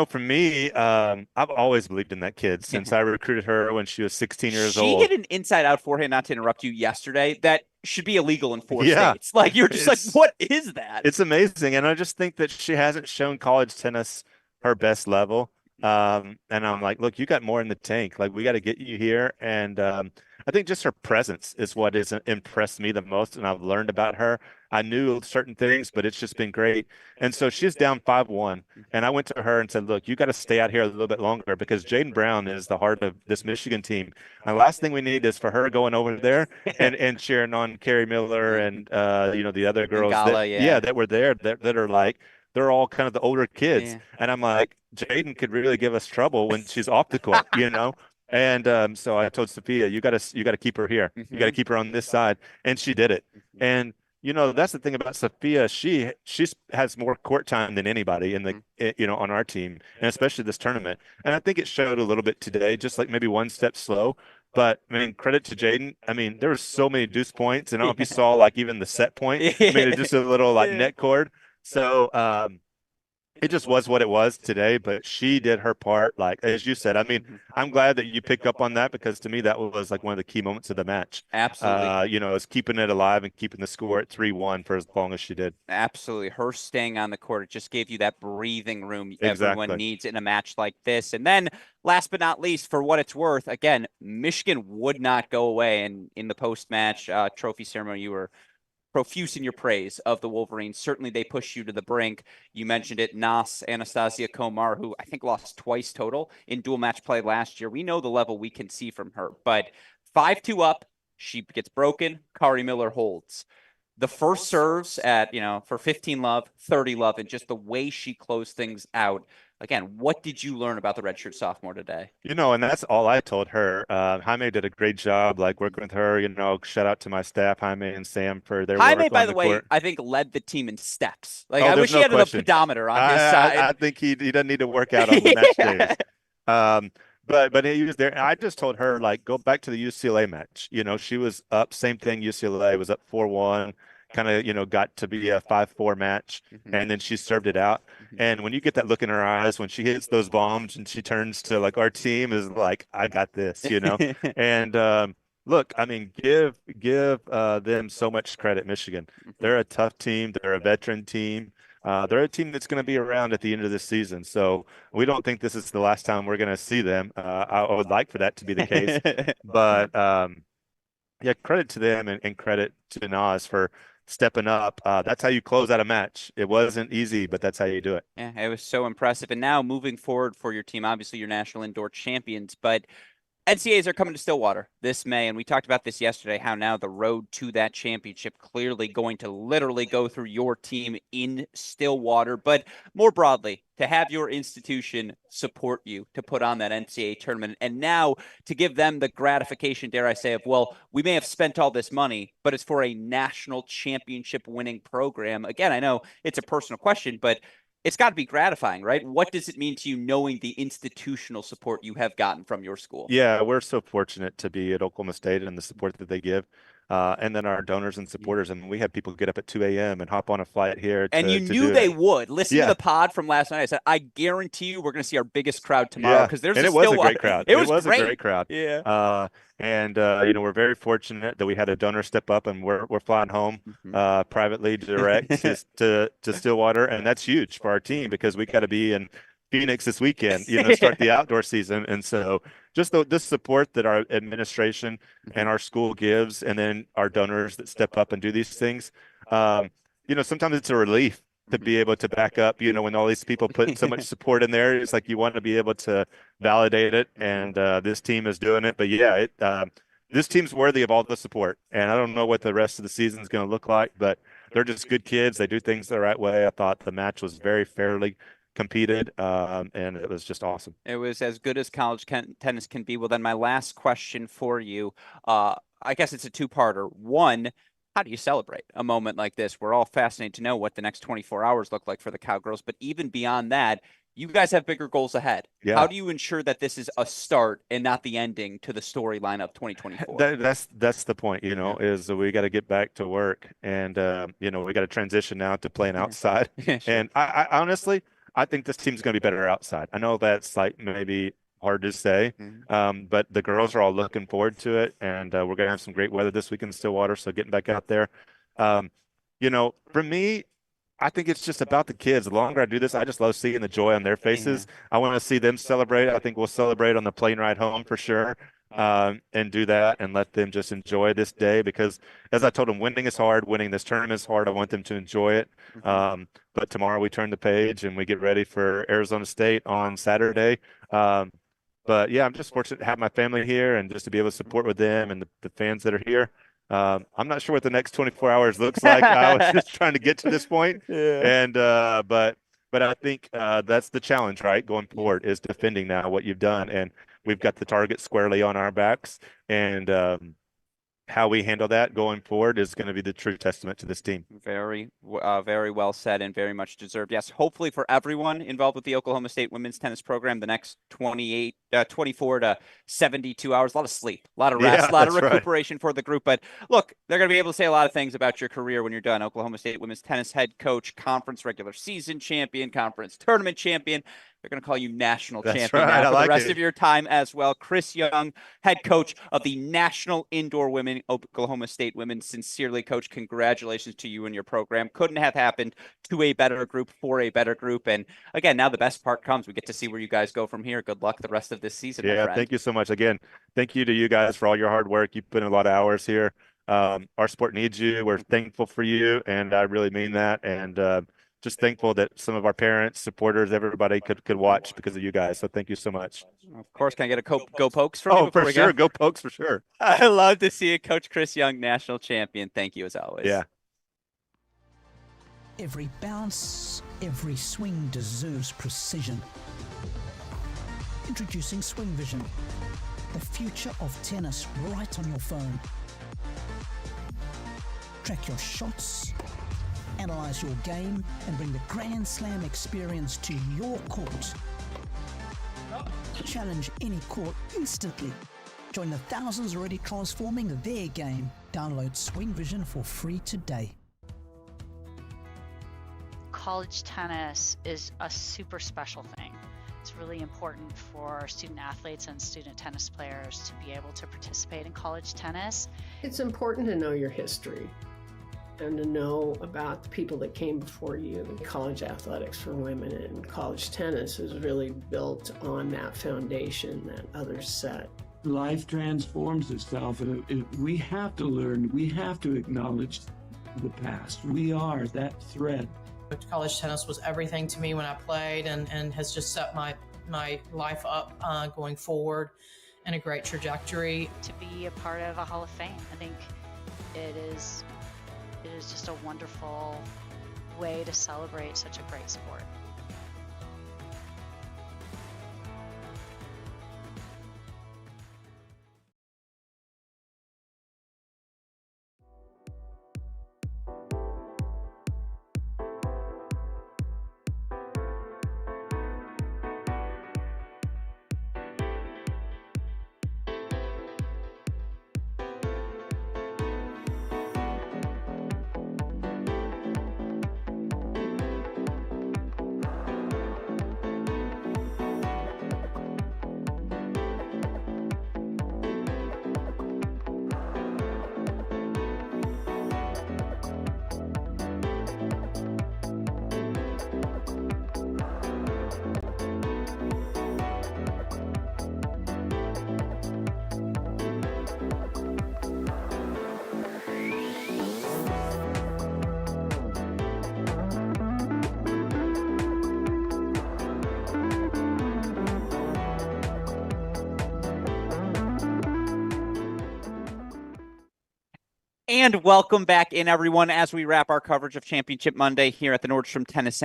For me, I've always believed in that kid since I recruited her when she was 16 years old. She hit an inside-out forehand, not to interrupt you, yesterday that should be illegal in 4 states. Like, you're just like, what is that? It's amazing. And I just think that she hasn't shown college tennis her best level. And I'm like, look, you got more in the tank. Like, we got to get you here. And I think just her presence is what has impressed me the most. And I've learned about her. I knew certain things, but it's just been great. And so she's down 5-1. And I went to her and said, look, you got to stay out here a little bit longer because Jaden Brown is the heart of this Michigan team. And the last thing we need is for her going over there and cheering on Carrie Miller and, the other girls that were there that are like, they're all kind of the older kids. Yeah. And I'm like, Jaden could really give us trouble when she's off the court, And so I told Sophia, you got to keep her here. You got to keep her on this side. And she did it. And that's the thing about Sophia. She has more court time than anybody in the on our team, and especially this tournament. And I think it showed a little bit today, just like maybe one step slow. But I mean, credit to Jaden. I mean, there were so many deuce points, and I don't know if you saw like even the set point. I mean, it's just a little like net cord. So it just was what it was today, but she did her part. Like, as you said, I mean, I'm glad that you picked up on that because to me, that was like one of the key moments of the match. Absolutely. Is keeping it alive and keeping the score at 3-1 for as long as she did. Absolutely. Her staying on the court, it just gave you that breathing room everyone needs in a match like this. And then last but not least, for what it's worth, again, Michigan would not go away. And in the post-match trophy ceremony, you were profuse in your praise of the Wolverines. Certainly they pushed you to the brink. You mentioned it, Nas, Anastasia Komar, who I think lost twice total in dual match play last year. We know the level we can see from her, but 5-2 up, she gets broken. Kari Miller holds. The first serves at, for 15 love, 30 love, and just the way she closed things out. Again, what did you learn about the redshirt sophomore today? And that's all I told her. Jaime did a great job, like working with her. Shout out to my staff, Jaime and Sam, for their work on the court. Jaime, by the way, I think led the team in steps. Like, I wish he had a pedometer on his side. I think he doesn't need to work out on the match days. But he was there. I just told her, like, go back to the UCLA match. She was up, same thing. UCLA was up 4-1, kind of, got to be a 5-4 match, and then she served it out. And when you get that look in her eyes when she hits those bombs and she turns to like, our team is like, I got this, And look, I mean, give them so much credit, Michigan. They're a tough team. They're a veteran team. They're a team that's going to be around at the end of this season. So we don't think this is the last time we're going to see them. I would like for that to be the case. But yeah, credit to them and credit to Nas for stepping up. That's how you close out a match. It wasn't easy, but that's how you do it. Yeah, it was so impressive. And now moving forward for your team, obviously you're national indoor champions, but NCAAs are coming to Stillwater this May, and we talked about this yesterday, how now the road to that championship clearly going to literally go through your team in Stillwater. But more broadly, to have your institution support you to put on that NCAA tournament, and now to give them the gratification, dare I say, of, well, we may have spent all this money, but it's for a national championship winning program. Again, I know it's a personal question, but it's got to be gratifying, right? What does it mean to you knowing the institutional support you have gotten from your school? Yeah, we're so fortunate to be at Oklahoma State and the support that they give. And then our donors and supporters. I mean, we had people get up at 2 a.m. and hop on a flight here. And you knew they would. Listen to the pod from last night. I said, I guarantee you we're going to see our biggest crowd tomorrow because there's and a it was a great crowd. It was a great crowd. Yeah. And we're very fortunate that we had a donor step up, and we're flying home privately direct to Stillwater, and that's huge for our team because we got to be in Phoenix this weekend, start the outdoor season. And so just this support that our administration and our school gives, and then our donors that step up and do these things, sometimes it's a relief to be able to back up, when all these people put so much support in there. It's like you want to be able to validate it, and this team is doing it. But yeah, this team's worthy of all the support, and I don't know what the rest of the season is going to look like, but they're just good kids. They do things the right way. I thought the match was very fairly competed, and it was just awesome. It was as good as college tennis can be. Well, then my last question for you, I guess it's a two-parter. One, how do you celebrate a moment like this? We're all fascinated to know what the next 24 hours look like for the Cowgirls, but even beyond that, you guys have bigger goals ahead. Yeah. How do you ensure that this is a start and not the ending to the storyline of 2024? That's the point, is we got to get back to work, and we got to transition now to playing outside. Sure. And I honestly, I think this team's going to be better outside. I know that's like maybe hard to say, but the girls are all looking forward to it, and we're going to have some great weather this week in Stillwater, so getting back out there. For me, I think it's just about the kids. The longer I do this, I just love seeing the joy on their faces. I want to see them celebrate. I think we'll celebrate on the plane ride home for sure, and do that and let them just enjoy this day, because as I told them, winning is hard. Winning this tournament is hard. I want them to enjoy it. But tomorrow we turn the page and we get ready for Arizona State on Saturday. But yeah, I'm just fortunate to have my family here and just to be able to support with them and the fans that are here. I'm not sure what the next 24 hours looks like. I was just trying to get to this point. And but I think that's the challenge, right? Going forward is defending now what you've done, and we've got the target squarely on our backs, and how we handle that going forward is going to be the true testament to this team. Very well said and very much deserved. Yes, hopefully for everyone involved with the Oklahoma State women's tennis program, the next 24 to 72 hours, a lot of sleep, a lot of rest, a lot of recuperation for the group. But look, they're going to be able to say a lot of things about your career when you're done. Oklahoma State women's tennis head coach, conference regular season champion, conference tournament champion. They're going to call you national champion now for the rest of your time as well. Chris Young, head coach of the National Indoor Women Oklahoma State Women. Sincerely, coach, congratulations to you and your program. Couldn't have happened to a better group, for a better group. And again, now the best part comes. We get to see where you guys go from here. Good luck the rest of this season. Yeah, thank you so much. Again, thank you to you guys for all your hard work. You put in a lot of hours here. Our sport needs you. We're thankful for you, and I really mean that. And just thankful that some of our parents, supporters, everybody could watch because of you guys. So thank you so much. Of course, can I get a go Pokes from you? Oh, for sure. Go Pokes for sure. I love to see it. Coach Chris Young, national champion. Thank you as always. Yeah. Every bounce, every swing deserves precision. Introducing Swing Vision, the future of tennis right on your phone. Track your shots, analyze your game, and bring the Grand Slam experience to your court. Challenge any court instantly. Join the thousands already transforming their game. Download Swing Vision for free today. college tennis is a super special thing. It's really important for student athletes and student tennis players to be able to participate in college tennis. It's important to know your history and to know about the people that came before you. College athletics for women and college tennis is really built on that foundation that others set. Life transforms itself, and we have to learn, we have to acknowledge the past. We are that thread. College tennis was everything to me when I played, and has just set my life up going forward in a great trajectory. To be a part of a Hall of Fame, I think it is just a wonderful way to celebrate such a great sport. And welcome back in, everyone, as we wrap our coverage of Championship Monday here at the Nordstrom Tennis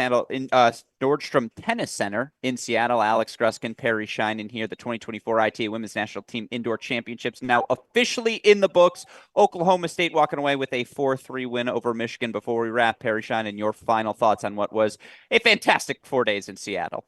Center in Seattle. Alex Gruskin, Perry Shine here. The 2024 ITA Women's National Team Indoor Championships now officially in the books. Oklahoma State walking away with a 4-3 win over Michigan. Before we wrap, Perry Shine, and your final thoughts on what was a fantastic 4 days in Seattle.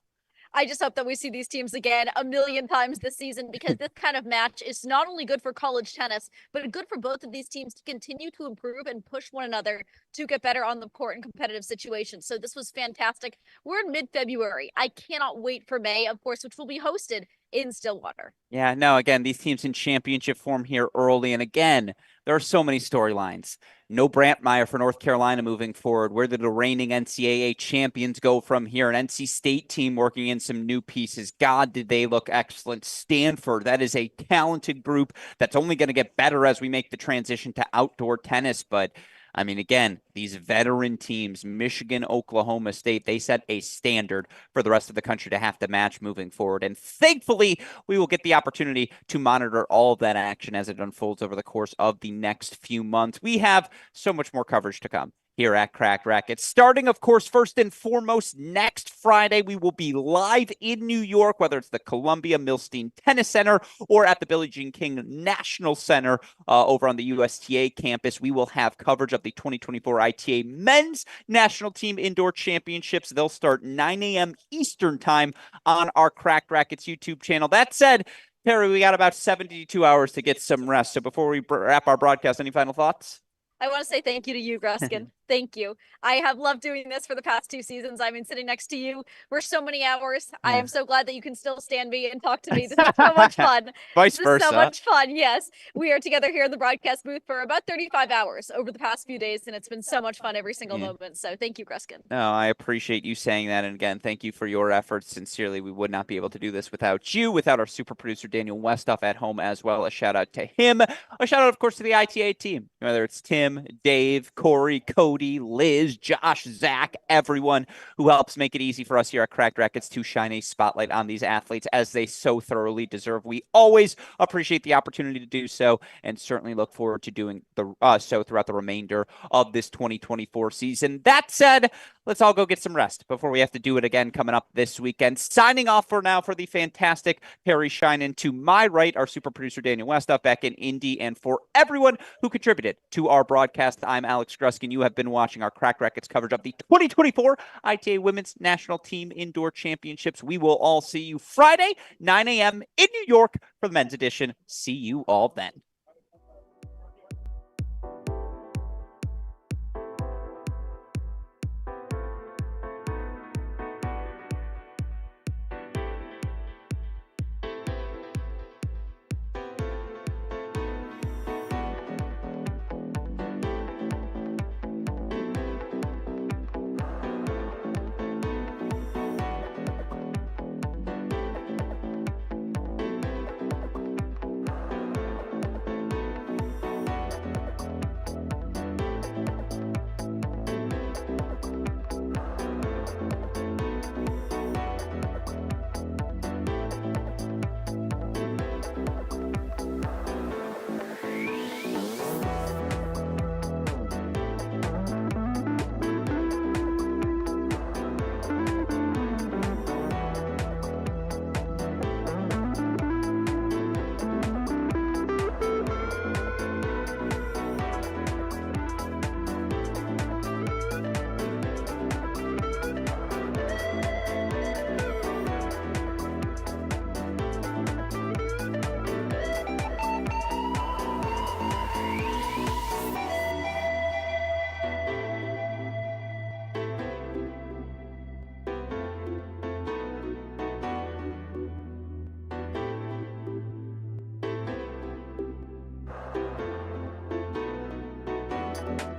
I just hope that we see these teams again a million times this season, because this kind of match is not only good for college tennis, but good for both of these teams to continue to improve and push one another to get better on the court in competitive situations. So this was fantastic. We're in mid-February. I cannot wait for May, of course, which will be hosted in Stillwater. Yeah, no, again, these teams in championship form here early. And again, there are so many storylines. No Brantmeyer for North Carolina moving forward. Where did the reigning NCAA champions go from here? An NC State team working in some new pieces. God, did they look excellent. Stanford, that is a talented group that's only going to get better as we make the transition to outdoor tennis. But I mean, again, these veteran teams, Michigan, Oklahoma State, they set a standard for the rest of the country to have to match moving forward. And thankfully, we will get the opportunity to monitor all of that action as it unfolds over the course of the next few months. We have so much more coverage to come here at Cracked Racquets. Starting, of course, first and foremost, next Friday, we will be live in New York, whether it's the Columbia Milstein Tennis Center or at the Billie Jean King National Center over on the USTA campus. We will have coverage of the 2024 ITA Men's National Team Indoor Championships. They'll start 9 a.m. Eastern Time on our Cracked Racquets YouTube channel. That said, Perry, we got about 72 hours to get some rest. So before we wrap our broadcast, any final thoughts? I want to say thank you to you, Gruskin. Thank you. I have loved doing this for the past 2 seasons. I mean, sitting next to you for so many hours. I am so glad that you can still stand me and talk to me. This is so much fun. Vice versa. So much fun. Yes. We are together here in the broadcast booth for about 35 hours over the past few days, and it's been so much fun every single moment. So thank you, Gruskin. No, I appreciate you saying that. And again, thank you for your efforts. Sincerely, we would not be able to do this without you, without our super producer, Daniel Westoff, at home as well. A shout out to him. A shout out, of course, to the ITA team, whether it's Tim, Dave, Corey, Cody, Liz, Josh, Zach, everyone who helps make it easy for us here at Cracked Racquets to shine a spotlight on these athletes as they so thoroughly deserve. We always appreciate the opportunity to do so, and certainly look forward to doing so throughout the remainder of this 2024 season. That said, let's all go get some rest before we have to do it again coming up this weekend. Signing off for now for the fantastic Perry Shinen. To my right, our super producer, Daniel Westoff, back in Indy. And for everyone who contributed to our broadcast, I'm Alex Gruskin. You have been watching our Cracked Racquets coverage of the 2024 ITA Women's National Team Indoor Championships. We will all see you Friday, 9 a.m. in New York for the men's edition. See you all then. Thank you.